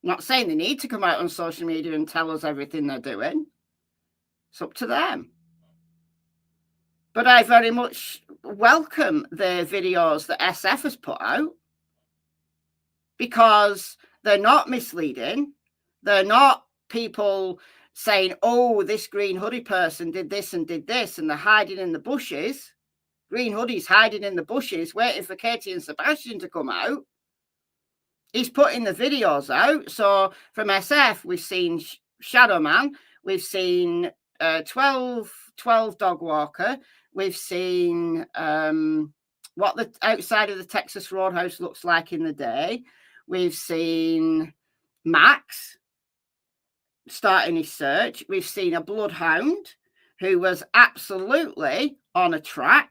I'm not saying they need to come out on social media and tell us everything they're doing. It's up to them. But I very much welcome the videos that SF has put out, because they're not misleading. They're not people saying, oh, this Green Hoodie person did this, and they're hiding in the bushes. Green Hoodie's hiding in the bushes, waiting for Katie and Sebastian to come out. He's putting the videos out. So from SF, we've seen Shadow Man. We've seen 12 Dog Walker. We've seen what the outside of the Texas Roadhouse looks like in the day. We've seen Max starting his search. We've seen a bloodhound who was absolutely on a track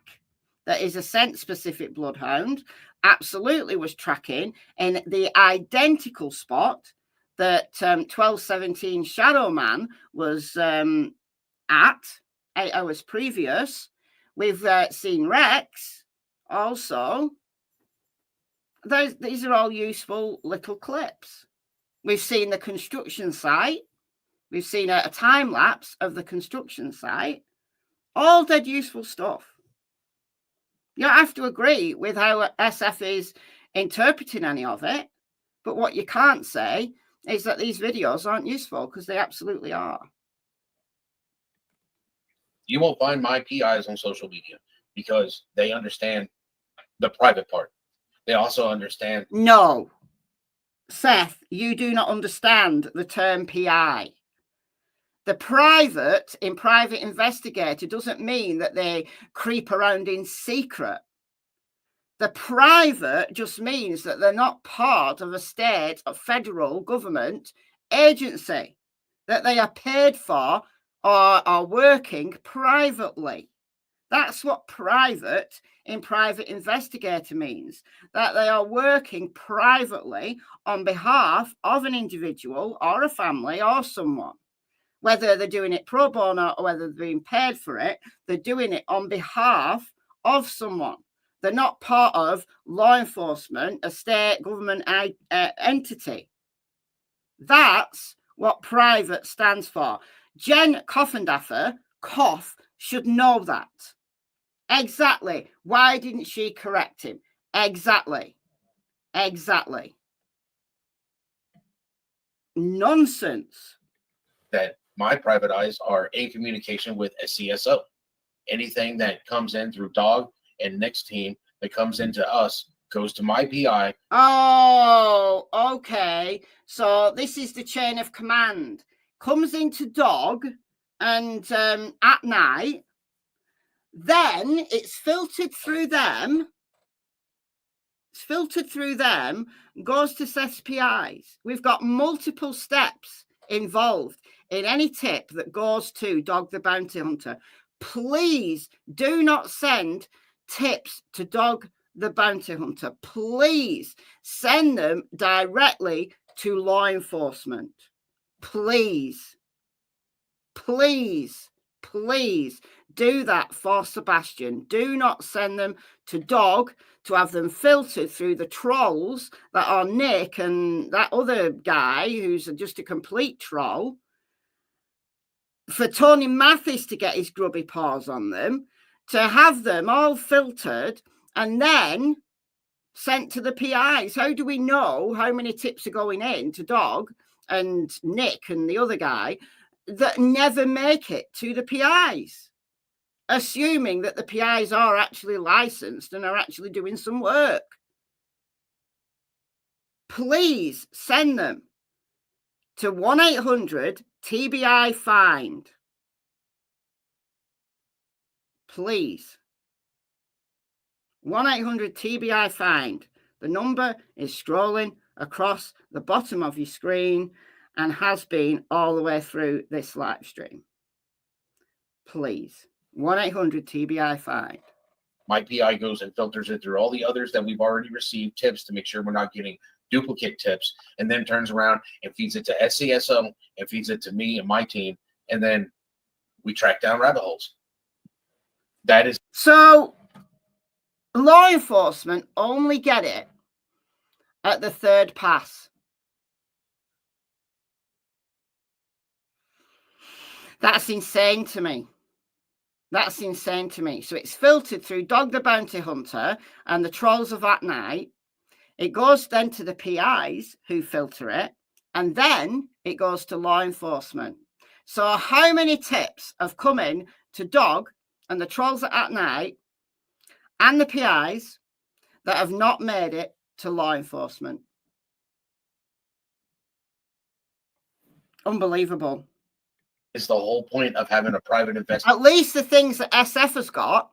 that is a scent-specific bloodhound, absolutely was tracking in the identical spot that 1217 Shadow Man was at 8 hours previous. We've seen Rex also. These are all useful little clips. We've seen the construction site. We've seen a time lapse of the construction site. All dead useful stuff. You don't have to agree with how SF is interpreting any of it, but what you can't say is that these videos aren't useful, because they absolutely are. You won't find my PIs on social media because they understand the private part. They also understand. No, Seth, you do not understand the term PI. The private investigator doesn't mean that they creep around in secret. The private just means that they're not part of a state or federal government agency, that they are paid for or are working privately. That's what private investigator means, that they are working privately on behalf of an individual or a family or someone. Whether they're doing it pro bono or whether they're being paid for it, they're doing it on behalf of someone. They're not part of law enforcement, a state government entity. That's what private stands for. Jen Coffendaffer, Coff, should know that. Exactly. Why didn't she correct him? Exactly. nonsense. That my private eyes are in communication with a CSO. Anything that comes in through Dog and Nick's team that comes into us goes to my PI. Oh, okay. So this is the chain of command. Comes into Dog and at night, then it's filtered through them. It's filtered through them, goes to Seth's PIs. We've got multiple steps involved in any tip that goes to Dog the Bounty Hunter. Please do not send tips to Dog the Bounty Hunter. Please send them directly to law enforcement. Please, please, please do that for Sebastian. Do not send them to Dog to have them filtered through the trolls that are Nick and that other guy who's just a complete troll. For Tony Mathis to get his grubby paws on them, to have them all filtered and then sent to the PIs. How do we know how many tips are going in to Dog and Nick and the other guy that never make it to the PIs? Assuming that the PIs are actually licensed and are actually doing some work. Please send them to 1-800-TBI-FIND. Please. 1-800-TBI-FIND. The number is scrolling across the bottom of your screen and has been all the way through this live stream. Please. 1-800-TBI-FIND. My PI goes and filters it through all the others that we've already received tips to make sure we're not getting duplicate tips, and then turns around and feeds it to SCSO and feeds it to me and my team, and then we track down rabbit holes. That is so law enforcement only get it at the third pass. That's insane to me. That's insane to me. So it's filtered through Dog the Bounty Hunter and the trolls of that night. It goes then to the PIs who filter it, and then it goes to law enforcement. So how many tips have come in to Dog and the trolls at night and the PIs that have not made it to law enforcement? Unbelievable. Is the whole point of having a private investigation. At least the things that SF has got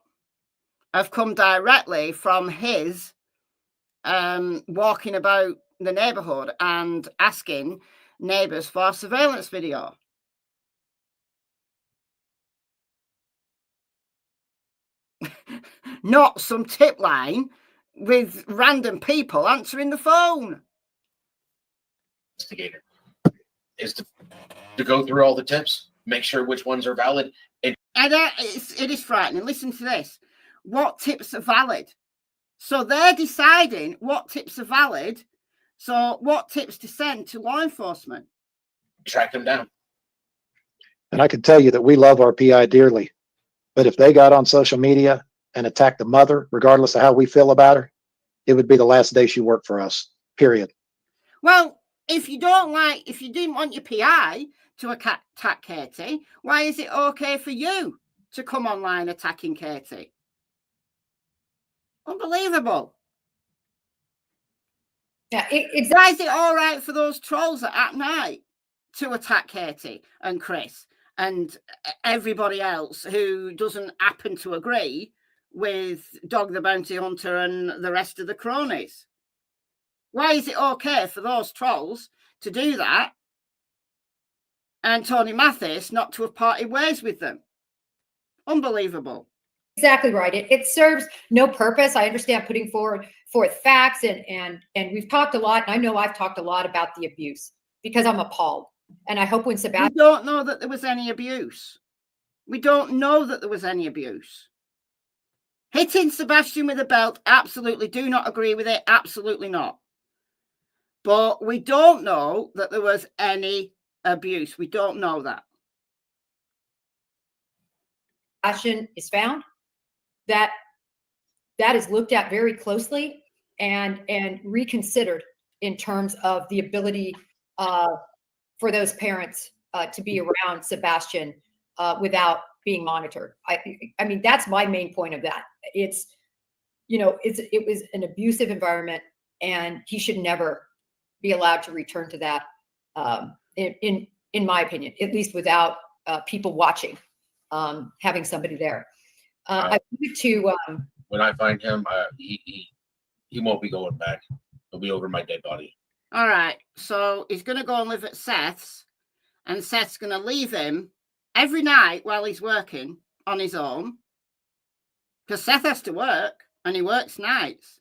have come directly from his walking about the neighborhood and asking neighbors for surveillance video. Not some tip line with random people answering the phone. Investigator is to go through all the tips, make sure which ones are valid. And it is frightening. Listen to this. What tips are valid? So they're deciding what tips are valid. So what tips to send to law enforcement? Track them down. And I can tell you that we love our PI dearly. But if they got on social media and attacked the mother, regardless of how we feel about her, it would be the last day she worked for us, period. Well, if you didn't want your PI to attack Katie, why is it okay for you to come online attacking Katie? Unbelievable. Yeah, why is it all right for those trolls at night to attack Katie and Chris and everybody else who doesn't happen to agree with Dog the Bounty Hunter and the rest of the cronies? Why is it okay for those trolls to do that and Tony Mathis not to have parted ways with them? Unbelievable. Exactly right. It serves no purpose. I understand putting forth facts and we've talked a lot. And I know I've talked a lot about the abuse because I'm appalled. And I hope when Sebastian. We don't know that there was any abuse. We don't know that there was any abuse. Hitting Sebastian with a belt, absolutely do not agree with it. Absolutely not. But we don't know that there was any abuse. We don't know that. Sebastian is found, that is looked at very closely and reconsidered in terms of the ability for those parents to be around Sebastian without being monitored. I mean, that's my main point of that. It's, you know, it was an abusive environment, and he should never be allowed to return to that, in my opinion, at least without people watching, having somebody there. I wanted to, when I find him, he won't be going back. He'll be over my dead body. All right. So he's going to go and live at Seth's, and Seth's going to leave him every night while he's working on his own, because Seth has to work and he works nights.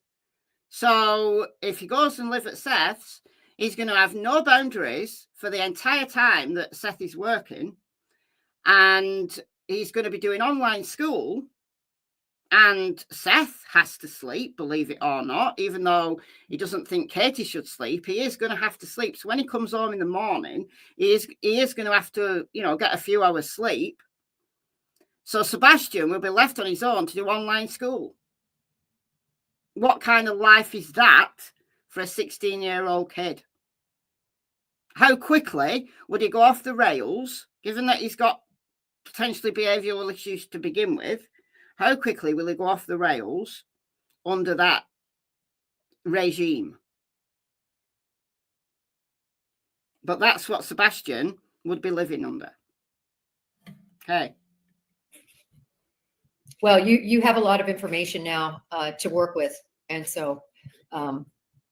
So if he goes and lives at Seth's, he's going to have no boundaries for the entire time that Seth is working. And he's going to be doing online school. And Seth has to sleep, believe it or not, even though he doesn't think Katie should sleep. He is going to have to sleep. So when he comes home in the morning, he is going to have to, you know, get a few hours sleep. So Sebastian will be left on his own to do online school. What kind of life is that for a 16-year-old kid? How quickly would he go off the rails, given that he's got potentially behavioural issues to begin with? How quickly will he go off the rails under that regime? But that's what Sebastian would be living under. Okay. well, you have a lot of information now to work with. And so,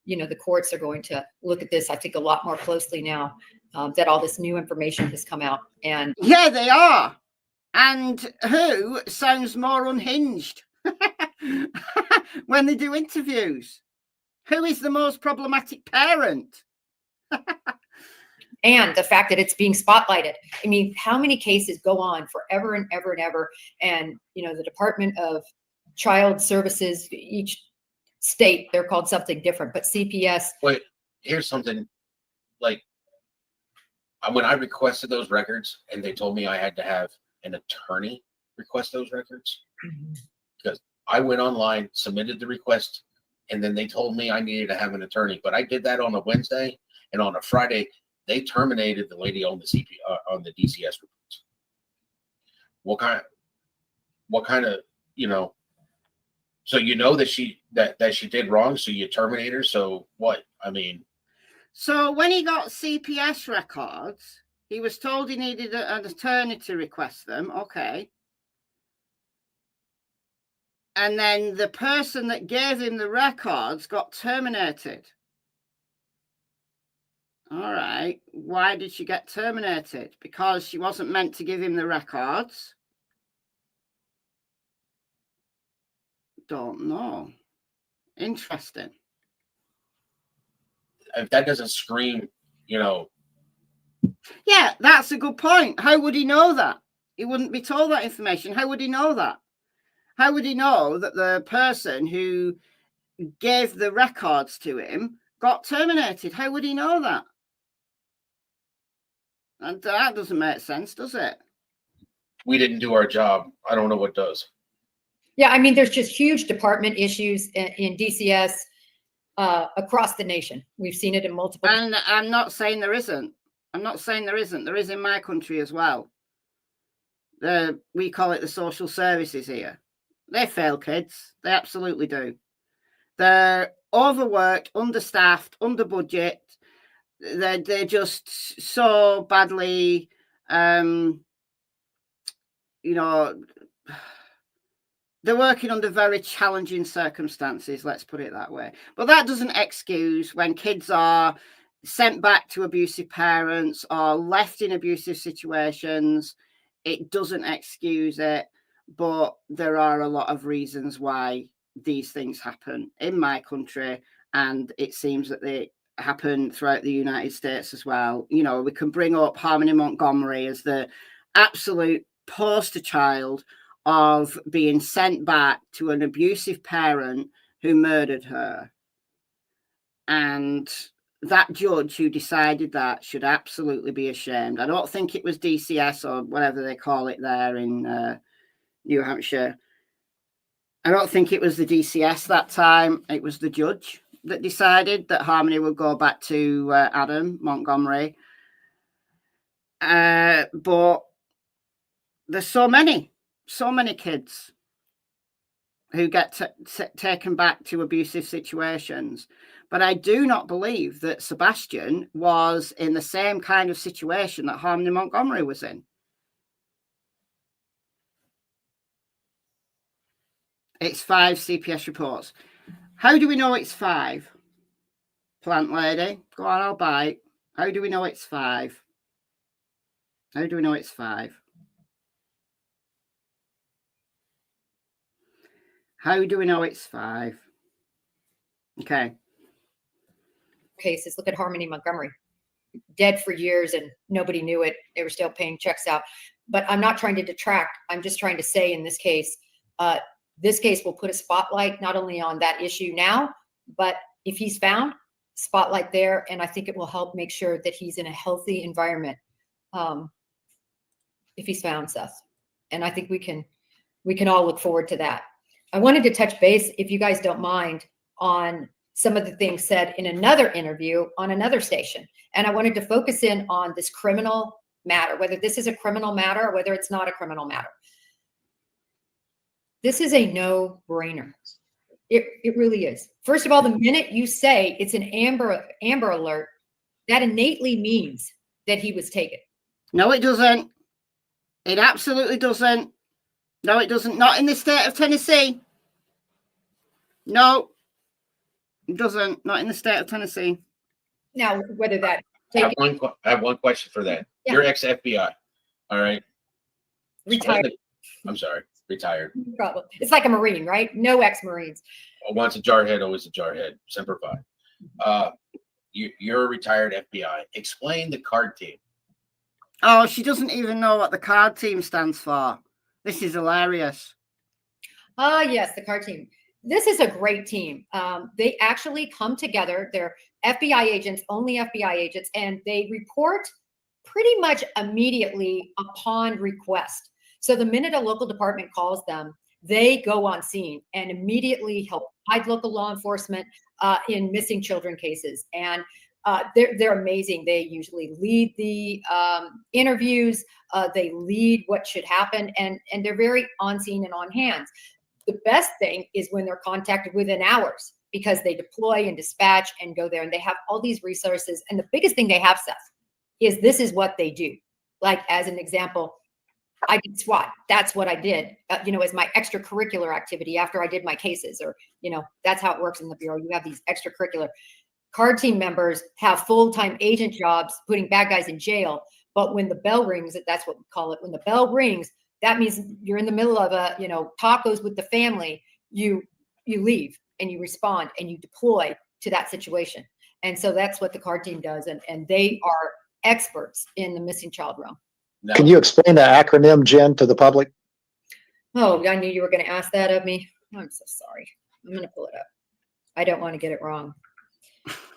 you know, the courts are going to look at this, I think, a lot more closely now that all this new information has come out. And yeah, they are. And who sounds more unhinged when they do interviews? Who is the most problematic parent? and the fact that it's being spotlighted. I mean, how many cases go on forever and ever and ever? And, you know, the Department of Child Services, each state, they're called something different, but CPS. Wait, here's something. Like, when I requested those records and they told me I had to have an attorney request those records, because I went online, submitted the request, and then they told me I needed to have an attorney. But I did that on a Wednesday, and on a Friday, they terminated the lady on the on the DCS reports. What kind of, you know? So you know that she did wrong, so you terminate her. So what? I mean. So when he got CPS records, he was told he needed an attorney to request them. Okay. And then the person that gave him the records got terminated. All right. Why did she get terminated? Because she wasn't meant to give him the records? Don't know. Interesting. If that doesn't scream, you know. Yeah, that's a good point. How would he know that? He wouldn't be told that information. How would he know that? How would he know that the person who gave the records to him got terminated? How would he know that? And that doesn't make sense, does it? We didn't do our job. I don't know what does. Yeah, I mean, there's just huge department issues in DCS across the nation. We've seen it in multiple. And I'm not saying there isn't. I'm not saying there isn't. There is in my country as well. We call it the social services here. They fail kids. They absolutely do. They're overworked, understaffed, under budget. They're just so badly, you know, they're working under very challenging circumstances, let's put it that way. But that doesn't excuse when kids are sent back to abusive parents or left in abusive situations. It doesn't excuse it, but there are a lot of reasons why these things happen in my country, and it seems that they happen throughout the United States as well. You know, we can bring up Harmony Montgomery as the absolute poster child of being sent back to an abusive parent who murdered her. And that judge who decided that should absolutely be ashamed. I don't think it was DCS or whatever they call it there in New Hampshire. I don't think it was the DCS that time. It was the judge that decided that Harmony would go back to Adam Montgomery. But there's so many kids who get taken back to abusive situations. But I do not believe that Sebastian was in the same kind of situation that Harmony Montgomery was in. It's 5 CPS reports. How do we know it's 5? Plant lady, go on, I'll bite. How do we know it's 5? How do we know it's 5? How do we know it's 5? Okay. Cases. Look at Harmony Montgomery. Dead for years and nobody knew it. They were still paying checks out. But I'm not trying to detract. I'm just trying to say in this case will put a spotlight not only on that issue now, but if he's found, spotlight there. And I think it will help make sure that he's in a healthy environment if he's found, Seth. And I think we can all look forward to that. I wanted to touch base, if you guys don't mind, on some of the things said in another interview on another station. And I wanted to focus in on this criminal matter, whether this is a criminal matter or whether it's not a criminal matter. This is a no-brainer. It really is. First of all, the minute you say it's an Amber Alert, that innately means that he was taken. No, it doesn't. It absolutely doesn't. No, it doesn't. Not in the state of Tennessee. No, it doesn't. Not in the state of Tennessee. Now, whether that I have one question for that. Yeah. You're ex-FBI, all right? retired. I'm sorry, retired. No problem. It's like a Marine, right? No ex-Marines. Once a jarhead, always a jarhead. Semper Fi. You're a retired FBI. Explain the card team. Oh, she doesn't even know what the card team stands for. This is hilarious. Yes, the card team. This is a great team. They actually come together. They're FBI agents, only FBI agents, and they report pretty much immediately upon request. So the minute a local department calls them, they go on scene and immediately help guide local law enforcement in missing children cases. And they're amazing. They usually lead the interviews. They lead what should happen, and they're very on scene and on hands. The best thing is when they're contacted within hours, because they deploy and dispatch and go there, and they have all these resources. And the biggest thing they have, Seth, is this is what they do. Like, as an example, I did SWAT. That's what I did, as my extracurricular activity after I did my cases, or, that's how it works in the Bureau. You have these extracurricular. Card team members have full-time agent jobs putting bad guys in jail. But when the bell rings, that's what we call it. When the bell rings, that means you're in the middle of tacos with the family. You leave and you respond and you deploy to that situation. And so that's what the card team does. And they are experts in the missing child realm. No. Can you explain the acronym, Jen, to the public? Oh, I knew you were going to ask that of me. I'm so sorry. I'm going to pull it up. I don't want to get it wrong.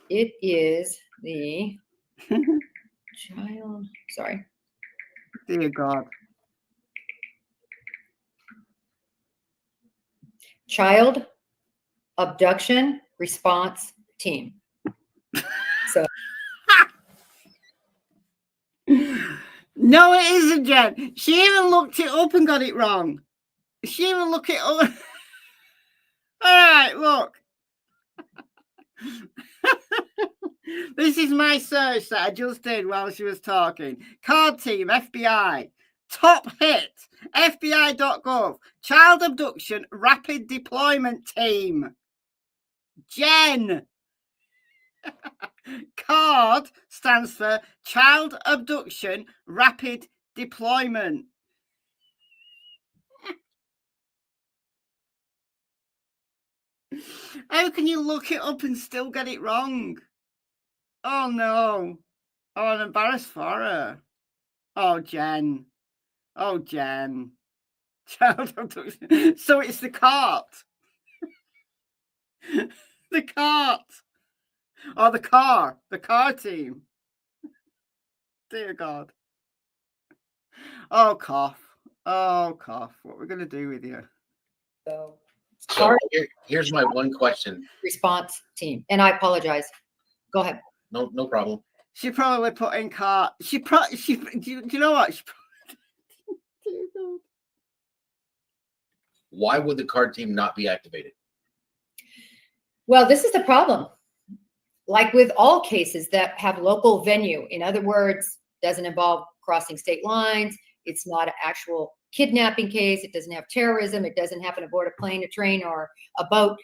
It is the child. Sorry. Dear God. Child Abduction Response Team. So. No, it isn't, Jen. She even looked it up and got it wrong. She even looked it up. All right, look. This is my search that I just did while she was talking. Card team, FBI. Top hit, FBI.gov. Child abduction rapid deployment team. Jen. CARD stands for Child Abduction Rapid Deployment. How can you look it up and still get it wrong? Oh no. Oh, I'm embarrassed for her. Oh, Jen. Oh, Jen. Child abduction. So it's the cart. The cart. Oh, the car team. Dear God. Oh, cough. Oh, cough. What we're going to do with you? So here's my one question. Response team. And I apologize. Go ahead. No problem. She probably put in car. Do you know what? Why would the card team not be activated? Well, this is the problem. Like with all cases that have local venue, in other words, doesn't involve crossing state lines. It's not an actual kidnapping case. It doesn't have terrorism. It doesn't happen aboard a plane, a train, or a boat.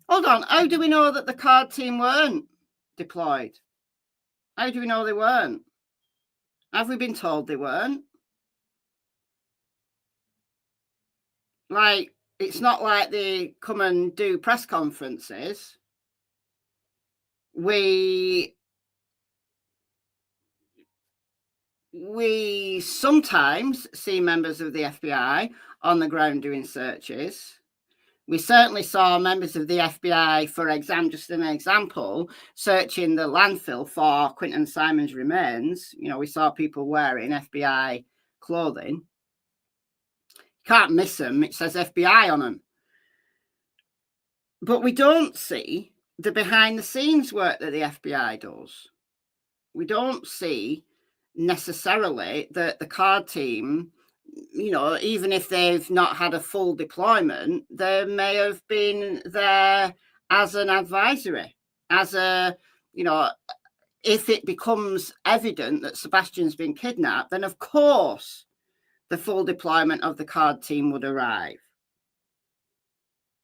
Hold on. How do we know that the card team weren't deployed? How do we know they weren't? Have we been told they weren't? Like, it's not like they come and do press conferences. We sometimes see members of the FBI on the ground doing searches. We certainly saw members of the FBI, for example, just an example, searching the landfill for Quinton Simon's remains. You know, we saw people wearing FBI clothing. Can't miss them. It says FBI on them. But we don't see the behind the scenes work that the FBI does. We don't see necessarily that the card team, you know, even if they've not had a full deployment, they may have been there as an advisory, as a, you know, if it becomes evident that Sebastian's been kidnapped, then of course the full deployment of the card team would arrive.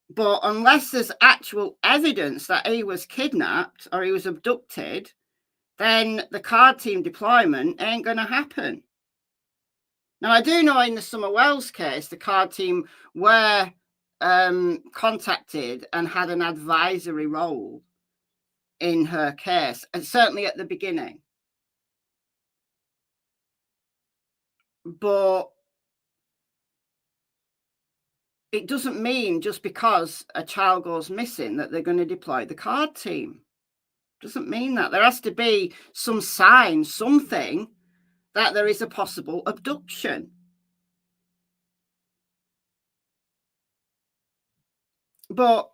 But unless there's actual evidence that he was kidnapped or he was abducted, then the card team deployment ain't going to happen. Now, I do know in the Summer Wells case, the card team were contacted and had an advisory role in her case, and certainly at the beginning. But it doesn't mean just because a child goes missing that they're going to deploy the card team. Doesn't mean that. There has to be some sign, something, that there is a possible abduction. But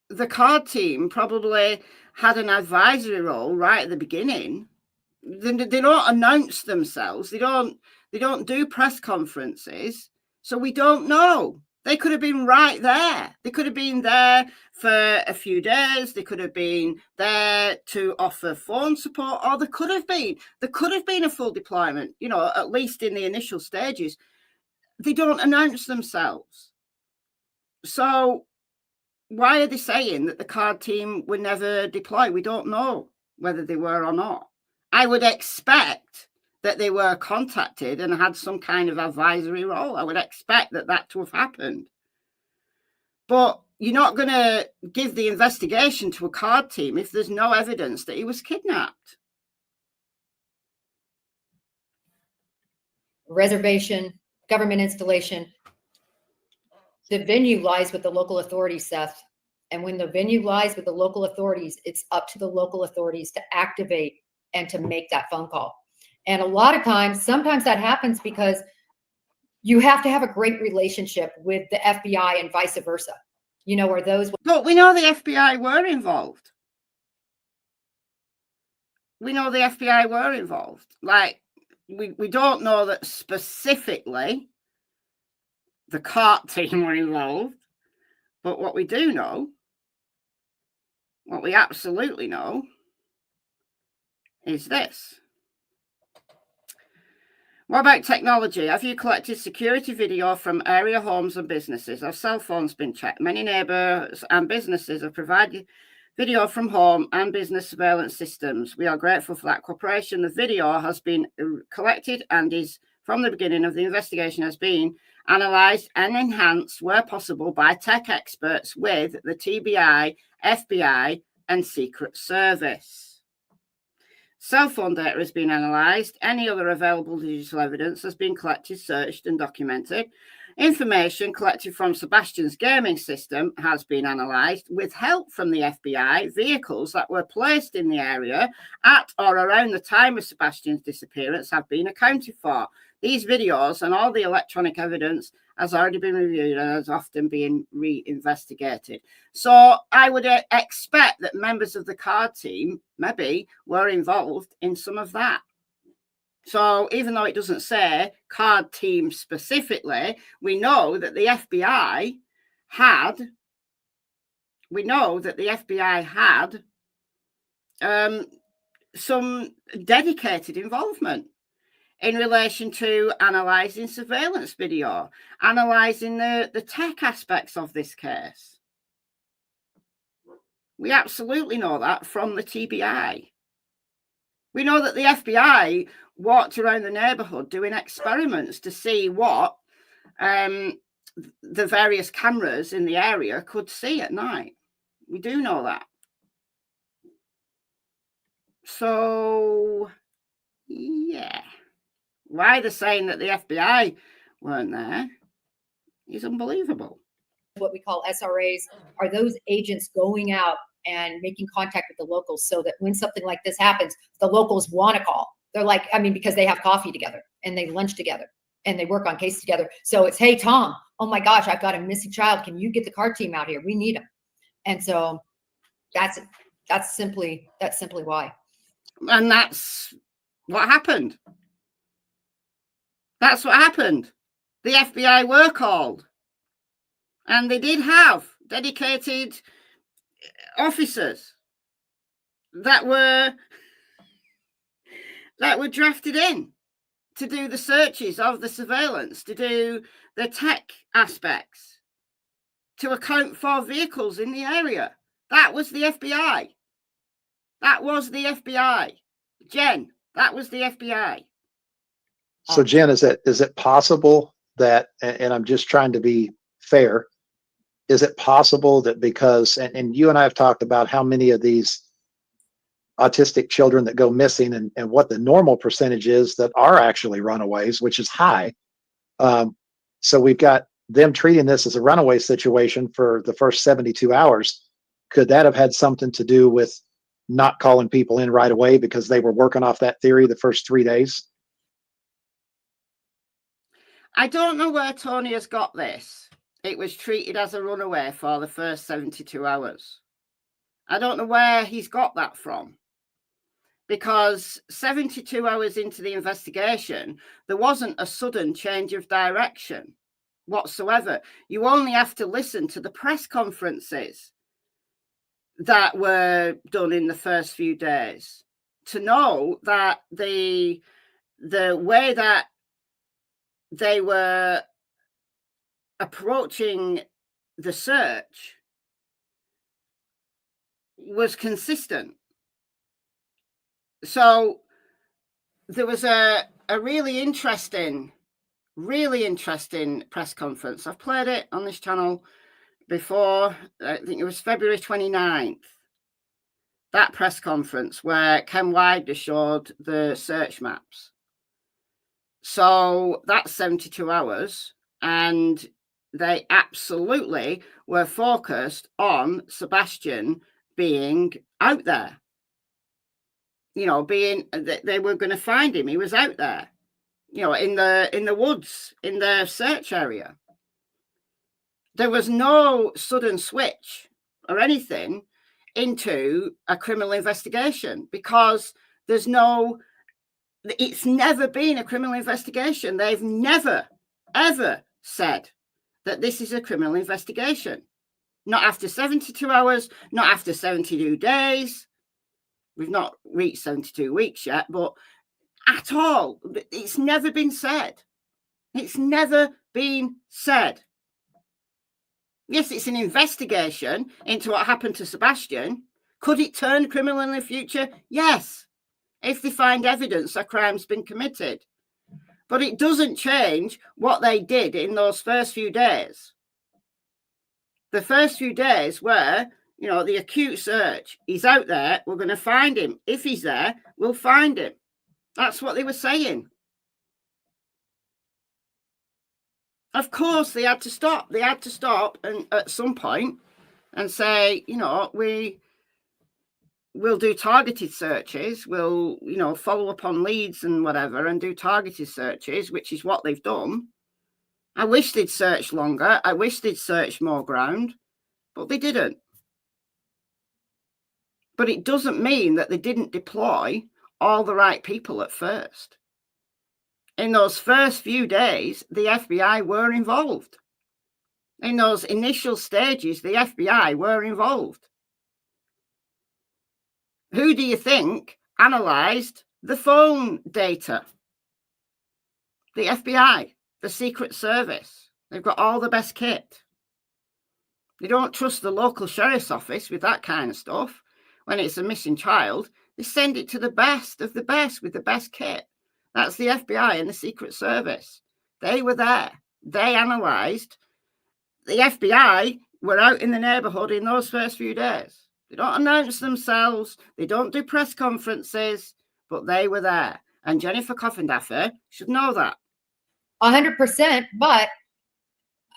the card team probably had an advisory role right at the beginning. They don't announce themselves. They don't do press conferences. So we don't know. They could have been right there. They could have been there for a few days. They could have been there to offer phone support, or there could have been a full deployment, you know, at least in the initial stages. They don't announce themselves. So why are they saying that the card team were never deployed? We don't know whether they were or not. I would expect that they were contacted and had some kind of advisory role. I would expect that to have happened. But you're not going to give the investigation to a card team if there's no evidence that he was kidnapped. Reservation, government installation. The venue lies with the local authorities, Seth. And when the venue lies with the local authorities, it's up to the local authorities to activate and to make that phone call. And a lot of times, sometimes that happens because you have to have a great relationship with the FBI and vice versa. You know, where those. But we know the FBI were involved. Like, we don't know that specifically the cart team were involved. But what we do know, what we absolutely know, is this. What about technology? Have you collected security video from area homes and businesses? Have cell phones been checked? Many neighbours and businesses have provided video from home and business surveillance systems. We are grateful for that cooperation. The video has been collected and is, from the beginning of the investigation, has been analysed and enhanced where possible by tech experts with the TBI, FBI and Secret Service. Cell phone data has been analysed. Any other available digital evidence has been collected, searched and documented. Information collected from Sebastian's gaming system has been analysed with help from the FBI. Vehicles that were placed in the area at or around the time of Sebastian's disappearance have been accounted for. These videos and all the electronic evidence has already been reviewed and has often been re-investigated. So I would expect that members of the card team maybe were involved in some of that. So even though it doesn't say card team specifically, we know that the FBI had some dedicated involvement in relation to analysing surveillance video, analysing the tech aspects of this case. We absolutely know that from the TBI. We know that the FBI walked around the neighbourhood doing experiments to see what the various cameras in the area could see at night. We do know that. So, yeah. Why they're saying that the FBI weren't there is unbelievable. What we call SRAs are those agents going out and making contact with the locals so that when something like this happens, the locals want to call. They're like, I mean, because they have coffee together and they lunch together and they work on cases together. So it's, hey, Tom, oh my gosh, I've got a missing child. Can you get the card team out here? We need them. And so that's simply why. And that's what happened. That's what happened. The FBI were called. And they did have dedicated officers that were drafted in to do the searches of the surveillance, to do the tech aspects, to account for vehicles in the area. That was the FBI. That was the FBI. Jen, that was the FBI. So Jen, is it possible that, and I'm just trying to be fair, is it possible that because, and you and I have talked about how many of these autistic children that go missing and what the normal percentage is that are actually runaways, which is high. So we've got them treating this as a runaway situation for the first 72 hours. Could that have had something to do with not calling people in right away because they were working off that theory the first 3 days? I don't know where Tony has got this. It was treated as a runaway for the first 72 hours. I don't know where he's got that from. Because 72 hours into the investigation, there wasn't a sudden change of direction whatsoever. You only have to listen to the press conferences that were done in the first few days to know that the way that they were approaching the search was consistent. So there was a really interesting press conference. I've played it on this channel before. I think it was February 29th. That press conference where Ken Wider showed the search maps. So that's 72 hours. And they absolutely were focused on Sebastian being out there. You know, they were going to find him. He was out there, you know, in the woods, in the search area. There was no sudden switch or anything into a criminal investigation because it's never been a criminal investigation. They've never, ever said that this is a criminal investigation. Not after 72 hours, not after 72 days. We've not reached 72 weeks yet, but at all, it's never been said. It's never been said. Yes, it's an investigation into what happened to Sebastian. Could it turn criminal in the future? Yes, if they find evidence a crime's been committed. But it doesn't change what they did in those first few days. The first few days were, you know, the acute search. He's out there. We're going to find him. If he's there, we'll find him. That's what they were saying. Of course, they had to stop. They had to stop and at some point and say, you know, we'll do targeted searches. We'll, you know, follow up on leads and whatever and do targeted searches, which is what they've done. I wish they'd searched longer. I wish they'd searched more ground, but they didn't. But it doesn't mean that they didn't deploy all the right people at first. In those first few days, the FBI were involved. In those initial stages, the FBI were involved. Who do you think analysed the phone data? The FBI, the Secret Service. They've got all the best kit. They don't trust the local sheriff's office with that kind of stuff. When it's a missing child, they send it to the best of the best with the best kit. That's the FBI and the Secret Service. They were there. They analysed. The FBI were out in the neighbourhood in those first few days. They don't announce themselves. They don't do press conferences, but they were there. And Jennifer Coffindaffer should know that. 100%, but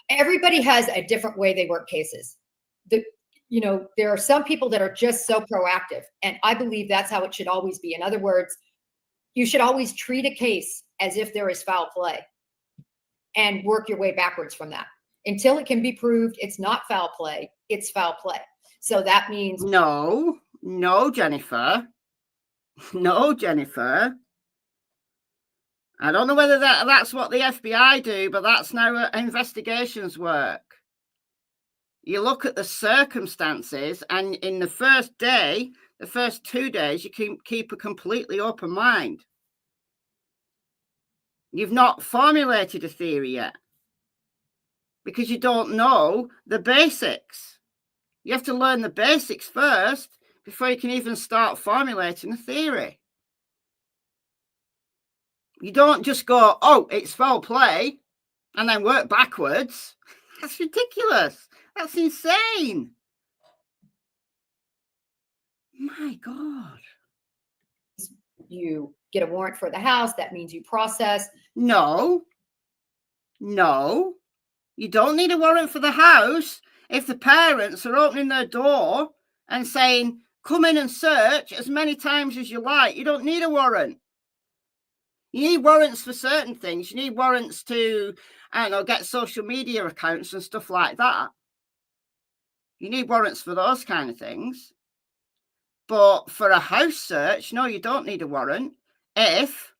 everybody has a different way they work cases. There are some people that are just so proactive, and I believe that's how it should always be. In other words, you should always treat a case as if there is foul play and work your way backwards from that. Until it can be proved it's not foul play, it's foul play. So that means... No, Jennifer. No, Jennifer. I don't know whether that's what the FBI do, but that's how investigations work. You look at the circumstances, and in the first day, the first 2 days, you can keep a completely open mind. You've not formulated a theory yet because you don't know the basics. You have to learn the basics first before you can even start formulating a theory. You don't just go, oh, it's foul play, and then work backwards. That's ridiculous. That's insane. My God. You get a warrant for the house. That means you process. No, you don't need a warrant for the house if the parents are opening their door and saying, come in and search as many times as you like. You don't need a warrant. You need warrants for certain things. You need warrants to, I don't know, get social media accounts and stuff like that. You need warrants for those kind of things. But for a house search, no, you don't need a warrant if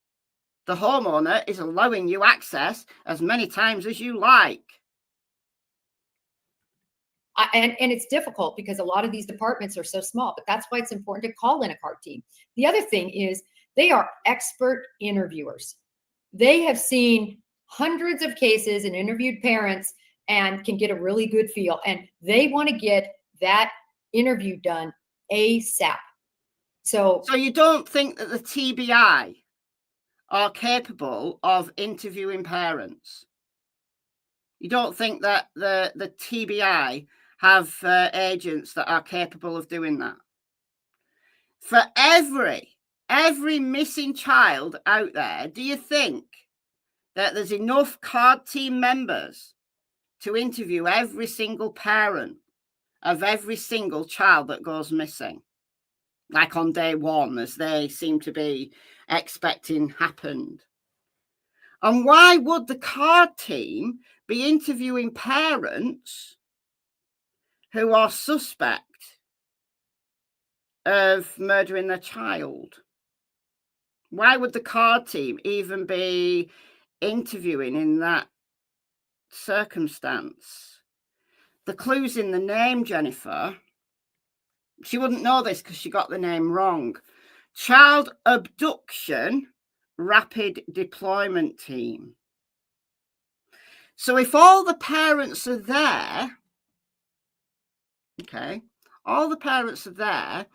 the homeowner is allowing you access as many times as you like. And it's difficult because a lot of these departments are so small, but that's why it's important to call in a CART team. The other thing is they are expert interviewers. They have seen hundreds of cases and interviewed parents and can get a really good feel. And they want to get that interview done ASAP. So you don't think that the TBI are capable of interviewing parents? You don't think that the TBI have agents that are capable of doing that? For every missing child out there, do you think that there's enough CART team members to interview every single parent of every single child that goes missing, like on day one, as they seem to be expecting happened? And why would the CART team be interviewing parents who are suspect of murdering their child? Why would the CART team even be interviewing in that circumstance? The clue's in the name, Jennifer. She wouldn't know this because she got the name wrong. Child Abduction Rapid Deployment Team. So if all the parents are there, okay, all the parents are there,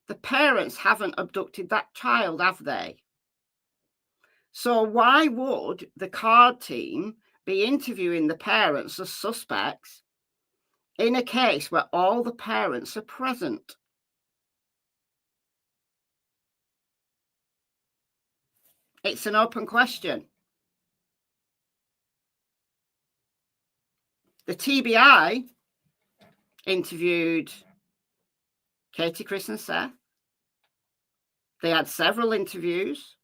the parents haven't abducted that child, have they? So why would the CART team be interviewing the parents as suspects in a case where all the parents are present? It's an open question. The TBI interviewed Katie, Chris, and Seth. They had several interviews.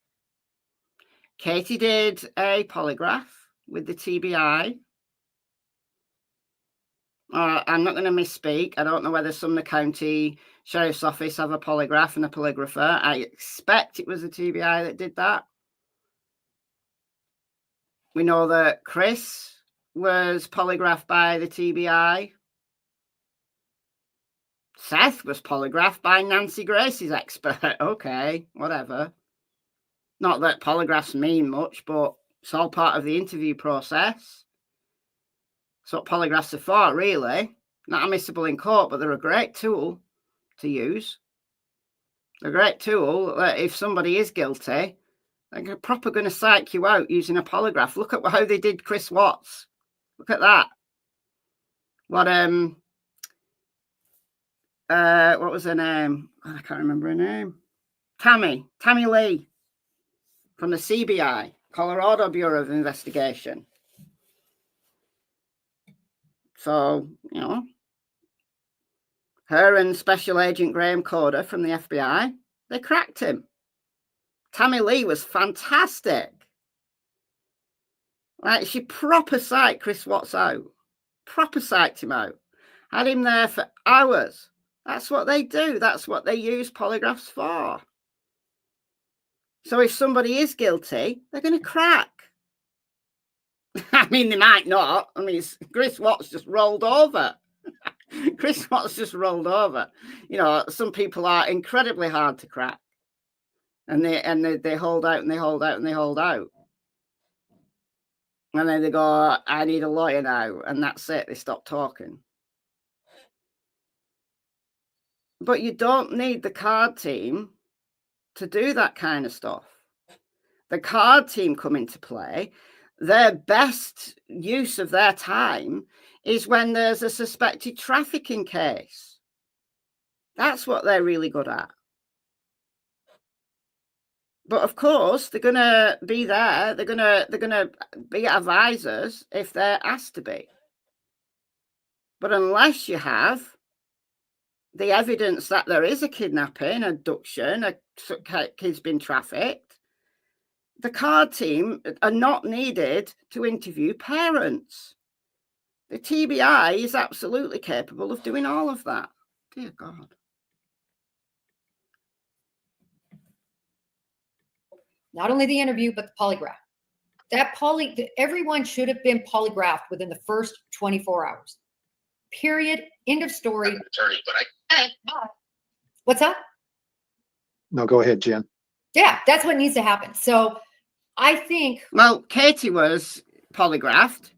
Katie did a polygraph with the TBI I'm not going to misspeak. I don't know whether some of the county sheriff's office have a polygraph and a polygrapher. I expect it was the TBI that did that. We know that Chris was polygraphed by the TBI. Seth was polygraphed by Nancy Grace's expert. Okay, whatever. Not that polygraphs mean much, but it's all part of the interview process. That's what polygraphs are for, really. Not admissible in court, but they're a great tool to use. They're a great tool that if somebody is guilty, they're proper going to psych you out using a polygraph. Look at how they did Chris Watts. Look at that. What was her name? I can't remember her name. Tammy Lee from the CBI, Colorado Bureau of Investigation. So, you know, her and Special Agent Graham Corder from the FBI, they cracked him. Tammy Lee was fantastic. Like, she proper psyched Chris Watts out. Proper psyched him out. Had him there for hours. That's what they do. That's what they use polygraphs for. So if somebody is guilty, they're going to crack. I mean, they might not. I mean, Chris Watts just rolled over. Chris Watts just rolled over. You know, some people are incredibly hard to crack. And they hold out and they hold out and they hold out. And then they go, I need a lawyer now. And that's it. They stop talking. But you don't need the card team to do that kind of stuff. The card team come into play. Their best use of their time is when there's a suspected trafficking case. That's what they're really good at. But of course, they're going to be there. They're going to be advisors if they're asked to be. But unless you have the evidence that there is a kidnapping, abduction, a kid's been trafficked, the card team are not needed to interview parents. The TBI is absolutely capable of doing all of that. Dear God. Not only the interview, but the polygraph. Everyone should have been polygraphed within the first 24 hours. Period. End of story. Attorney, but What's up? No, go ahead, Jen. Yeah, that's what needs to happen. So I think. Well, Katie was polygraphed,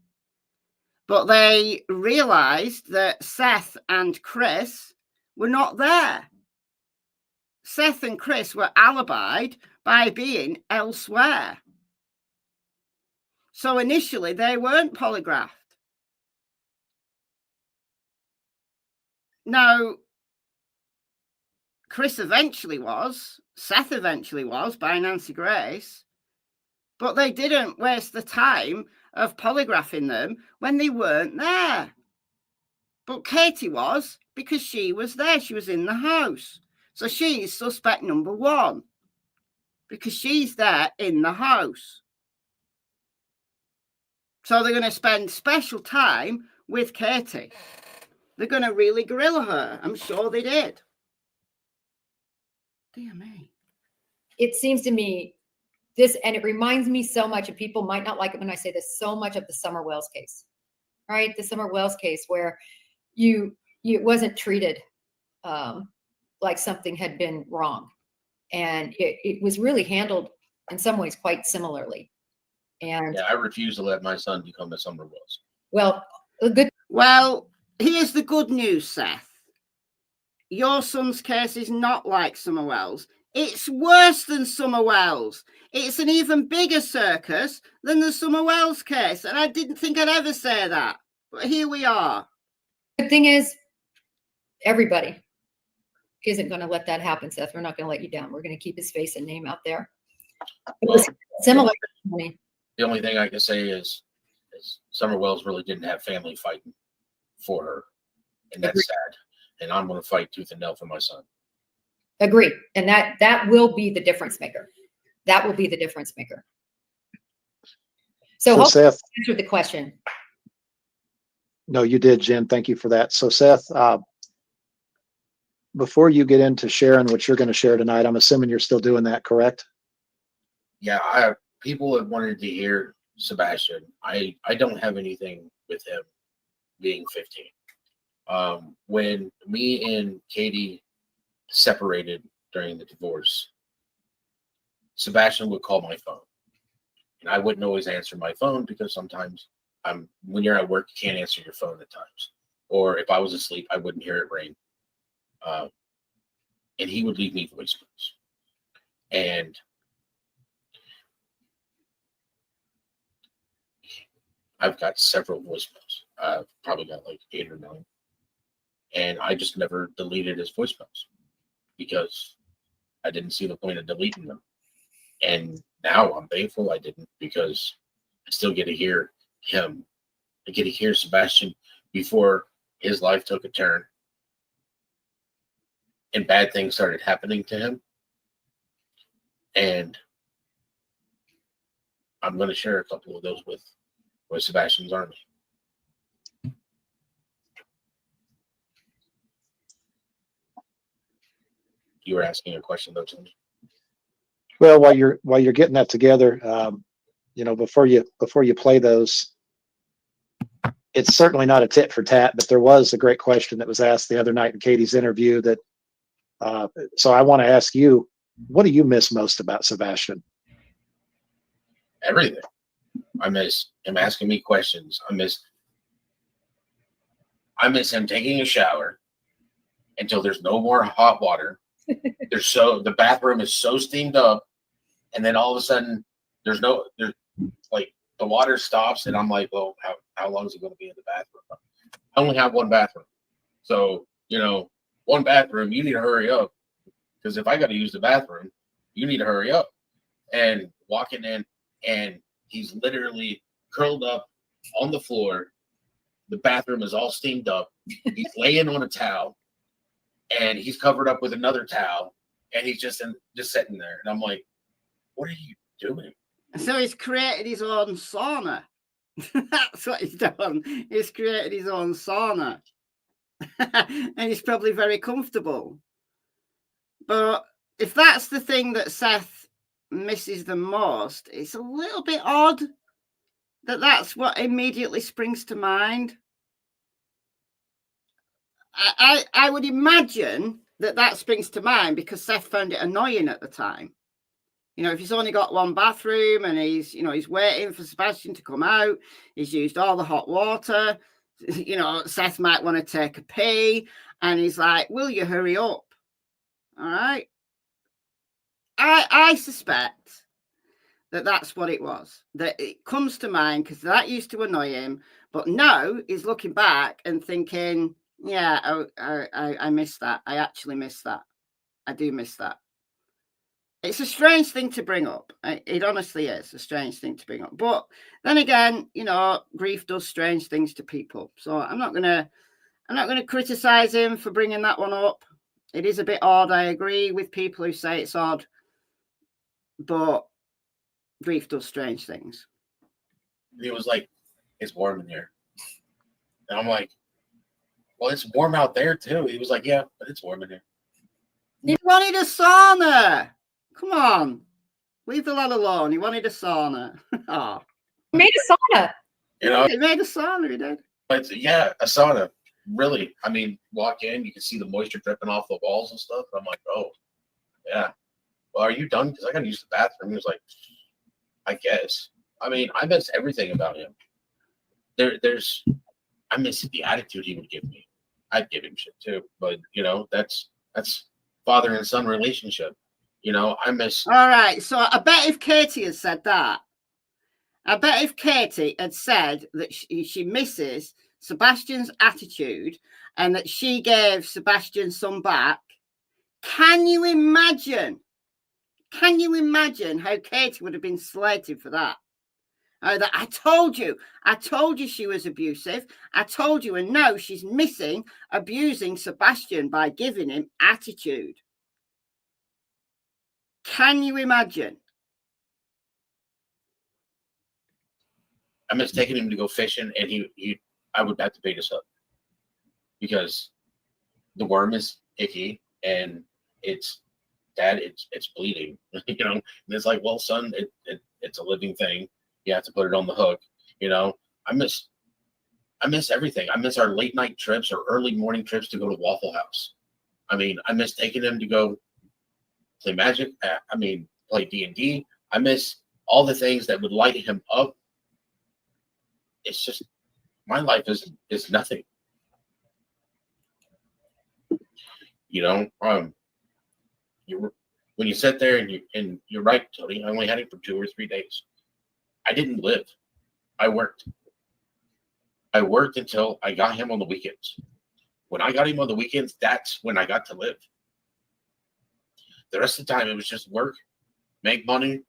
but they realized that Seth and Chris were not there. Seth and Chris were alibied by being elsewhere. So initially they weren't polygraphed. Now, Chris eventually was, Seth eventually was by Nancy Grace, but they didn't waste the time of polygraphing them when they weren't there. But Katie was, because she was there. She was in the house. So she's suspect number one, because she's there in the house. So they're going to spend special time with Katie. They're going to really grill her. I'm sure they did. Dear me. It seems to me this, and it reminds me so much, and people might not like it when I say this, so much of the Summer Wells case, right? The Summer Wells case where it wasn't treated like something had been wrong. And it was really handled in some ways quite similarly. And yeah, I refuse to let my son become a Summer Wells. Well, good. Well, here's the good news, Seth. Your son's case is not like Summer Wells. It's worse than Summer Wells. It's an even bigger circus than the Summer Wells case. And I didn't think I'd ever say that. But here we are. The thing is, everybody isn't going to let that happen, Seth. We're not going to let you down. We're going to keep his face and name out there. It was similar. The only thing I can say is Summer Wells really didn't have family fighting for her. And that's sad. And I'm going to fight tooth and nail for my son. Agree. And that will be the difference maker. That will be the difference maker. So hopefully Seth, I answered the question. No, you did, Jen. Thank you for that. So, Seth, before you get into sharing what you're going to share tonight, I'm assuming you're still doing that, correct? Yeah, people have wanted to hear Sebastian. I don't have anything with him being 15. When me and Katie separated during the divorce, Sebastian would call my phone, and I wouldn't always answer my phone because sometimes when you're at work, you can't answer your phone at times. Or if I was asleep, I wouldn't hear it ring. And he would leave me voicemails. And I've got several voicemails. I've probably got like 8 or 9. And I just never deleted his voicemails because I didn't see the point of deleting them. And now I'm thankful I didn't, because I still get to hear him. I get to hear Sebastian before his life took a turn and bad things started happening to him. And I'm going to share a couple of those with Sebastian's Army. You were asking a question though, Tony. Well, while you're getting that together, before you play those, it's certainly not a tit for tat, but there was a great question that was asked the other night in Katie's interview that, so I want to ask you, what do you miss most about Sebastian? Everything. I miss him asking me questions. I miss him taking a shower until there's no more hot water. The bathroom is so steamed up, and then all of a sudden there's like the water stops, and I'm like, well, how long is he going to be in the bathroom? I only have one bathroom, so one bathroom. You need to hurry up, because if I got to use the bathroom, you need to hurry up. And walking in, and he's literally curled up on the floor. The bathroom is all steamed up. He's laying on a towel, and he's covered up with another towel, and he's just sitting there. And I'm like, what are you doing? So he's created his own sauna. That's what he's done. He's created his own sauna. And he's probably very comfortable. But if that's the thing that Seth misses the most, it's a little bit odd that that's what immediately springs to mind. I would imagine that springs to mind because Seth found it annoying at the time. If he's only got one bathroom and he's waiting for Sebastian to come out, he's used all the hot water, Seth might want to take a pee, and he's like, will you hurry up? All right. I suspect that's what it was, that it comes to mind because that used to annoy him. But now he's looking back and thinking, yeah, I miss that. I actually miss that. I do miss that. It's a strange thing to bring up. It honestly is a strange thing to bring up. But then again, grief does strange things to people. So I'm not gonna criticize him for bringing that one up. It is a bit odd. I agree with people who say it's odd, but grief does strange things. He was like, it's warm in here. And I'm like, well, it's warm out there too. He was like, yeah, but it's warm in here. He wanted a sauna. Come on. Leave the lad alone. He wanted a sauna. Oh. He made a sauna. He made a sauna, he did. But yeah, a sauna. Really. I mean, walk in, you can see the moisture dripping off the walls and stuff. I'm like, oh, yeah. Well, are you done? Because I got to use the bathroom. He was like, I guess. I mean, I miss everything about him. I miss the attitude he would give me. I'd give him shit too. But, that's father and son relationship. I miss. All right. So I bet if Katie had said that, that she misses Sebastian's attitude and that she gave Sebastian some back, can you imagine how Katie would have been slated for that? That I told you she was abusive. I told you, and no, she's abusing Sebastian by giving him attitude. Can you imagine? I miss taking him to go fishing, and he I would have to pay this up because the worm is icky and it's bleeding, you know. And it's like, well, son, it's a living thing. You have to put it on the hook, you know. I miss everything. I miss our late night trips or early morning trips to go to Waffle House. I mean, I miss taking them to go play Magic. Play D&D. I miss all the things that would light him up. It's just, my life is nothing. You know, when you sit there and you're right, Tony, I only had him for 2 or 3 days. I didn't live. I worked. I worked until I got him on the weekends. When I got him on the weekends, that's when I got to live. The rest of the time, it was just work, make money.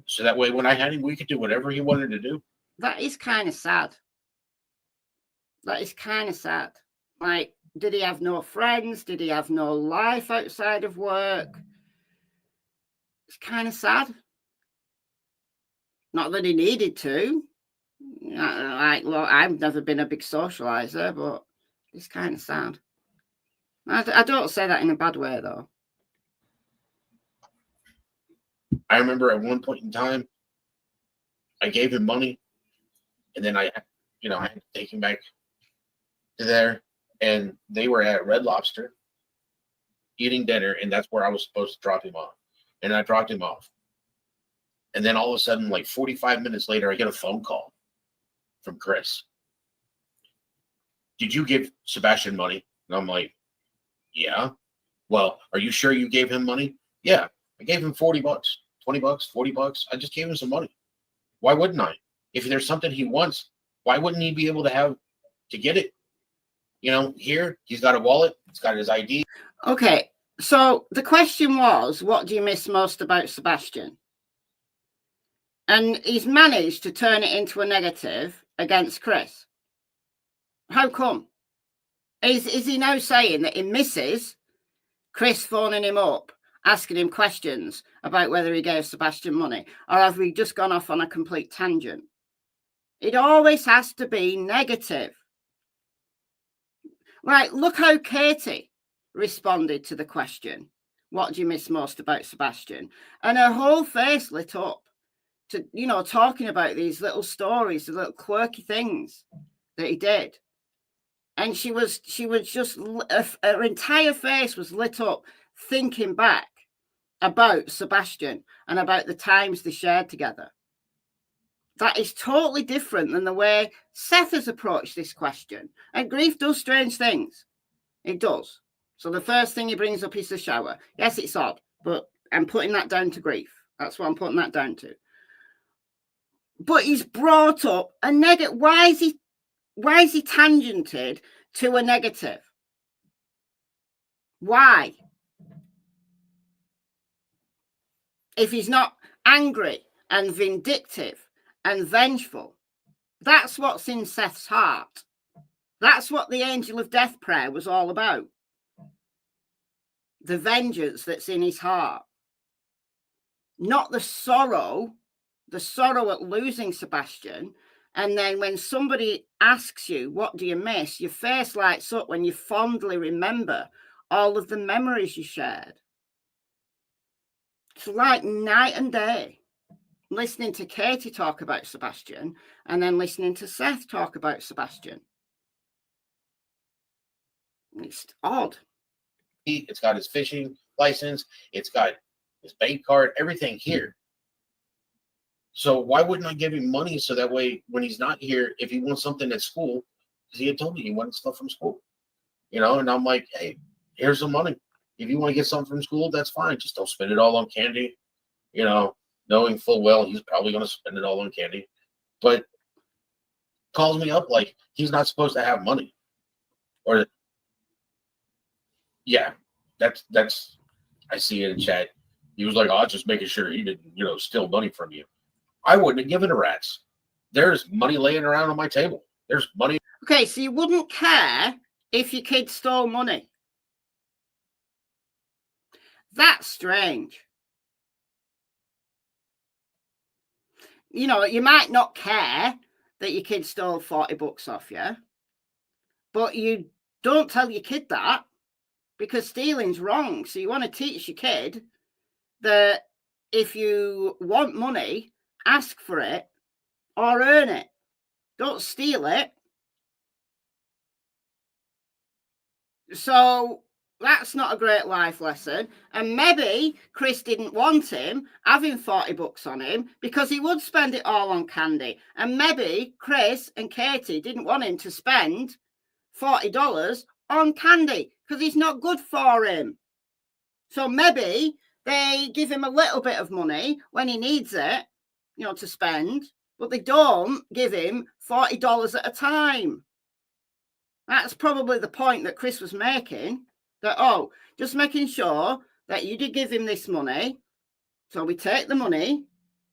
So that way, when I had him, we could do whatever he wanted to do. That is kind of sad. That is kind of sad. Like, did he have no friends? Did he have no life outside of work? It's kind of sad. Not that he needed to. Like, well, I've never been a big socializer, but it's kind of sad. I don't say that in a bad way, though. I remember at one point in time, I gave him money, and then I had to take him back to there, and they were at Red Lobster eating dinner, and that's where I was supposed to drop him off. And I dropped him off. And then all of a sudden, like 45 minutes later, I get a phone call from Chris. Did you give Sebastian money? And I'm like, yeah. Well, are you sure you gave him money? Yeah, I gave him $40, $20, $40. I just gave him some money. Why wouldn't I? If there's something he wants, why wouldn't he be able to get it? You know, here, he's got a wallet. It's got his ID. Okay, so the question was, what do you miss most about Sebastian? And he's managed to turn it into a negative against Chris. How come? Is he now saying that he misses Chris phoning him up, asking him questions about whether he gave Sebastian money? Or have we just gone off on a complete tangent? It always has to be negative. Right, look how Katie responded to the question, what do you miss most about Sebastian? And her whole face lit up to, you know, talking about these little stories, the little quirky things that he did. And she was just, her entire face was lit up thinking back about Sebastian and about the times they shared together. That is totally different than the way Seth has approached this question. And grief does strange things. It does. So the first thing he brings up is the shower. Yes, it's odd, but I'm putting that down to grief. That's what I'm putting that down to. But he's brought up a negative. Why is he tangented to a negative? Why? If he's not angry and vindictive and vengeful, that's what's in Seth's heart. That's what the angel of death prayer was all about. The vengeance that's in his heart. Not the sorrow at losing Sebastian. And then when somebody asks you, what do you miss? Your face lights up when you fondly remember all of the memories you shared. It's like night and day. Listening to Katie talk about Sebastian and then listening to Seth talk about Sebastian. It's odd. It's got his fishing license. It's got his bank card, everything here. So why wouldn't I give him money so that way when he's not here, if he wants something at school, because he had told me he wanted stuff from school, you know, and I'm like, hey, here's some money. If you want to get something from school, that's fine. Just don't spend it all on candy, you know, knowing full well he's probably going to spend it all on candy. But calls me up like he's not supposed to have money. Or, yeah, that's I see it in chat. He was like, oh, I was just making sure he didn't, you know, steal money from you. I wouldn't have given a rat's. There's money laying around on my table. There's money. Okay, so you wouldn't care if your kid stole money. That's strange. You know, you might not care that your kid stole 40 bucks off you, but you don't tell your kid that because stealing's wrong. So you want to teach your kid that if you want money, ask for it or earn it. Don't steal it. So that's not a great life lesson. And maybe Chris didn't want him having 40 bucks on him because he would spend it all on candy. And maybe Chris and Katie didn't want him to spend $40 on candy because he's not good for him. So maybe they give him a little bit of money when he needs it, you know, to spend, but they don't give him $40 at a time. That's probably the point that Chris was making, that, oh, just making sure that you did give him this money. So we take the money,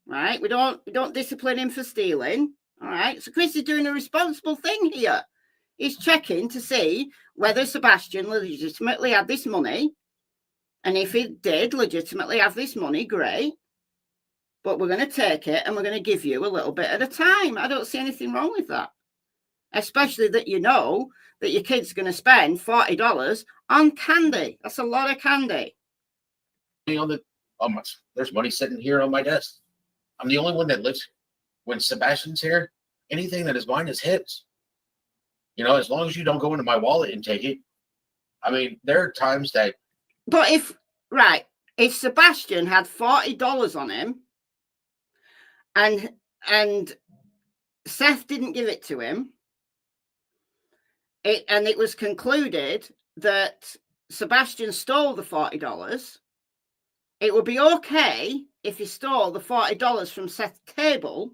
right? We don't discipline him for stealing. All right. So Chris is doing a responsible thing here. He's checking to see whether Sebastian legitimately had this money. And if he did legitimately have this money, great. But we're going to take it and we're going to give you a little bit at a time. I don't see anything wrong with that. Especially that you know that your kid's going to spend $40 on candy. That's a lot of candy. There's money sitting here on my desk. I'm the only one that lives here. When Sebastian's here, anything that is mine is his. You know, as long as you don't go into my wallet and take it. I mean, there are times that. But if Sebastian had $40 on him and Seth didn't give it to him, and it was concluded that Sebastian stole the $40, it would be okay if he stole the $40 from Seth's table,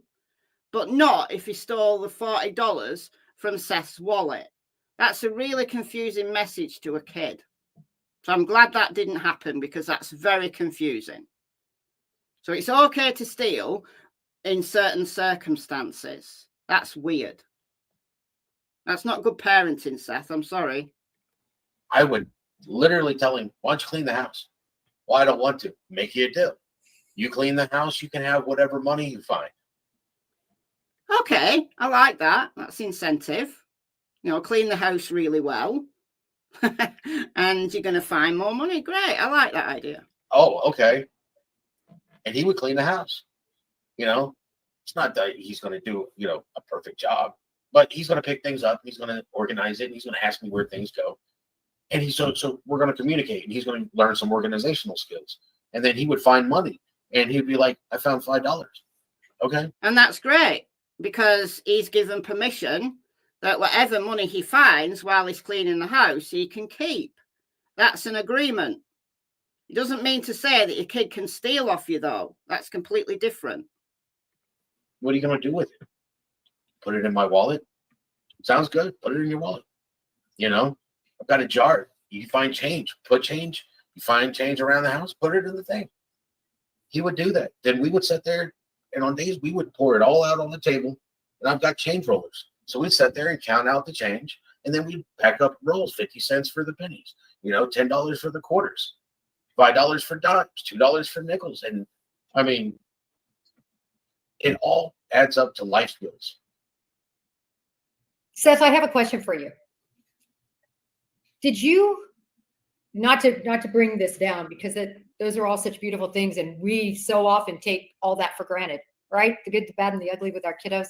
but not if he stole the $40 from Seth's wallet. That's a really confusing message to a kid. So I'm glad that didn't happen because that's very confusing. So it's okay to steal in certain circumstances. That's weird. That's not good parenting, Seth. I'm sorry. I would literally tell him, why don't you clean the house? Well, I don't want to. Make you a deal. You clean the house, you can have whatever money you find. Okay, I like that. That's incentive. You know, clean the house really well. And you're going to find more money. Great. I like that idea. Oh, okay. And he would clean the house. You know, it's not that he's going to do, you know, a perfect job, but he's going to pick things up. He's going to organize it. And he's going to ask me where things go. And he's so we're going to communicate and he's going to learn some organizational skills. And then he would find money and he'd be like, I found $5. Okay. And that's great because he's given permission that whatever money he finds while he's cleaning the house, he can keep. That's an agreement. It doesn't mean to say that your kid can steal off you, though. That's completely different. What are you going to do with it? Put it in my wallet? Sounds good. Put it in your wallet. You know, I've got a jar. You find change. Put change. You find change around the house. Put it in the thing. He would do that. Then we would sit there, and on days we would pour it all out on the table, and I've got change rollers. So we'd sit there and count out the change, and then we'd pack up rolls, 50 cents for the pennies, you know, $10 for the quarters, $5 for dimes, $2 for nickels. And I mean, it all adds up to life skills. Seth, I have a question for you. Did you, not to bring this down, because those are all such beautiful things, and we so often take all that for granted, right? The good, the bad, and the ugly with our kiddos.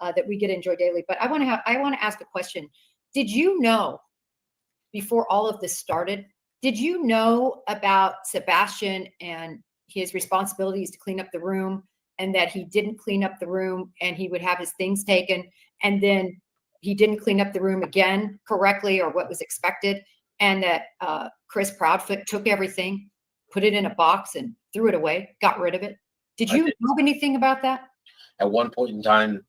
That we get to enjoy daily. But I want to ask a question. Did you know, before all of this started, did you know about Sebastian and his responsibilities to clean up the room, and that he didn't clean up the room and he would have his things taken, and then he didn't clean up the room again correctly or what was expected, and that Chris Proudfoot took everything, put it in a box and threw it away, got rid of it? Did you know anything about that? At one point in time,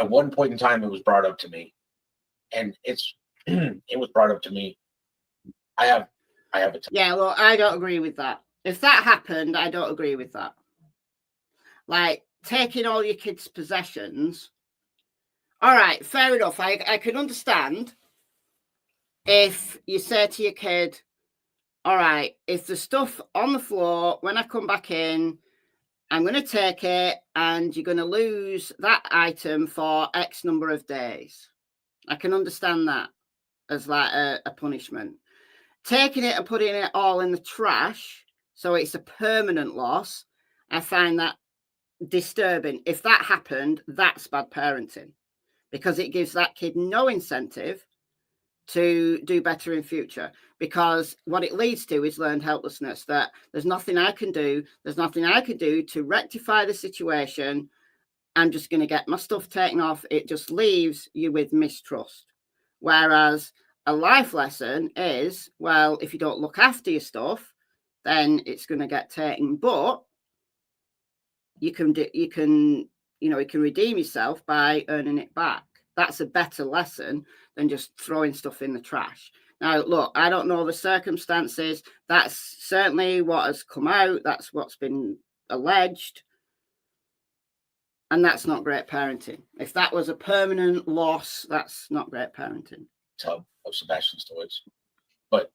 it was brought up to me, and it was brought up to me. I have a yeah. Well, I don't agree with that. If that happened, I don't agree with that. Like taking all your kids' possessions. All right, fair enough. I can understand if you say to your kid, all right, if the stuff on the floor when I come back in, I'm going to take it and you're going to lose that item for X number of days. I can understand that as like a punishment. Taking it and putting it all in the trash, so it's a permanent loss, I find that disturbing. If that happened, that's bad parenting, because it gives that kid no incentive to do better in future, because what it leads to is learned helplessness, that there's nothing I can do. There's nothing I can do to rectify the situation. I'm just going to get my stuff taken off. It just leaves you with mistrust. Whereas a life lesson is, well, if you don't look after your stuff, then it's going to get taken. But you can redeem yourself by earning it back. That's a better lesson than just throwing stuff in the trash. Now, look, I don't know the circumstances. That's certainly what has come out. That's what's been alleged. And that's not great parenting. If that was a permanent loss, that's not great parenting. Of Sebastian's toys. But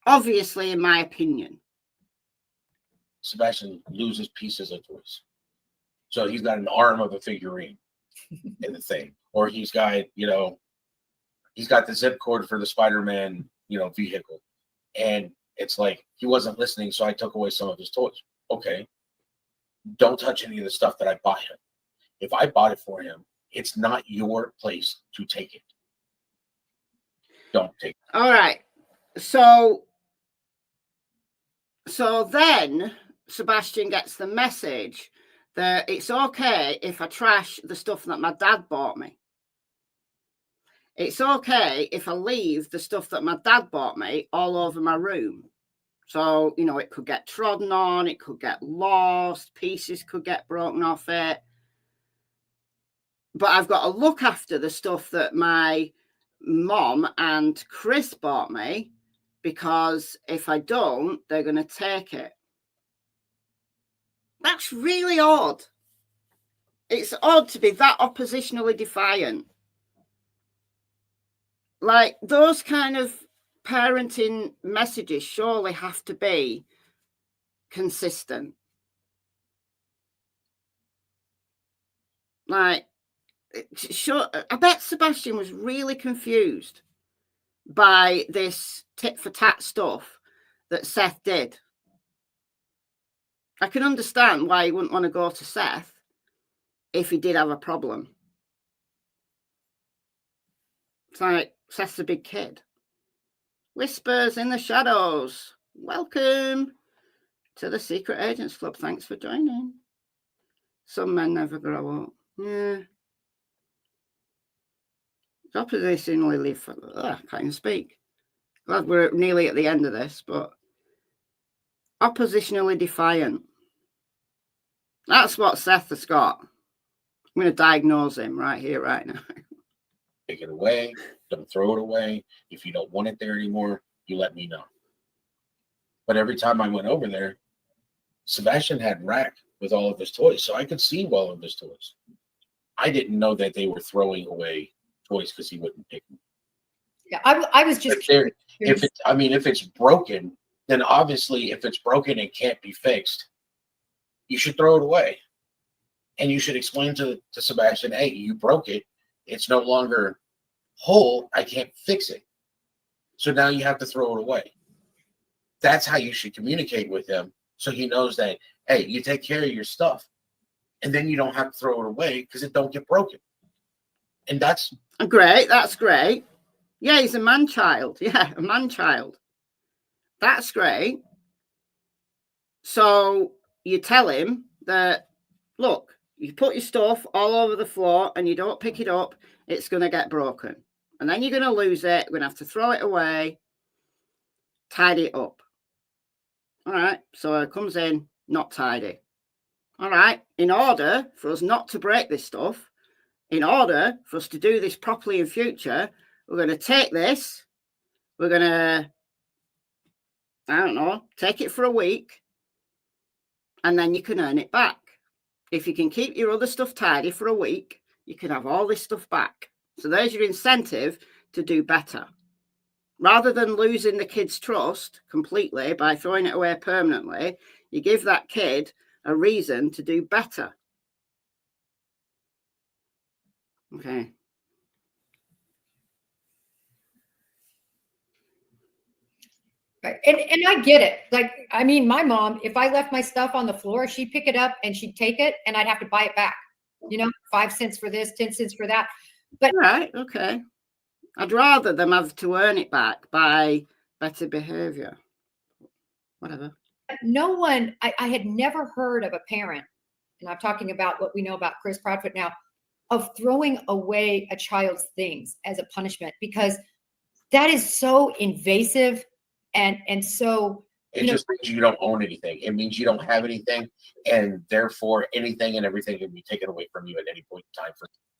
obviously, in my opinion, Sebastian loses pieces of toys. So he's got an arm of a figurine in the thing. Or he's got, he's got the zip cord for the Spider-Man, vehicle. And it's like, he wasn't listening, so I took away some of his toys. Okay. Don't touch any of the stuff that I bought him. If I bought it for him, it's not your place to take it. Don't take it. All right. So then Sebastian gets the message that it's okay if I trash the stuff that my dad bought me. It's okay if I leave the stuff that my dad bought me all over my room. So, it could get trodden on, it could get lost, pieces could get broken off it. But I've got to look after the stuff that my mom and Chris bought me, because if I don't, they're going to take it. That's really odd. It's odd to be that oppositionally defiant. Like, those kind of parenting messages surely have to be consistent. Like, sure, I bet Sebastian was really confused by this tit for tat stuff that Seth did. I can understand why he wouldn't want to go to Seth if he did have a problem. It's like, Seth's a big kid. Whispers in the shadows. Welcome to the Secret Agents Club. Thanks for joining. Some men never grow up. Yeah. Oppositionally live for. I can't even speak. Glad we're nearly at the end of this, but oppositionally defiant. That's what Seth has got. I'm going to diagnose him right here, right now. Take it away. Don't throw it away. If you don't want it there anymore, you let me know. But every time I went over there, Sebastian had rack with all of his toys, so I could see all of his toys. I didn't know that they were throwing away toys because he wouldn't pick them. Yeah, I was just curious. If it's broken, then obviously if it's broken and can't be fixed, you should throw it away. And you should explain to Sebastian, hey, you broke it. It's no longer whole. I can't fix it. So now you have to throw it away. That's how you should communicate with him, so he knows that, hey, you take care of your stuff. And then you don't have to throw it away because it don't get broken. And that's great. That's great. Yeah, he's a man-child. Yeah, a man-child. That's great. So you tell him that, look, you put your stuff all over the floor and you don't pick it up, it's going to get broken. And then you're going to lose it. We're going to have to throw it away, tidy it up. All right. So it comes in, not tidy. All right. In order for us not to break this stuff, in order for us to do this properly in future, we're going to take this. We're going to, take it for a week. And then you can earn it back. If you can keep your other stuff tidy for a week, you can have all this stuff back. So there's your incentive to do better. Rather than losing the kid's trust completely by throwing it away permanently, you give that kid a reason to do better. Okay. Right. And I get it. Like, I mean, my mom, if I left my stuff on the floor, she'd pick it up and she'd take it and I'd have to buy it back. 5 cents for this, 10 cents for that. But right, okay. I'd rather them have to earn it back by better behavior. Whatever. No one, I had never heard of a parent, and I'm talking about what we know about Chris Proudfoot now, of throwing away a child's things as a punishment, because that is so invasive and so it just means you don't own anything. It means you don't have anything, and therefore anything and everything can be taken away from you at any point in time.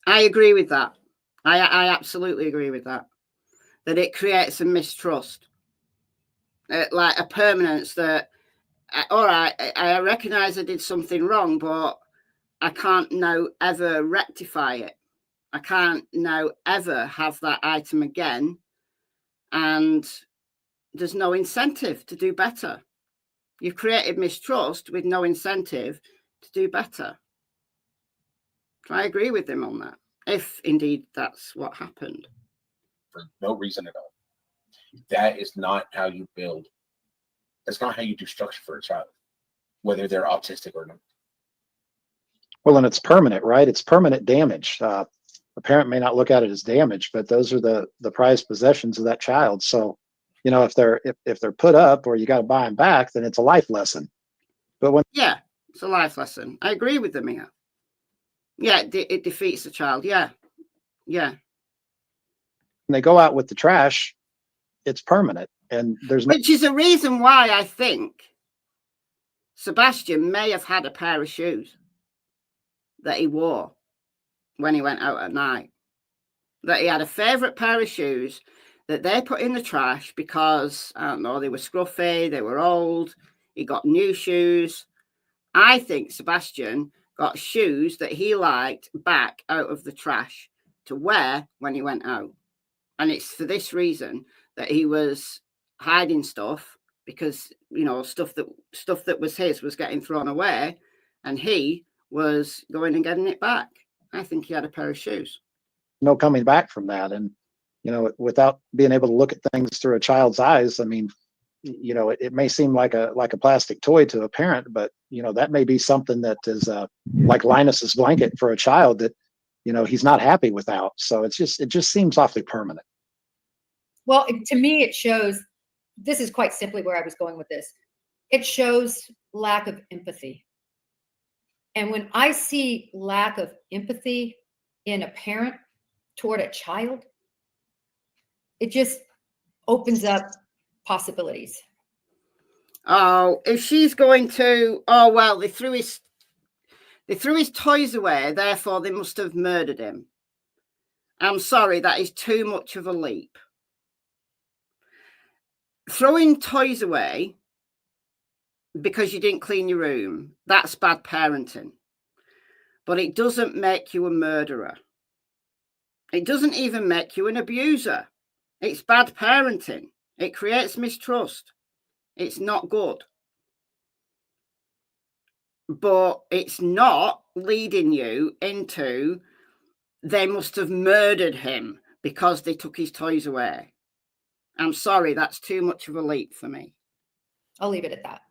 I agree with that. I absolutely agree with that. That it creates a mistrust, like a permanence that, all right, I recognize I did something wrong, but I can't now ever rectify it. I can't now ever have that item again. And there's no incentive to do better. You've created mistrust with no incentive to do better. So I agree with him on that, if indeed that's what happened. For no reason at all. That is not how you build. That's not how you do structure for a child, whether they're autistic or not. Well, and it's permanent, right? It's permanent damage. A parent may not look at it as damage, but those are the prized possessions of that child. So, if they're put up or you got to buy them back, then it's a life lesson. But when it's a life lesson. I agree with them here. Yeah, it defeats the child. Yeah. When they go out with the trash, it's permanent, and which is a reason why I think Sebastian may have had a pair of shoes that he wore when he went out at night. That he had a favorite pair of shoes that they put in the trash because, I don't know, they were scruffy, they were old. He got new shoes. I think Sebastian got shoes that he liked back out of the trash to wear when he went out. And it's for this reason that he was hiding stuff, because, stuff that was his was getting thrown away, and he was going and getting it back. I think he had a pair of shoes. No coming back from that. And, without being able to look at things through a child's eyes, I mean, it may seem like a plastic toy to a parent, but, that may be something that is like Linus's blanket for a child that, he's not happy without. So it just seems awfully permanent. Well, to me, it shows, this is quite simply where I was going with this. It shows lack of empathy. And when I see lack of empathy in a parent toward a child, it just opens up possibilities. Oh, if she's going to, oh, well, they threw his toys away, therefore they must have murdered him. I'm sorry, that is too much of a leap. Throwing toys away because you didn't clean your room, that's bad parenting. But it doesn't make you a murderer. It doesn't even make you an abuser. It's bad parenting. It creates mistrust. It's not good. But it's not leading you into, they must have murdered him because they took his toys away. I'm sorry, that's too much of a leap for me. I'll leave it at that.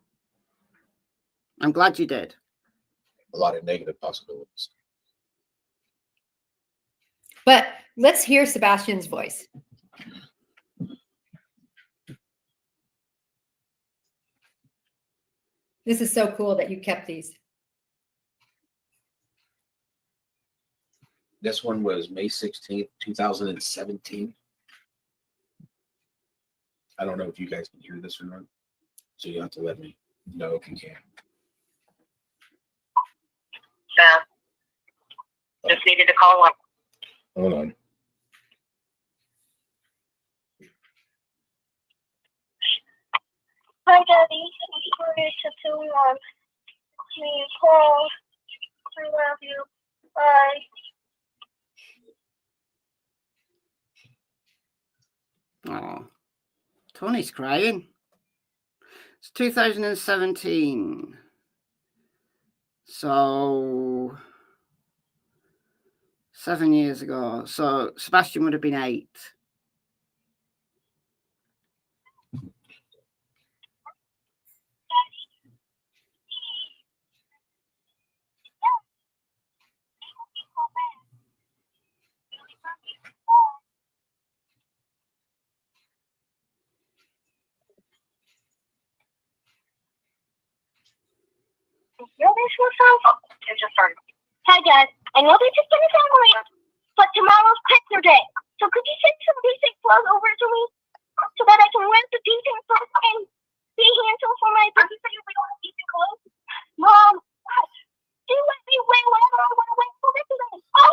I'm glad you did. A lot of negative possibilities. But let's hear Sebastian's voice. This is so cool that you kept these. This one was May 16th, 2017. I don't know if you guys can hear this or not, so you have to let me know if you can. Just needed to call up. Hold on. Hi, Daddy. I'm sorry to tell you on me call. I love you. Bye. Oh, Tony's crying. It's 2017. So 7 years ago. So Sebastian would have been 8. Hi, Dad. I know this is gonna sound weird, but tomorrow's picture day. So could you send some decent clothes over to me so that I can wear the decent clothes and be handsome for my baby? So you don't have decent clothes? Mom, do you let me wear whatever I want to wear for picture day? Oh,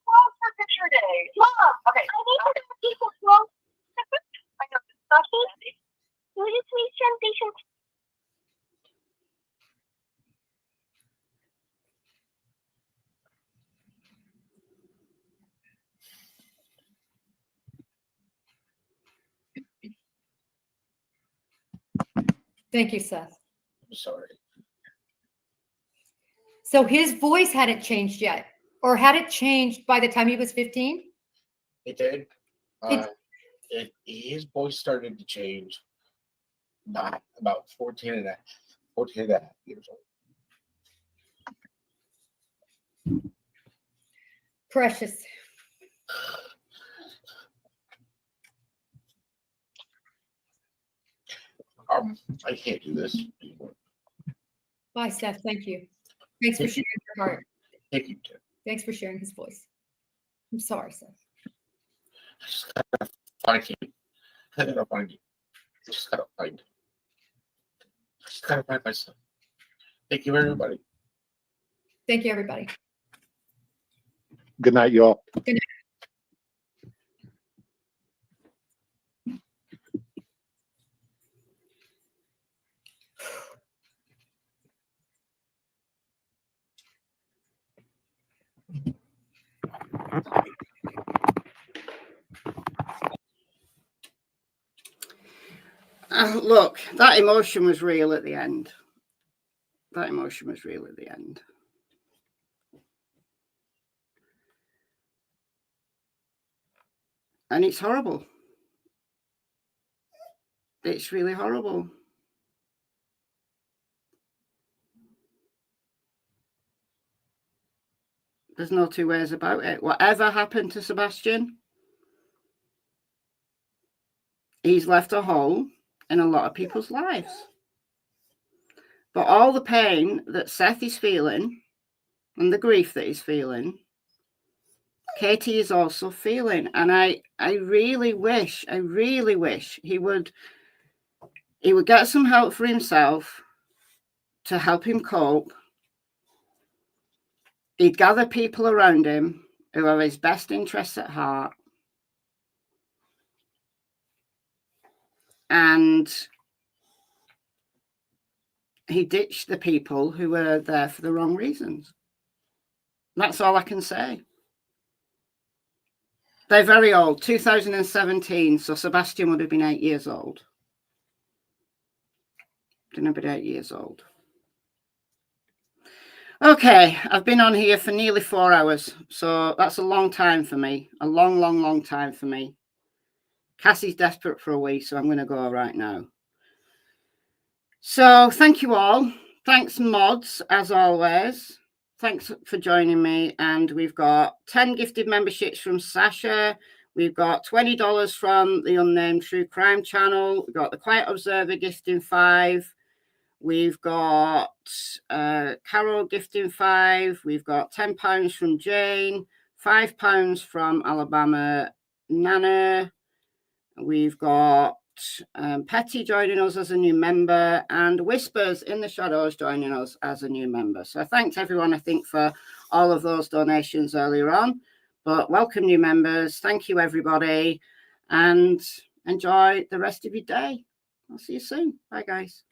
clothes for picture day. Mom, okay. I need to have decent clothes. I know. Will you please send decent? Thank you, Seth. I'm sorry. So his voice hadn't changed yet, or had it changed by the time he was 15? It did. His voice started to change about 14 and a half years old. Precious. I can't do this anymore. Bye, Seth. Thank you. Thanks for sharing your heart. Thank you, Tim. Thanks for sharing his voice. I'm sorry, Seth. I just gotta find you. I gotta find you. I just gotta find myself. Thank you, everybody. Thank you, everybody. Good night, you all. Good night. Look, that emotion was real at the end. That emotion was real at the end. And it's horrible. It's really horrible. There's no two ways about it. Whatever happened to Sebastian, he's left a hole in a lot of people's lives. But all the pain that Seth is feeling and the grief that he's feeling, Katie is also feeling. And I really wish he would get some help for himself to help him cope. He'd gather people around him who have his best interests at heart. And he ditched the people who were there for the wrong reasons. That's all I can say. They're very old, 2017, so Sebastian would have been 8 years old. Didn't have been 8 years old. Okay, I've been on here for nearly 4 hours, so that's a long time for me. A long, long, long time for me. Cassie's desperate for a wee, so I'm going to go right now. So thank you all. Thanks, mods, as always. Thanks for joining me. And we've got 10 gifted memberships from Sasha. We've got $20 from the Unnamed True Crime channel. We've got the Quiet Observer gifting 5. We've got Carol gifting 5. We've got £10 from Jane, £5 from Alabama Nana. We've got Petty joining us as a new member, and Whispers in the Shadows joining us as a new member. So thanks everyone, I think, for all of those donations earlier on. But welcome new members. Thank you, everybody, and enjoy the rest of your day. I'll see you soon. Bye, guys.